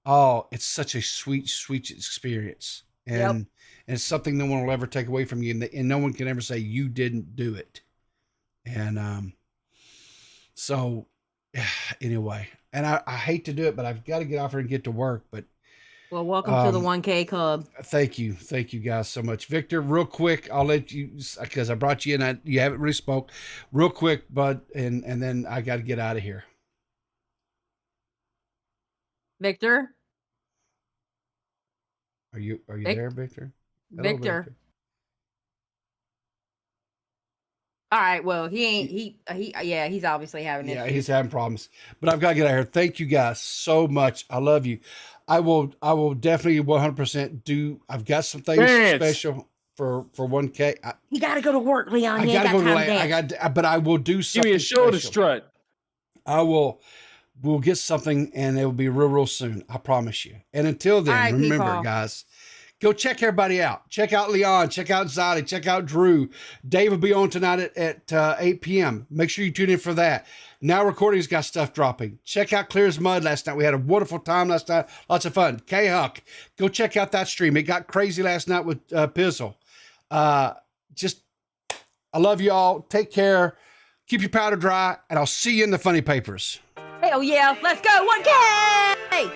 B: it's such a sweet, sweet experience. And it's something no one will ever take away from you. And no one can ever say you didn't do it. And, so anyway, and I hate to do it, but I've got to get off here and get to work. But
T: well, welcome to the 1K Club.
B: Thank you guys so much, Victor. Real quick, I'll let you, because I brought you in. You haven't really spoke. Real quick, bud, and then I got to get out of here.
T: Victor,
B: are you there, Victor?
T: Hello, Victor. All right. Well, he ain't. He's obviously having issues.
B: Yeah, he's having problems. But I've got to get out of here. Thank you guys so much. I love you. I will definitely 100% do. I've got some things special for 1K.
T: You got to go to work, Leon.
B: I
T: You ain't
B: gotta
T: got
B: go to
T: time to
B: late.
T: dance.
B: But I will do
A: Give
B: something.
A: me a shoulder
B: special.
A: strut.
B: We'll get something, and it will be real soon. I promise you. And until then,
T: All right,
B: remember,
T: people.
B: guys, go check everybody out. Check out Leon. Check out Zolly. Check out Drew. Dave will be on tonight at 8 p.m. Make sure you tune in for that. Now Recording's got stuff dropping. Check out Clear as Mud last night. We had a wonderful time last night. Lots of fun. K-Huck. Go check out that stream. It got crazy last night with Pizzle. I love you all. Take care. Keep your powder dry, and I'll see you in the funny papers.
T: Hell yeah. Let's go. 1K.